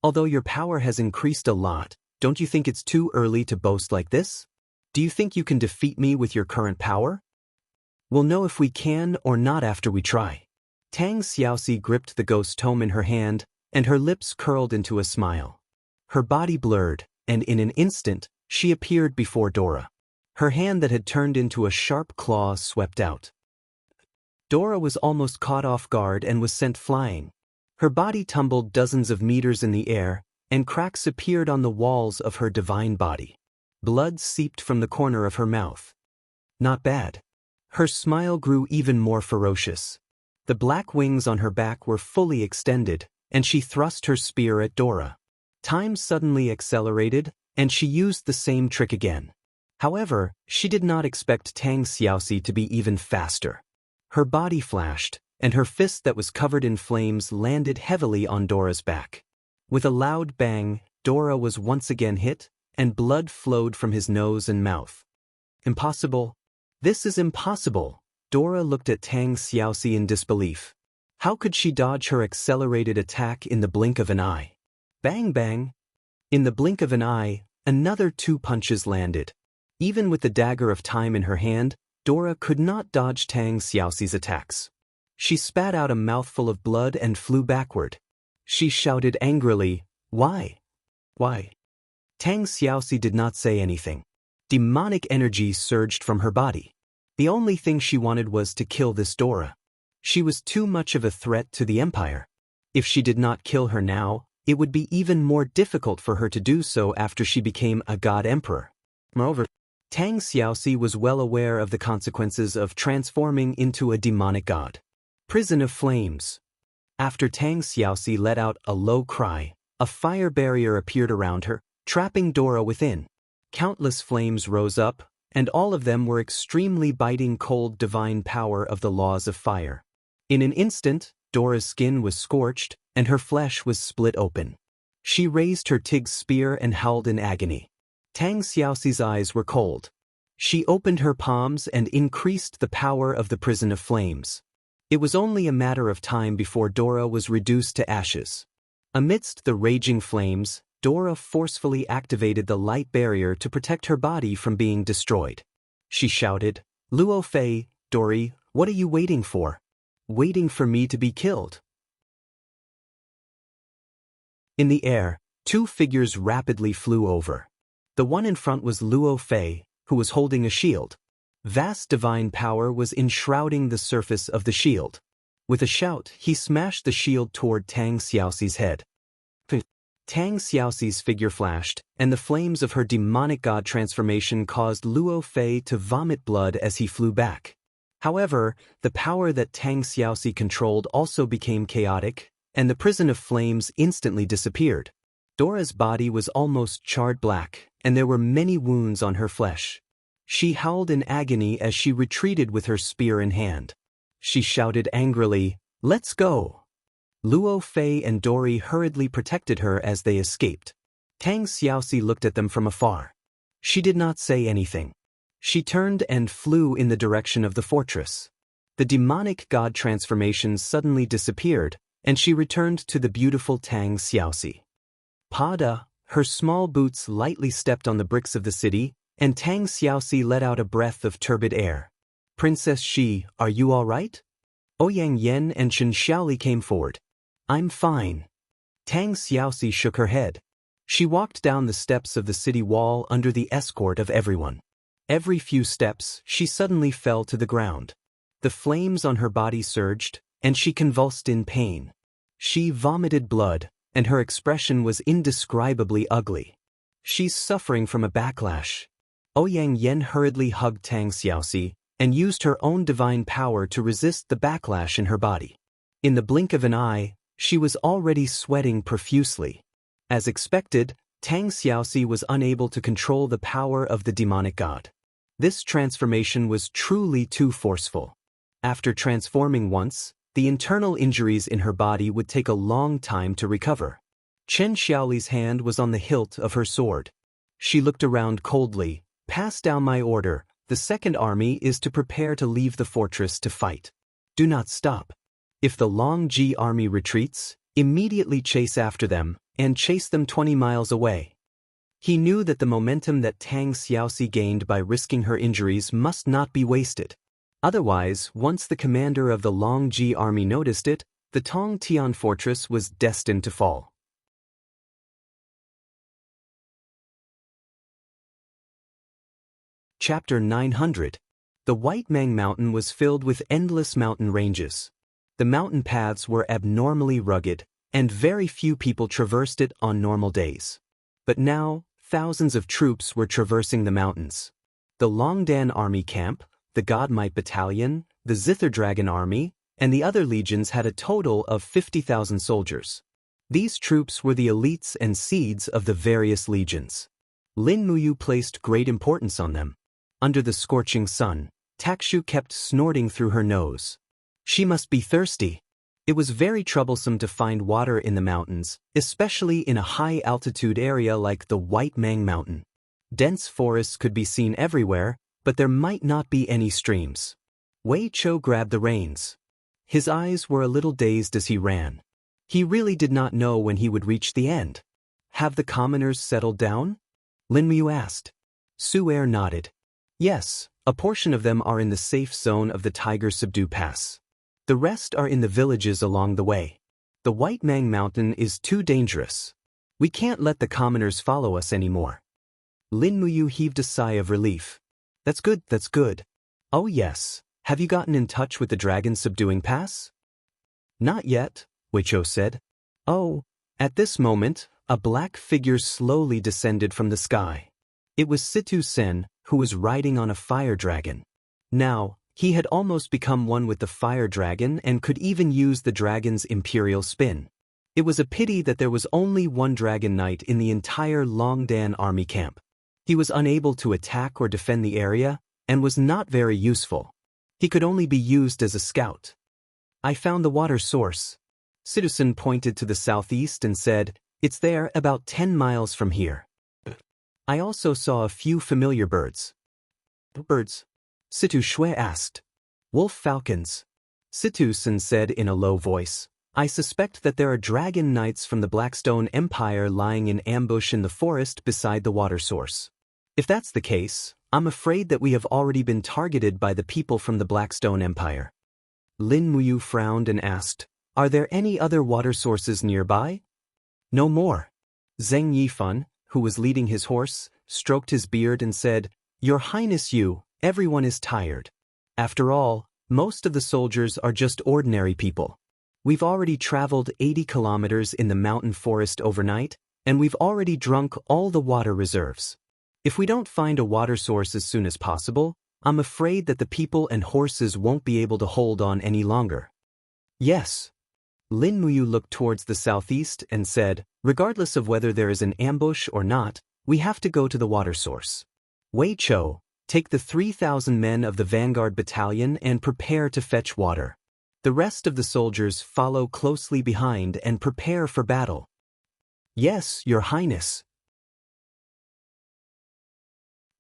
"Although your power has increased a lot, don't you think it's too early to boast like this? Do you think you can defeat me with your current power? We'll know if we can or not after we try." Tang Xiaoxi gripped the ghost tome in her hand, and her lips curled into a smile. Her body blurred, and in an instant, she appeared before Dora. Her hand that had turned into a sharp claw swept out. Dora was almost caught off guard and was sent flying. Her body tumbled dozens of meters in the air, and cracks appeared on the walls of her divine body. Blood seeped from the corner of her mouth. Not bad. Her smile grew even more ferocious. The black wings on her back were fully extended, and she thrust her spear at Dora. Time suddenly accelerated, and she used the same trick again. However, she did not expect Tang Xiaoxi to be even faster. Her body flashed, and her fist that was covered in flames landed heavily on Dora's back. With a loud bang, Dora was once again hit, and blood flowed from his nose and mouth. Impossible. This is impossible. Dora looked at Tang Xiaoxi in disbelief. How could she dodge her accelerated attack in the blink of an eye? Bang bang! In the blink of an eye, another 2 punches landed. Even with the dagger of time in her hand, Dora could not dodge Tang Xiaoxi's attacks. She spat out a mouthful of blood and flew backward. She shouted angrily, "Why? Why?" Tang Xiaoxi did not say anything. Demonic energy surged from her body. The only thing she wanted was to kill this Dora. She was too much of a threat to the Empire. If she did not kill her now, it would be even more difficult for her to do so after she became a god emperor. Moreover, Tang Xiaoxi was well aware of the consequences of transforming into a demonic god. Prison of flames. After Tang Xiaoxi let out a low cry, a fire barrier appeared around her, trapping Dora within. Countless flames rose up, and all of them were extremely biting cold divine power of the laws of fire. In an instant, Dora's skin was scorched, and her flesh was split open. She raised her Tig's spear and howled in agony. Tang Xiaoxi's eyes were cold. She opened her palms and increased the power of the prison of flames. It was only a matter of time before Dora was reduced to ashes. Amidst the raging flames, Dora forcefully activated the light barrier to protect her body from being destroyed. She shouted, "Luo Fei, Dory, what are you waiting for? Waiting for me to be killed?" In the air, 2 figures rapidly flew over. The one in front was Luo Fei, who was holding a shield. Vast divine power was enshrouding the surface of the shield. With a shout, he smashed the shield toward Tang Xiaoxi's head. Tang Xiaoxi's figure flashed, and the flames of her demonic god transformation caused Luo Fei to vomit blood as he flew back. However, the power that Tang Xiaoxi controlled also became chaotic, and the prison of flames instantly disappeared. Dora's body was almost charred black, and there were many wounds on her flesh. She howled in agony as she retreated with her spear in hand. She shouted angrily, "Let's go!" Luo Fei and Dory hurriedly protected her as they escaped. Tang Xiaoxi looked at them from afar. She did not say anything. She turned and flew in the direction of the fortress. The demonic god transformation suddenly disappeared, and she returned to the beautiful Tang Xiaoxi. Pada, her small boots lightly stepped on the bricks of the city, and Tang Xiaoxi let out a breath of turbid air. "Princess Shi, are you all right?" Ouyang Yen and Chen Xiaoli came forward. "I'm fine." Tang Xiaoxi shook her head. She walked down the steps of the city wall under the escort of everyone. Every few steps, she suddenly fell to the ground. The flames on her body surged, and she convulsed in pain. She vomited blood, and her expression was indescribably ugly. "She's suffering from a backlash." Ouyang Yen hurriedly hugged Tang Xiaoxi and used her own divine power to resist the backlash in her body. In the blink of an eye, she was already sweating profusely. As expected, Tang Xiaoxi was unable to control the power of the demonic god. This transformation was truly too forceful. After transforming once, the internal injuries in her body would take a long time to recover. Chen Xiaoli's hand was on the hilt of her sword. She looked around coldly. "Pass down my order. The second army is to prepare to leave the fortress to fight. Do not stop. If the Longji army retreats, immediately chase after them, and chase them 20 miles away." He knew that the momentum that Tang Xiaoxi gained by risking her injuries must not be wasted. Otherwise, once the commander of the Longji army noticed it, the Tongtian fortress was destined to fall. Chapter 900. The White Mang Mountain was filled with endless mountain ranges. The mountain paths were abnormally rugged, and very few people traversed it on normal days. But now, thousands of troops were traversing the mountains. The Longdan army camp, the Godmite battalion, the Zither Dragon army, and the other legions had a total of 50,000 soldiers. These troops were the elites and seeds of the various legions. Lin Muyu placed great importance on them. Under the scorching sun, Takshu kept snorting through her nose. She must be thirsty. It was very troublesome to find water in the mountains, especially in a high-altitude area like the White Mang Mountain. Dense forests could be seen everywhere, but there might not be any streams. Wei Chou grabbed the reins. His eyes were a little dazed as he ran. He really did not know when he would reach the end. Have the commoners settled down? Lin Muyu asked. Su Er nodded. Yes, a portion of them are in the safe zone of the Tiger Subdue Pass. The rest are in the villages along the way. The White Mang Mountain is too dangerous. We can't let the commoners follow us anymore. Lin Muyu heaved a sigh of relief. That's good, that's good. Oh yes, have you gotten in touch with the Dragon Subduing Pass? Not yet, Wei Chou said. Oh, at this moment, a black figure slowly descended from the sky. It was Situ Sen, who was riding on a fire dragon. Now, he had almost become one with the fire dragon and could even use the dragon's imperial spin. It was a pity that there was only one dragon knight in the entire Longdan army camp. He was unable to attack or defend the area, and was not very useful. He could only be used as a scout. I found the water source. Situ-sen pointed to the southeast and said, it's there about 10 miles from here. I also saw a few familiar birds. Birds? Situ Shui asked. Wolf falcons. Situ-sen said in a low voice, I suspect that there are dragon knights from the Blackstone Empire lying in ambush in the forest beside the water source. If that's the case, I'm afraid that we have already been targeted by the people from the Blackstone Empire. Lin Muyu frowned and asked, are there any other water sources nearby? No more. Zheng Yifan, who was leading his horse, stroked his beard and said, Your Highness everyone is tired. After all, most of the soldiers are just ordinary people. We've already traveled 80 kilometers in the mountain forest overnight, and we've already drunk all the water reserves. If we don't find a water source as soon as possible, I'm afraid that the people and horses won't be able to hold on any longer. Yes. Lin Muyu looked towards the southeast and said, regardless of whether there is an ambush or not, we have to go to the water source. Wei Chou, take the 3,000 men of the Vanguard Battalion and prepare to fetch water. The rest of the soldiers follow closely behind and prepare for battle. Yes, Your Highness.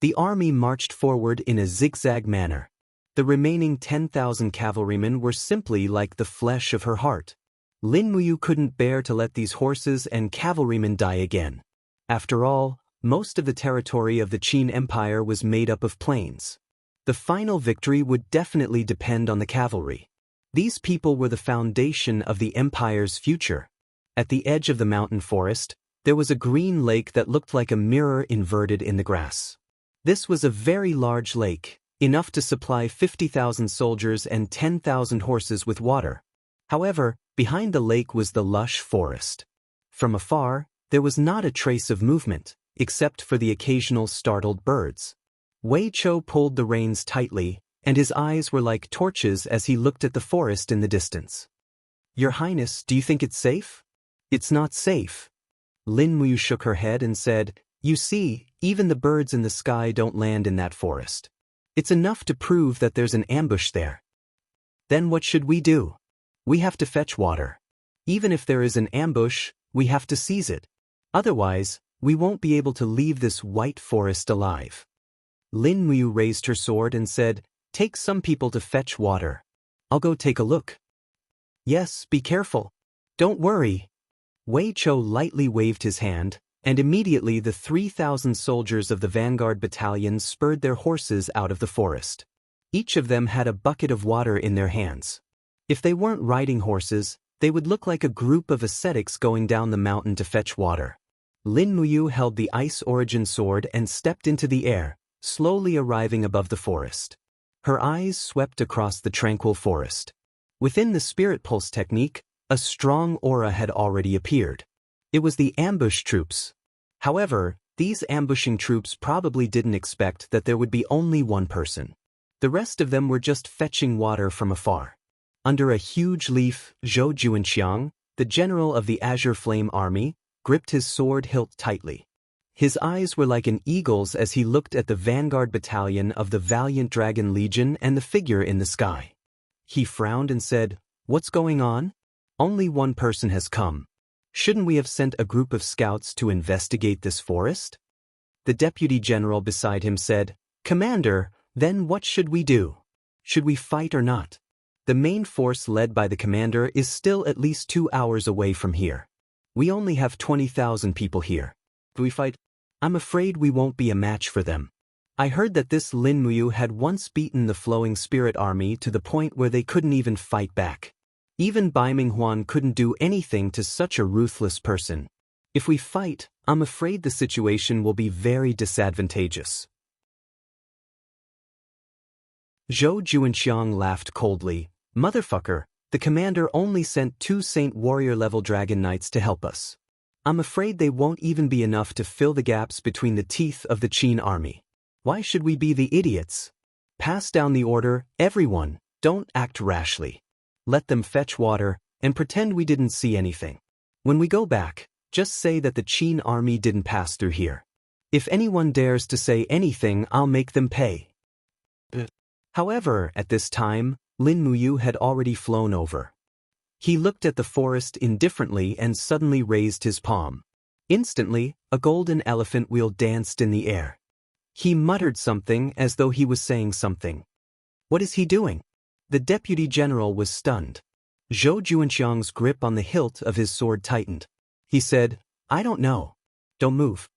The army marched forward in a zigzag manner. The remaining 10,000 cavalrymen were simply like the flesh of her heart. Lin Muyu couldn't bear to let these horses and cavalrymen die again. After all, most of the territory of the Qin Empire was made up of plains. The final victory would definitely depend on the cavalry. These people were the foundation of the empire's future. At the edge of the mountain forest, there was a green lake that looked like a mirror inverted in the grass. This was a very large lake, enough to supply 50,000 soldiers and 10,000 horses with water. However, behind the lake was the lush forest. From afar, there was not a trace of movement, except for the occasional startled birds. Wei Chou pulled the reins tightly, and his eyes were like torches as he looked at the forest in the distance. Your Highness, do you think it's safe? It's not safe. Lin Muyu shook her head and said, You see, even the birds in the sky don't land in that forest. It's enough to prove that there's an ambush there. Then what should we do? We have to fetch water. Even if there is an ambush, we have to seize it. Otherwise, we won't be able to leave this white forest alive. Lin Muyu raised her sword and said, Take some people to fetch water. I'll go take a look. Yes, be careful. Don't worry. Wei Chou lightly waved his hand, and immediately the 3,000 soldiers of the Vanguard Battalion spurred their horses out of the forest. Each of them had a bucket of water in their hands. If they weren't riding horses, they would look like a group of ascetics going down the mountain to fetch water. Lin Muyu held the Ice Origin sword and stepped into the air, slowly arriving above the forest. Her eyes swept across the tranquil forest. Within the Spirit Pulse technique, a strong aura had already appeared. It was the ambush troops. However, these ambushing troops probably didn't expect that there would be only one person. The rest of them were just fetching water from afar. Under a huge leaf, Zhou Juanxiang, the general of the Azure Flame Army, gripped his sword hilt tightly. His eyes were like an eagle's as he looked at the Vanguard Battalion of the Valiant Dragon Legion and the figure in the sky. He frowned and said, What's going on? Only one person has come. Shouldn't we have sent a group of scouts to investigate this forest? The deputy general beside him said, "Commander, then what should we do? Should we fight or not? The main force led by the commander is still at least 2 hours away from here. We only have 20,000 people here. Do we fight? I'm afraid we won't be a match for them. I heard that this Lin Muyu had once beaten the Flowing Spirit Army to the point where they couldn't even fight back. Even Bai Minghuan couldn't do anything to such a ruthless person. If we fight, I'm afraid the situation will be very disadvantageous." Zhou Juanxiang laughed coldly. "Motherfucker, the commander only sent 2 Saint Warrior level Dragon Knights to help us. I'm afraid they won't even be enough to fill the gaps between the teeth of the Qin army. Why should we be the idiots? Pass down the order, everyone, don't act rashly. Let them fetch water, and pretend we didn't see anything. When we go back, just say that the Qin army didn't pass through here. If anyone dares to say anything, I'll make them pay." However, at this time, Lin Muyu had already flown over. He looked at the forest indifferently and suddenly raised his palm. Instantly, a golden elephant wheel danced in the air. He muttered something as though he was saying something. "What is he doing?" The deputy general was stunned. Zhou Juanxiang's grip on the hilt of his sword tightened. He said, "I don't know. Don't move."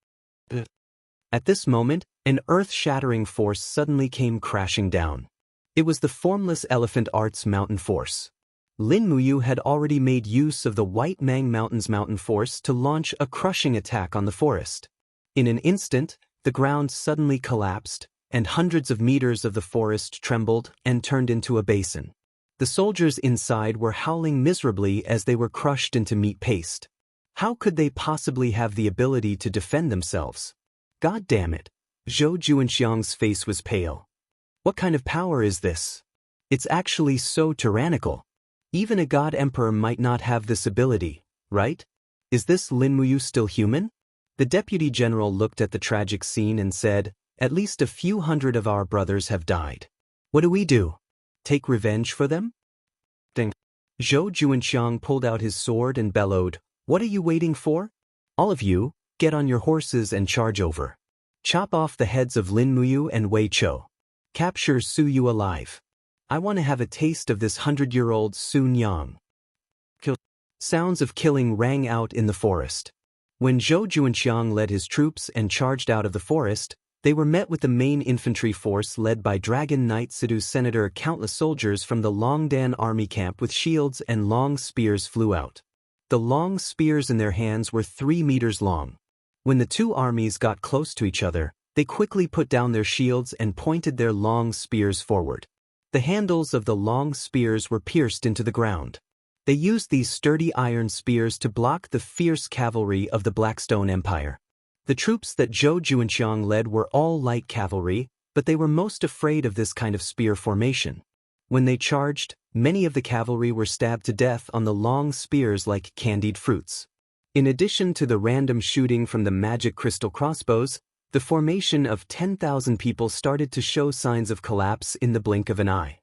At this moment, an earth-shattering force suddenly came crashing down. It was the formless Elephant Art's mountain force. Lin Muyu had already made use of the White Mang Mountain's mountain force to launch a crushing attack on the forest. In an instant, the ground suddenly collapsed, and hundreds of meters of the forest trembled and turned into a basin. The soldiers inside were howling miserably as they were crushed into meat paste. How could they possibly have the ability to defend themselves? God damn it. Zhou Juanxiang's face was pale. What kind of power is this? It's actually so tyrannical. Even a god emperor might not have this ability, right? Is this Lin Muyu still human? The deputy general looked at the tragic scene and said, "At least a few hundred of our brothers have died. What do we do? Take revenge for them?" Ding. Zhou Juanxiang pulled out his sword and bellowed, "What are you waiting for? All of you, get on your horses and charge over. Chop off the heads of Lin Muyu and Wei Chou. Capture Su Yu alive. I want to have a taste of this 100-year-old Sun Yang." Kill. Sounds of killing rang out in the forest. When Zhou Juanxiang led his troops and charged out of the forest, they were met with the main infantry force led by Dragon Knight Sidu Senator. Countless soldiers from the Longdan army camp with shields and long spears flew out. The long spears in their hands were 3 meters long. When the two armies got close to each other, they quickly put down their shields and pointed their long spears forward. The handles of the long spears were pierced into the ground. They used these sturdy iron spears to block the fierce cavalry of the Blackstone Empire. The troops that Zhou Juanxiang led were all light cavalry, but they were most afraid of this kind of spear formation. When they charged, many of the cavalry were stabbed to death on the long spears like candied fruits. In addition to the random shooting from the magic crystal crossbows, the formation of 10,000 people started to show signs of collapse in the blink of an eye.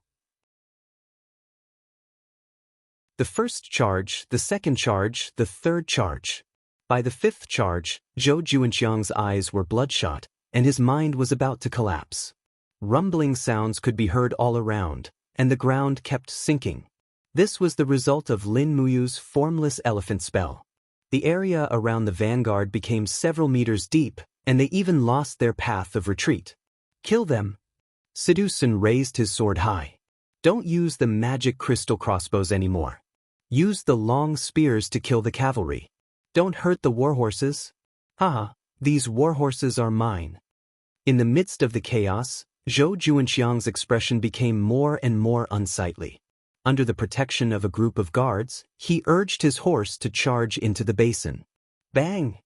The first charge, the second charge, the third charge. By the fifth charge, Zhou Juanxiang's eyes were bloodshot, and his mind was about to collapse. Rumbling sounds could be heard all around, and the ground kept sinking. This was the result of Lin Muyu's formless elephant spell. The area around the vanguard became several meters deep, and they even lost their path of retreat. "Kill them." Sidu-san raised his sword high. "Don't use the magic crystal crossbows anymore. Use the long spears to kill the cavalry. Don't hurt the warhorses. Haha, these warhorses are mine." In the midst of the chaos, Zhou Juanxiang's expression became more and more unsightly. Under the protection of a group of guards, he urged his horse to charge into the basin. Bang!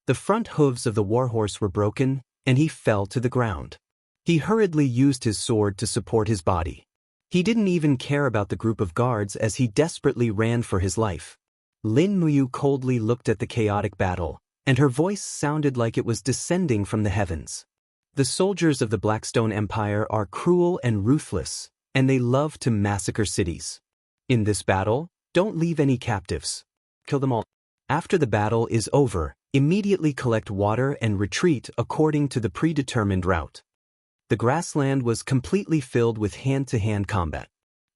The front hooves of the warhorse were broken, and he fell to the ground. He hurriedly used his sword to support his body. He didn't even care about the group of guards as he desperately ran for his life. Lin Muyu coldly looked at the chaotic battle, and her voice sounded like it was descending from the heavens. The soldiers of the Blackstone Empire are cruel and ruthless, and they love to massacre cities. In this battle, don't leave any captives. Kill them all. After the battle is over, Immediately collect water and retreat according to the predetermined route. The grassland was completely filled with hand-to-hand combat.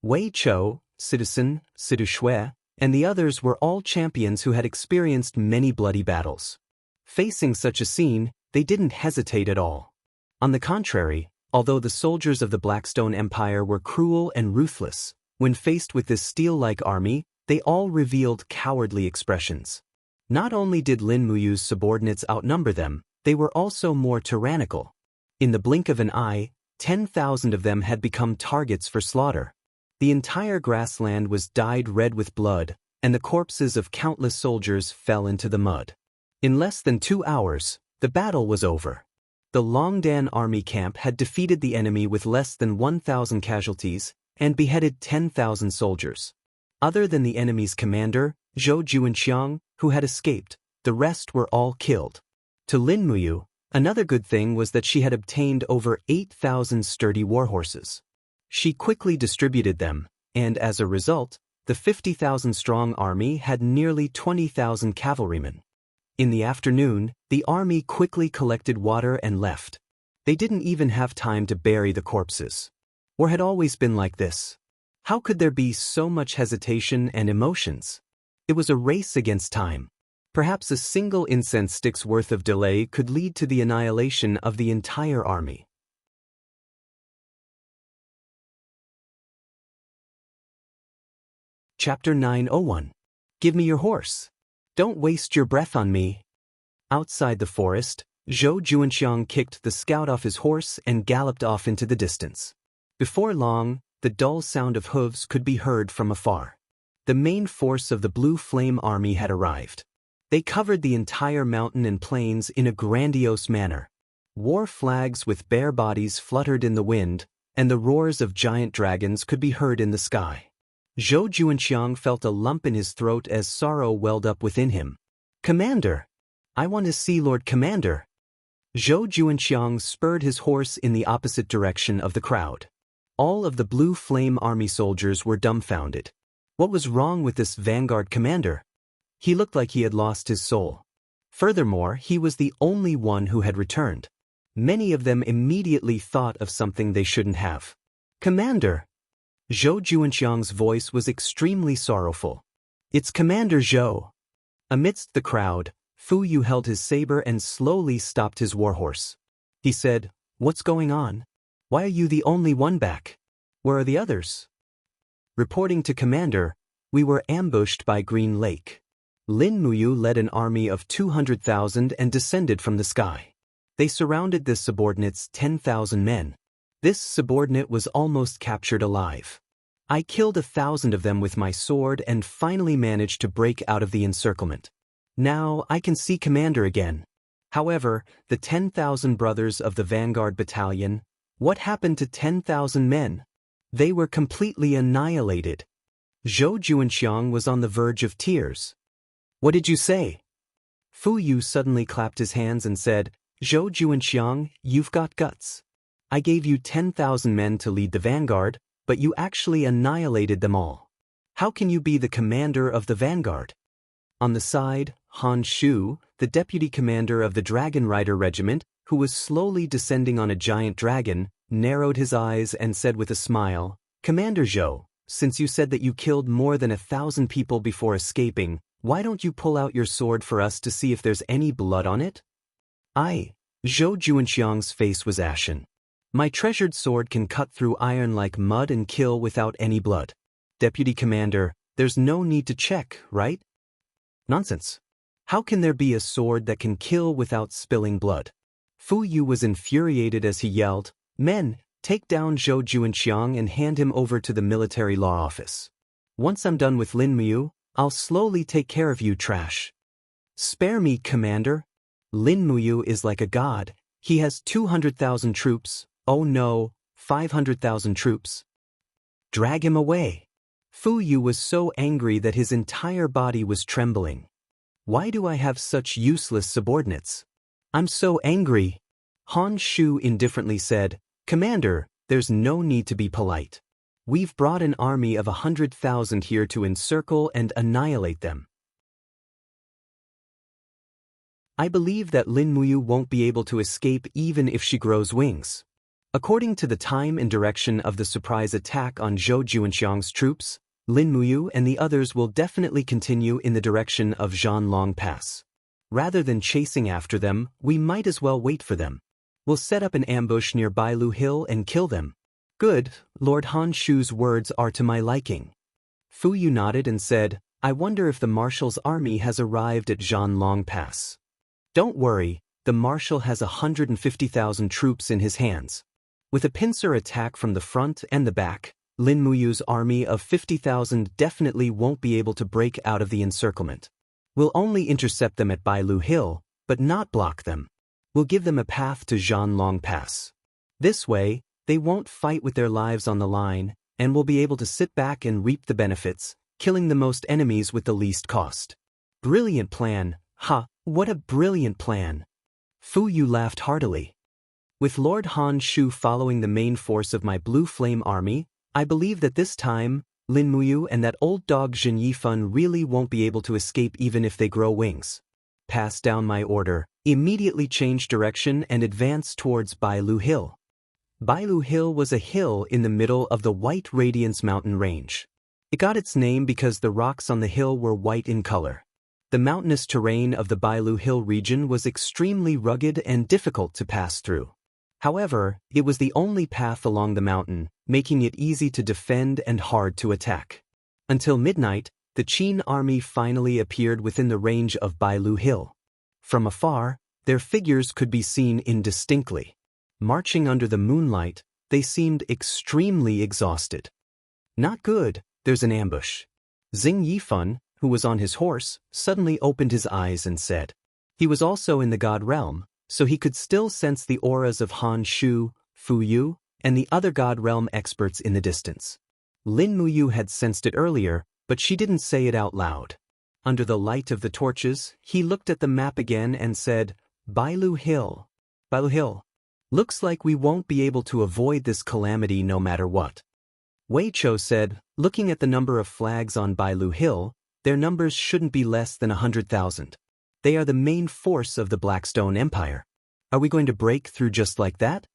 Wei Chou, Citizen, Sidu Shui, and the others were all champions who had experienced many bloody battles. Facing such a scene, they didn't hesitate at all. On the contrary, although the soldiers of the Blackstone Empire were cruel and ruthless, when faced with this steel-like army, they all revealed cowardly expressions. Not only did Lin Muyu's subordinates outnumber them, they were also more tyrannical. In the blink of an eye, 10,000 of them had become targets for slaughter. The entire grassland was dyed red with blood, and the corpses of countless soldiers fell into the mud. In less than 2 hours, the battle was over. The Longdan army camp had defeated the enemy with less than 1,000 casualties and beheaded 10,000 soldiers. Other than the enemy's commander, Zhou Juanxiang, who had escaped, the rest were all killed. To Lin Muyu, another good thing was that she had obtained over 8,000 sturdy warhorses. She quickly distributed them, and as a result, the 50,000-strong army had nearly 20,000 cavalrymen. In the afternoon, the army quickly collected water and left. They didn't even have time to bury the corpses. Or had always been like this? How could there be so much hesitation and emotions? It was a race against time. Perhaps a single incense stick's worth of delay could lead to the annihilation of the entire army. Chapter 901. Give me your horse. Don't waste your breath on me. Outside the forest, Zhou Juanxiang kicked the scout off his horse and galloped off into the distance. Before long, the dull sound of hooves could be heard from afar. The main force of the Blue Flame Army had arrived. They covered the entire mountain and plains in a grandiose manner. War flags with bare bodies fluttered in the wind, and the roars of giant dragons could be heard in the sky. Zhou Juanxiang felt a lump in his throat as sorrow welled up within him. Commander! I want to see Lord Commander! Zhou Juanxiang spurred his horse in the opposite direction of the crowd. All of the Blue Flame Army soldiers were dumbfounded. What was wrong with this vanguard commander? He looked like he had lost his soul. Furthermore, he was the only one who had returned. Many of them immediately thought of something they shouldn't have. Commander! Zhou Juanxiang's voice was extremely sorrowful. It's Commander Zhou. Amidst the crowd, Fu Yu held his saber and slowly stopped his warhorse. He said, "What's going on? Why are you the only one back? Where are the others?" Reporting to Commander, we were ambushed by Green Lake. Lin Muyu led an army of 200,000 and descended from the sky. They surrounded the subordinate's 10,000 men. This subordinate was almost captured alive. I killed 1,000 of them with my sword and finally managed to break out of the encirclement. Now I can see Commander again. However, the 10,000 brothers of the Vanguard Battalion, what happened to 10,000 men? They were completely annihilated. Zhou Juanxiang was on the verge of tears. What did you say? Fu Yu suddenly clapped his hands and said, Zhou Juanxiang, you've got guts. I gave you 10,000 men to lead the vanguard, but you actually annihilated them all. How can you be the commander of the vanguard? On the side, Han Shu, the deputy commander of the Dragon Rider Regiment, who was slowly descending on a giant dragon, narrowed his eyes and said with a smile, Commander Zhou, since you said that you killed more than 1,000 people before escaping, why don't you pull out your sword for us to see if there's any blood on it? Zhou Juanxiang's face was ashen. My treasured sword can cut through iron like mud and kill without any blood. Deputy Commander, there's no need to check, right? Nonsense. How can there be a sword that can kill without spilling blood? Fu Yu was infuriated as he yelled, Men, take down Zhou Juanxiang and hand him over to the military law office. Once I'm done with Lin Muyu, I'll slowly take care of you, trash. Spare me, Commander. Lin Muyu is like a god. He has 200,000 troops. Oh no, 500,000 troops. Drag him away. Fu Yu was so angry that his entire body was trembling. Why do I have such useless subordinates? I'm so angry. Han Shu indifferently said, Commander, there's no need to be polite. We've brought an army of 100,000 here to encircle and annihilate them. I believe that Lin Muyu won't be able to escape even if she grows wings. According to the time and direction of the surprise attack on Zhou Juanxiang's troops, Lin Muyu and the others will definitely continue in the direction of Zhanlong Pass. Rather than chasing after them, we might as well wait for them. We'll set up an ambush near Bailu Hill and kill them. Good, Lord Han Shu's words are to my liking. Fu Yu nodded and said, I wonder if the marshal's army has arrived at Zhanlong Pass. Don't worry, the marshal has 150,000 troops in his hands. With a pincer attack from the front and the back, Lin Muyu's army of 50,000 definitely won't be able to break out of the encirclement. We'll only intercept them at Bailu Hill, but not block them. We'll give them a path to Zhanlong Pass. This way, they won't fight with their lives on the line, and will be able to sit back and reap the benefits, killing the most enemies with the least cost. Brilliant plan, what a brilliant plan. Fu Yu laughed heartily. With Lord Han Shu following the main force of my Blue Flame army, I believe that this time, Lin Muyu and that old dog Zhen Yifan really won't be able to escape even if they grow wings. Pass down my order, immediately change direction and advance towards Bailu Hill. Bailu Hill was a hill in the middle of the White Radiance mountain range. It got its name because the rocks on the hill were white in color. The mountainous terrain of the Bailu Hill region was extremely rugged and difficult to pass through. However, it was the only path along the mountain, making it easy to defend and hard to attack. Until midnight, the Qin army finally appeared within the range of Bailu Hill. From afar, their figures could be seen indistinctly. Marching under the moonlight, they seemed extremely exhausted. Not good, there's an ambush. Xing Yifan, who was on his horse, suddenly opened his eyes and said. He was also in the God realm, so he could still sense the auras of Han Shu, Fu Yu, and the other God realm experts in the distance. Lin Muyu had sensed it earlier, but she didn't say it out loud. Under the light of the torches, he looked at the map again and said, Bailu Hill. Bailu Hill. Looks like we won't be able to avoid this calamity no matter what. Wei Chou said, looking at the number of flags on Bailu Hill, their numbers shouldn't be less than 100,000. They are the main force of the Blackstone Empire. Are we going to break through just like that?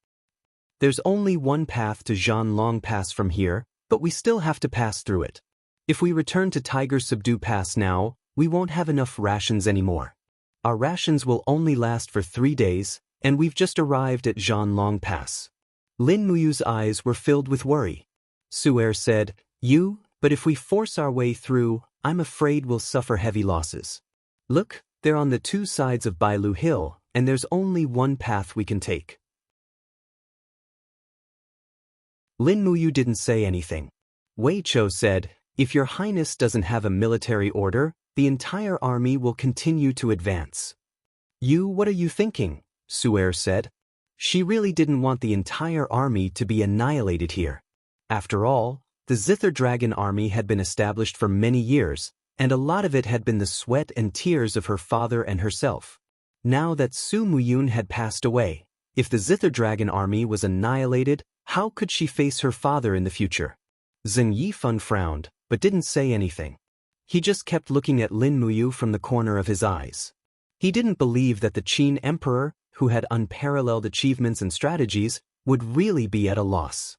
There's only one path to Zhanlong Pass from here, but we still have to pass through it. If we return to Tiger Subdue Pass now, we won't have enough rations anymore. Our rations will only last for 3 days, and we've just arrived at Zhanlong Pass. Lin Muyu's eyes were filled with worry. Su'er said, but if we force our way through, I'm afraid we'll suffer heavy losses. Look, they're on the two sides of Bailu Hill, and there's only one path we can take. Lin Muyu didn't say anything. Wei Chou said, if your highness doesn't have a military order, the entire army will continue to advance. What are you thinking? Su'er said. She really didn't want the entire army to be annihilated here. After all, the Zither Dragon army had been established for many years, and a lot of it had been the sweat and tears of her father and herself. Now that Su Muyun had passed away, if the Zither Dragon army was annihilated, how could she face her father in the future? Xing Yifan frowned, but didn't say anything. He just kept looking at Lin Muyu from the corner of his eyes. He didn't believe that the Qin emperor, who had unparalleled achievements and strategies, would really be at a loss.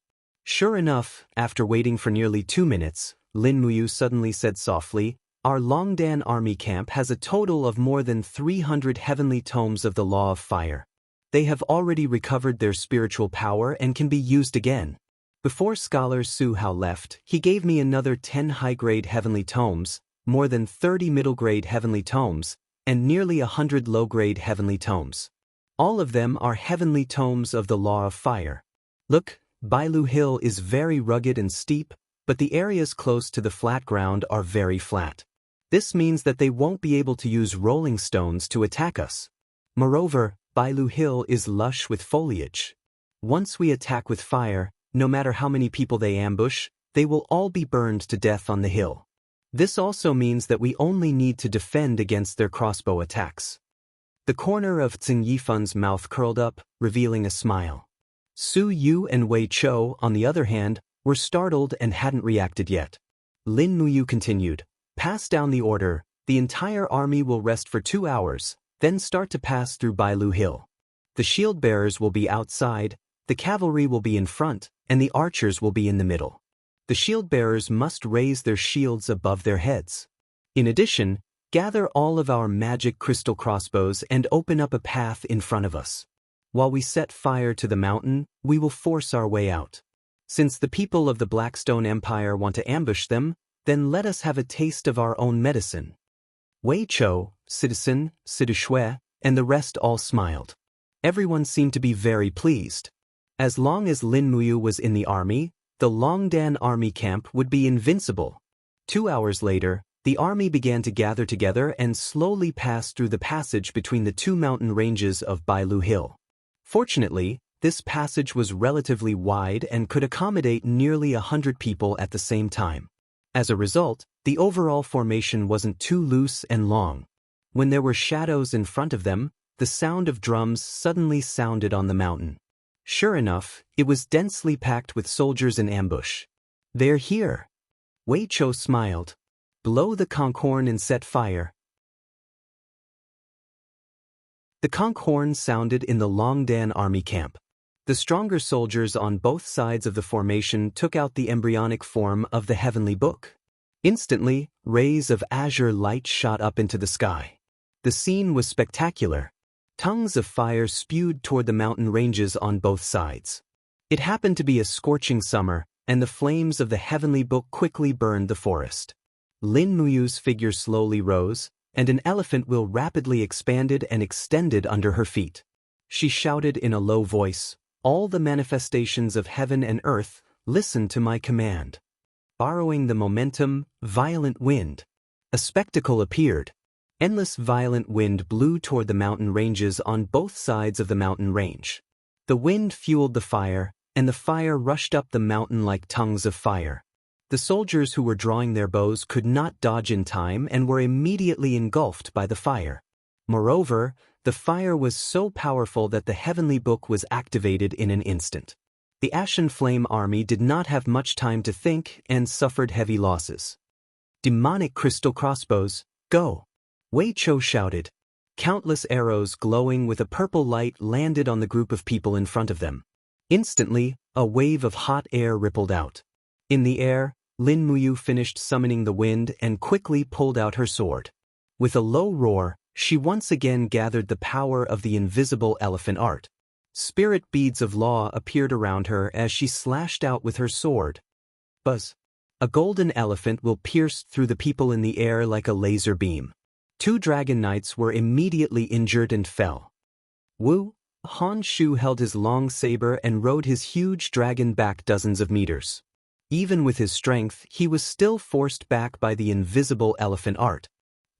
Sure enough, after waiting for nearly 2 minutes, Lin Muyu suddenly said softly, our Longdan army camp has a total of more than 300 heavenly tomes of the Law of Fire. They have already recovered their spiritual power and can be used again. Before Scholar Su Hao left, he gave me another 10 high-grade heavenly tomes, more than 30 middle-grade heavenly tomes, and nearly 100 low-grade heavenly tomes. All of them are heavenly tomes of the Law of Fire. Look, Bailu Hill is very rugged and steep, but the areas close to the flat ground are very flat. This means that they won't be able to use rolling stones to attack us. Moreover, Bailu Hill is lush with foliage. Once we attack with fire, no matter how many people they ambush, they will all be burned to death on the hill. This also means that we only need to defend against their crossbow attacks. The corner of Xing Yifan's mouth curled up, revealing a smile. Su Yu and Wei Chou, on the other hand, were startled and hadn't reacted yet. Lin Muyu continued, pass down the order, the entire army will rest for 2 hours, then start to pass through Bailu Hill. The shield bearers will be outside, the cavalry will be in front, and the archers will be in the middle. The shield bearers must raise their shields above their heads. In addition, gather all of our magic crystal crossbows and open up a path in front of us. While we set fire to the mountain, we will force our way out. Since the people of the Blackstone Empire want to ambush them, then let us have a taste of our own medicine. Wei Chou, Citizen, Sidushui, and the rest all smiled. Everyone seemed to be very pleased. As long as Lin Muyu was in the army, the Longdan army camp would be invincible. 2 hours later, the army began to gather together and slowly pass through the passage between the two mountain ranges of Bailu Hill. Fortunately, this passage was relatively wide and could accommodate nearly 100 people at the same time. As a result, the overall formation wasn't too loose and long. When there were shadows in front of them, the sound of drums suddenly sounded on the mountain. Sure enough, it was densely packed with soldiers in ambush. "They're here." Wei Chou smiled. "Blow the conch horn and set fire." The conch horn sounded in the Longdan army camp. The stronger soldiers on both sides of the formation took out the embryonic form of the heavenly book. Instantly, rays of azure light shot up into the sky. The scene was spectacular. Tongues of fire spewed toward the mountain ranges on both sides. It happened to be a scorching summer, and the flames of the heavenly book quickly burned the forest. Lin Muyu's figure slowly rose, and an elephant wheel rapidly expanded and extended under her feet. She shouted in a low voice, "All the manifestations of heaven and earth, listen to my command." Borrowing the momentum, violent wind. A spectacle appeared. Endless violent wind blew toward the mountain ranges on both sides of the mountain range. The wind fueled the fire, and the fire rushed up the mountain like tongues of fire. The soldiers who were drawing their bows could not dodge in time and were immediately engulfed by the fire. Moreover, the fire was so powerful that the heavenly book was activated in an instant. The Ashen Flame army did not have much time to think and suffered heavy losses. "Demonic crystal crossbows, go!" Wei Chou shouted. Countless arrows glowing with a purple light landed on the group of people in front of them. Instantly, a wave of hot air rippled out. In the air, Lin Muyu finished summoning the wind and quickly pulled out her sword. With a low roar, she once again gathered the power of the invisible elephant art. Spirit beads of law appeared around her as she slashed out with her sword. Buzz! A golden elephant will pierce through the people in the air like a laser beam. 2 dragon knights were immediately injured and fell. Wu Honshu held his long saber and rode his huge dragon back dozens of meters. Even with his strength, he was still forced back by the invisible elephant art.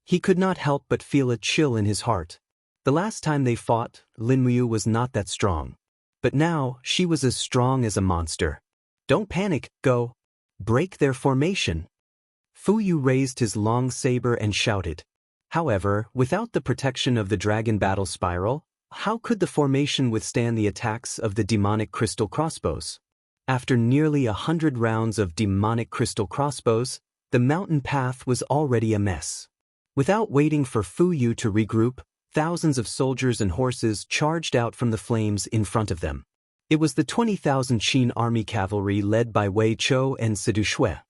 He could not help but feel a chill in his heart. The last time they fought, Lin Muyu was not that strong. But now, she was as strong as a monster. "Don't panic, go! Break their formation!" Fu Yu raised his long saber and shouted. However, without the protection of the dragon battle spiral, how could the formation withstand the attacks of the demonic crystal crossbows? After nearly 100 rounds of demonic crystal crossbows, the mountain path was already a mess. Without waiting for Fu Yu to regroup, thousands of soldiers and horses charged out from the flames in front of them. It was the 20,000 Qin army cavalry led by Wei Chou and Sidushui.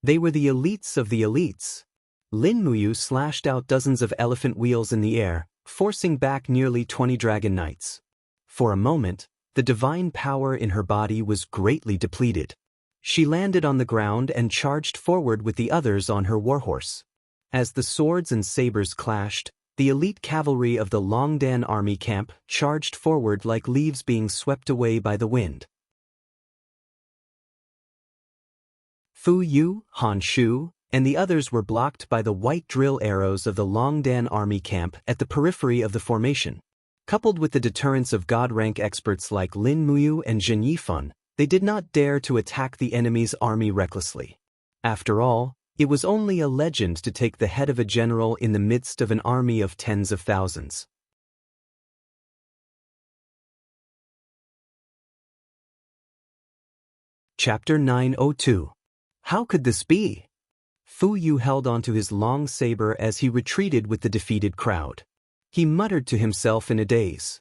They were the elites of the elites. Lin Muyu slashed out dozens of elephant wheels in the air, forcing back nearly 20 dragon knights. For a moment, the divine power in her body was greatly depleted. She landed on the ground and charged forward with the others on her warhorse. As the swords and sabers clashed, the elite cavalry of the Longdan army camp charged forward like leaves being swept away by the wind. Fu Yu, Honshu, and the others were blocked by the white drill arrows of the Longdan army camp at the periphery of the formation. Coupled with the deterrence of God-rank experts like Lin Muyu and Zhen Yifan, they did not dare to attack the enemy's army recklessly. After all, it was only a legend to take the head of a general in the midst of an army of tens of thousands. Chapter 902. How could this be? Fu Yu held onto his long saber as he retreated with the defeated crowd. He muttered to himself in a daze.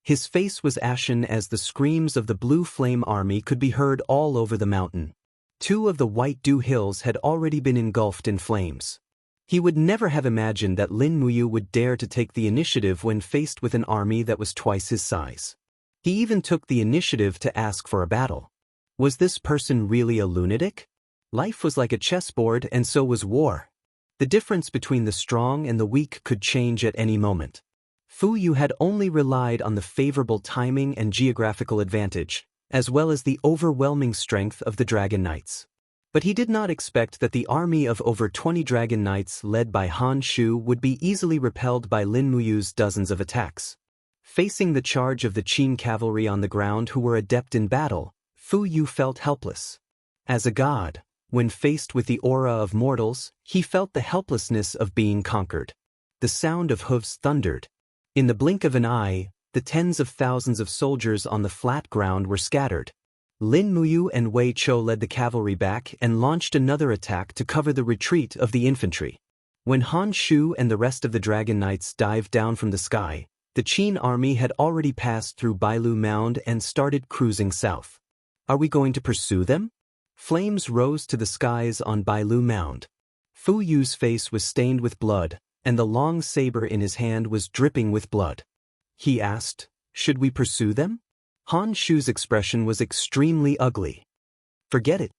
His face was ashen as the screams of the Blue Flame army could be heard all over the mountain. 2 of the White Dew Hills had already been engulfed in flames. He would never have imagined that Lin Muyu would dare to take the initiative when faced with an army that was twice his size. He even took the initiative to ask for a battle. Was this person really a lunatic? Life was like a chessboard, and so was war. The difference between the strong and the weak could change at any moment. Fu Yu had only relied on the favorable timing and geographical advantage, as well as the overwhelming strength of the Dragon Knights. But he did not expect that the army of over 20 Dragon Knights led by Han Shu would be easily repelled by Lin Muyu's dozens of attacks. Facing the charge of the Qin cavalry on the ground who were adept in battle, Fu Yu felt helpless. As a god, when faced with the aura of mortals, he felt the helplessness of being conquered. The sound of hooves thundered. In the blink of an eye, the tens of thousands of soldiers on the flat ground were scattered. Lin Muyu and Wei Chou led the cavalry back and launched another attack to cover the retreat of the infantry. When Han Shu and the rest of the Dragon Knights dived down from the sky, the Qin army had already passed through Bailu Mound and started cruising south. Are we going to pursue them? Flames rose to the skies on Bailu Mound. Fu Yu's face was stained with blood, and the long saber in his hand was dripping with blood. He asked, "Should we pursue them?" Han Shu's expression was extremely ugly. "Forget it.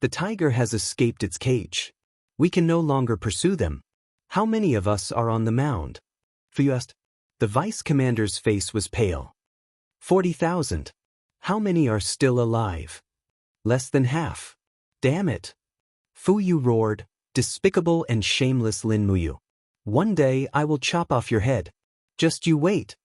The tiger has escaped its cage. We can no longer pursue them. How many of us are on the mound?" Fu Yu asked. The vice commander's face was pale. 40,000. How many are still alive? Less than half. Damn it. Fu Yu roared, "Despicable and shameless Lin Muyu. One day I will chop off your head. Just you wait."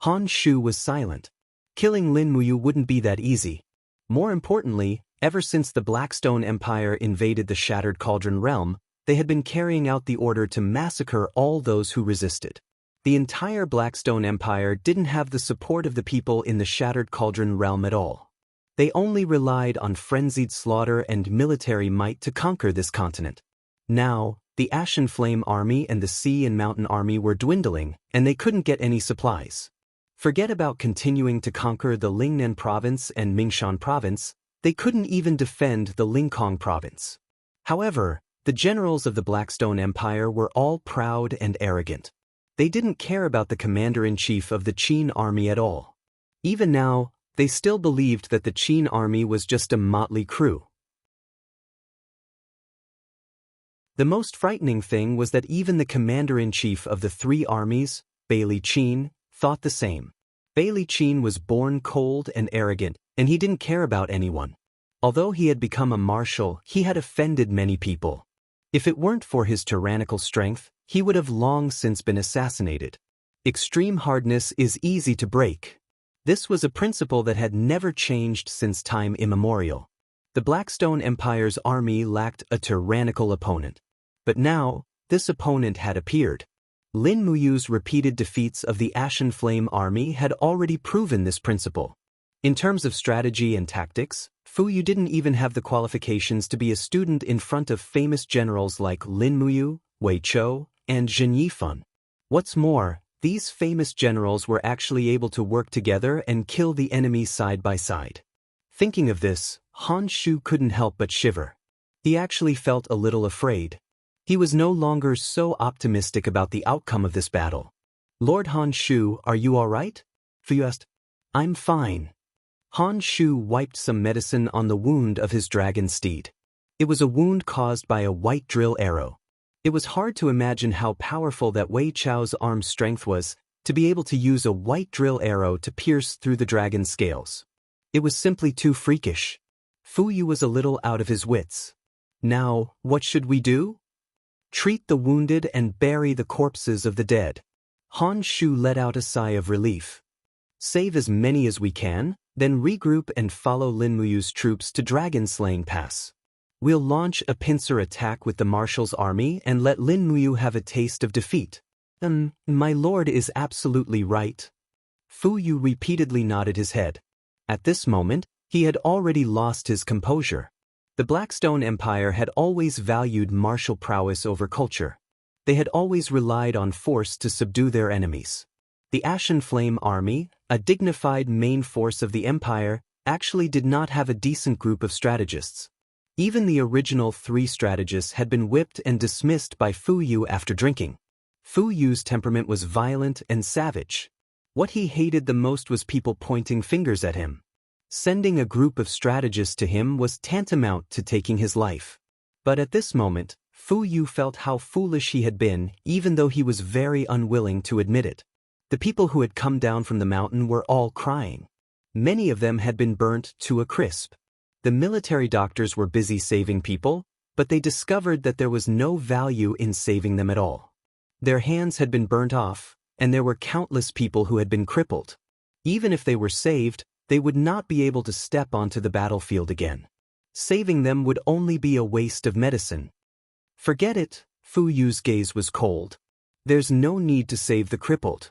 Han Shu was silent. Killing Lin Muyu wouldn't be that easy. More importantly, ever since the Blackstone Empire invaded the Shattered Cauldron realm, they had been carrying out the order to massacre all those who resisted. The entire Blackstone Empire didn't have the support of the people in the Shattered Cauldron realm at all. They only relied on frenzied slaughter and military might to conquer this continent. Now, the Ashen Flame army and the Sea and Mountain army were dwindling, and they couldn't get any supplies. Forget about continuing to conquer the Lingnan province and Mingshan province, they couldn't even defend the Lingkong province. However, the generals of the Blackstone Empire were all proud and arrogant. They didn't care about the commander-in-chief of the Qin army at all. Even now, they still believed that the Qin army was just a motley crew. The most frightening thing was that even the commander-in-chief of the 3 armies, Bailey Qin, thought the same. Bailey Qin was born cold and arrogant, and he didn't care about anyone. Although he had become a marshal, he had offended many people. If it weren't for his tyrannical strength, he would have long since been assassinated. Extreme hardness is easy to break. This was a principle that had never changed since time immemorial. The Blackstone Empire's army lacked a tyrannical opponent. But now, this opponent had appeared. Lin Muyu's repeated defeats of the Ashen Flame army had already proven this principle. In terms of strategy and tactics, Fu Yu didn't even have the qualifications to be a student in front of famous generals like Lin Muyu, Wei Chou, and Zhen Yifeng. What's more, these famous generals were actually able to work together and kill the enemy side by side. Thinking of this, Han Shu couldn't help but shiver. He actually felt a little afraid. He was no longer so optimistic about the outcome of this battle. "Lord Han Shu, are you all right?" Fu Yu asked. "I'm fine." Han Shu wiped some medicine on the wound of his dragon steed. It was a wound caused by a white drill arrow. It was hard to imagine how powerful that Wei Chou's arm strength was, to be able to use a white drill arrow to pierce through the dragon's scales. It was simply too freakish. Fu Yu was a little out of his wits. "Now, what should we do?" "Treat the wounded and bury the corpses of the dead." Han Shu let out a sigh of relief. "Save as many as we can, then regroup and follow Lin Muyu's troops to Dragon Slaying Pass. We'll launch a pincer attack with the Marshal's army and let Lin Muyu have a taste of defeat." My lord is absolutely right." Fu Yu repeatedly nodded his head. At this moment, he had already lost his composure. The Blackstone Empire had always valued martial prowess over culture. They had always relied on force to subdue their enemies. The Ashen Flame Army, a dignified main force of the empire, actually did not have a decent group of strategists. Even the original 3 strategists had been whipped and dismissed by Fu Yu after drinking. Fu Yu's temperament was violent and savage. What he hated the most was people pointing fingers at him. Sending a group of strategists to him was tantamount to taking his life. But at this moment, Fu Yu felt how foolish he had been, even though he was very unwilling to admit it. The people who had come down from the mountain were all crying. Many of them had been burnt to a crisp. The military doctors were busy saving people, but they discovered that there was no value in saving them at all. Their hands had been burnt off, and there were countless people who had been crippled. Even if they were saved, they would not be able to step onto the battlefield again. Saving them would only be a waste of medicine. Forget it, Fu Yu's gaze was cold. There's no need to save the crippled.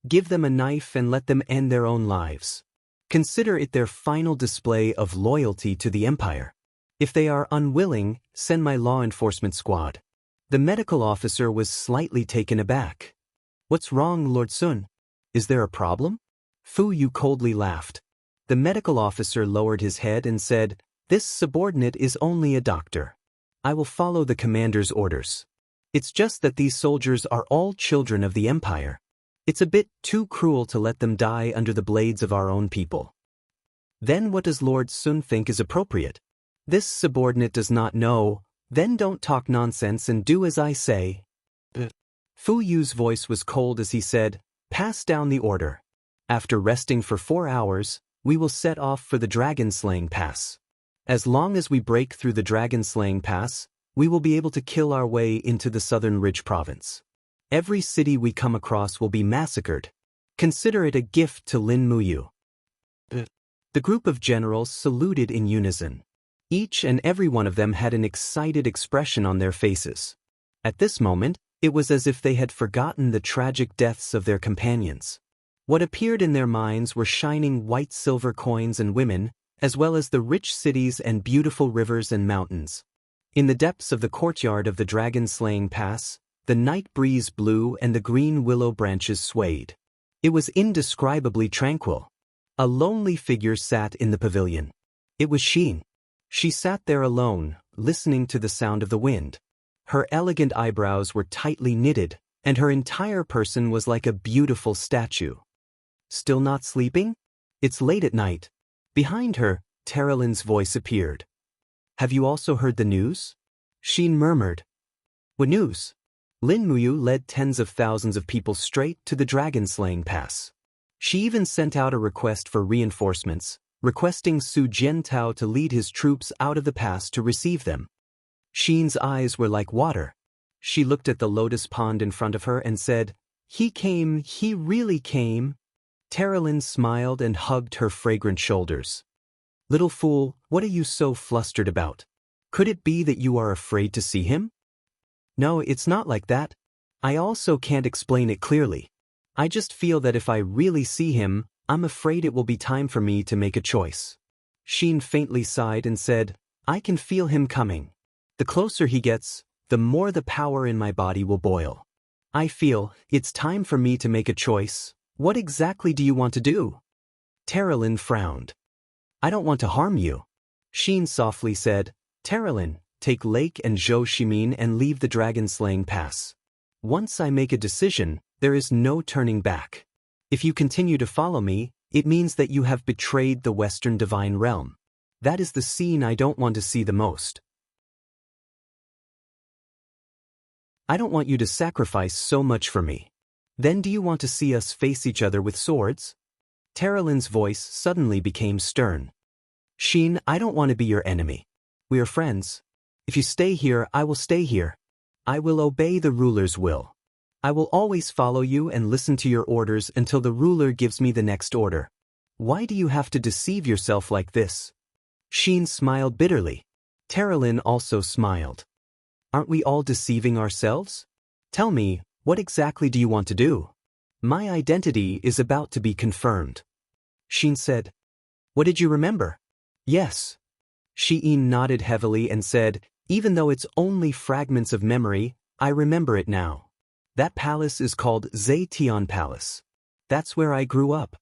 Give them a knife and let them end their own lives. Consider it their final display of loyalty to the empire. If they are unwilling, send my law enforcement squad. The medical officer was slightly taken aback. What's wrong, Lord Sun? Is there a problem? Fu Yu coldly laughed. The medical officer lowered his head and said, "This subordinate is only a doctor. I will follow the commander's orders. It's just that these soldiers are all children of the empire. It's a bit too cruel to let them die under the blades of our own people." Then what does Lord Sun think is appropriate? This subordinate does not know. Then don't talk nonsense and do as I say. Fu Yu's voice was cold as he said, "Pass down the order. After resting for 4 hours, we will set off for the dragon-slaying pass. As long as we break through the dragon-slaying pass, we will be able to kill our way into the southern Ridge province. Every city we come across will be massacred. Consider it a gift to Lin Muyu." The group of generals saluted in unison. Each and every one of them had an excited expression on their faces. At this moment, it was as if they had forgotten the tragic deaths of their companions. What appeared in their minds were shining white silver coins and women, as well as the rich cities and beautiful rivers and mountains. In the depths of the courtyard of the dragon-slaying pass, the night breeze blew and the green willow branches swayed. It was indescribably tranquil. A lonely figure sat in the pavilion. It was Xin. She sat there alone, listening to the sound of the wind. Her elegant eyebrows were tightly knitted, and her entire person was like a beautiful statue. Still not sleeping? It's late at night. Behind her, Terelin's voice appeared. Have you also heard the news? Xin murmured. What news? Lin Muyu led tens of thousands of people straight to the dragon-slaying pass. She even sent out a request for reinforcements, requesting Su Jiantao to lead his troops out of the pass to receive them. Xin's eyes were like water. She looked at the lotus pond in front of her and said, "He came, he really came." Terelin smiled and hugged her fragrant shoulders. "Little fool, what are you so flustered about? Could it be that you are afraid to see him?" "No, it's not like that. I also can't explain it clearly. I just feel that if I really see him, I'm afraid it will be time for me to make a choice." Xin faintly sighed and said, "I can feel him coming. The closer he gets, the more the power in my body will boil. I feel it's time for me to make a choice. What exactly do you want to do?" Terelin frowned. "I don't want to harm you." Xin softly said, "Terelin, take Lake and Zhou Shimin and leave the dragon-slaying pass. Once I make a decision, there is no turning back. If you continue to follow me, it means that you have betrayed the Western Divine Realm. That is the scene I don't want to see the most. I don't want you to sacrifice so much for me. Then do you want to see us face each other with swords?" Terelin's voice suddenly became stern. "Xin, I don't want to be your enemy. We are friends. If you stay here, I will stay here. I will obey the ruler's will. I will always follow you and listen to your orders until the ruler gives me the next order. Why do you have to deceive yourself like this?" Xin smiled bitterly. Terelin also smiled. "Aren't we all deceiving ourselves? Tell me, what exactly do you want to do? My identity is about to be confirmed." Xin said. "What did you remember?" "Yes." Shein nodded heavily and said, Even though it's only fragments of memory, I remember it now. That palace is called Zetian Palace. That's where I grew up.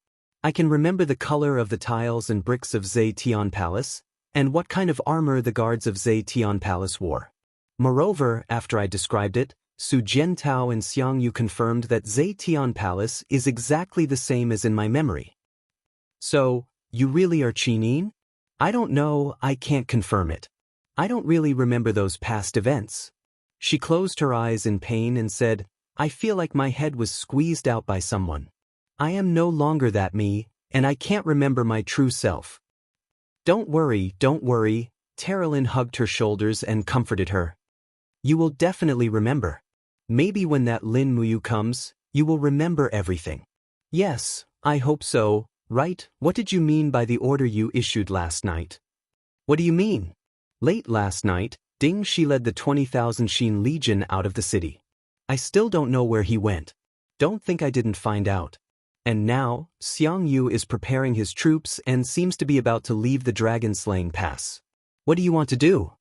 I can remember the color of the tiles and bricks of Zetian Palace, and what kind of armor the guards of Zetian Palace wore. Moreover, after I described it, Su Jiantao and Xiangyu confirmed that Zetian Palace is exactly the same as in my memory. So, you really are Qinin? I don't know, I can't confirm it. I don't really remember those past events. She closed her eyes in pain and said, I feel like my head was squeezed out by someone. I am no longer that me, and I can't remember my true self. Don't worry, Terralyn hugged her shoulders and comforted her. You will definitely remember. Maybe when that Lin Muyu comes, you will remember everything. Yes, I hope so, right? What did you mean by the order you issued last night? What do you mean? Late last night, Ding Shi led the 20,000 Xin Legion out of the city. I still don't know where he went. Don't think I didn't find out. And now, Xiangyu is preparing his troops and seems to be about to leave the dragon-slaying pass. What do you want to do?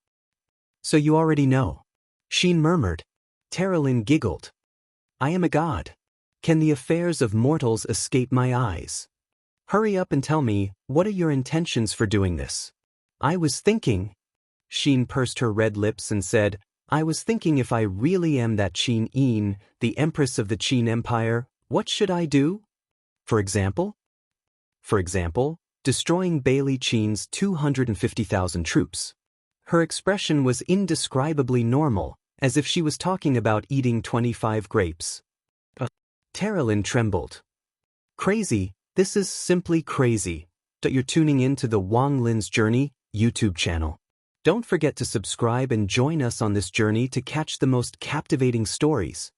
So you already know. Xin murmured. Terralyn giggled. I am a god. Can the affairs of mortals escape my eyes? Hurry up and tell me, what are your intentions for doing this? I was thinking. Xin pursed her red lips and said, I was thinking if I really am that Qin Yin, the Empress of the Qin Empire, what should I do? For example? For example, destroying Bailey Qin's 250,000 troops. Her expression was indescribably normal, as if she was talking about eating 25 grapes. Terralyn trembled. Crazy, this is simply crazy. That you're tuning in to the Wang Lin's Journey YouTube channel. Don't forget to subscribe and join us on this journey to catch the most captivating stories.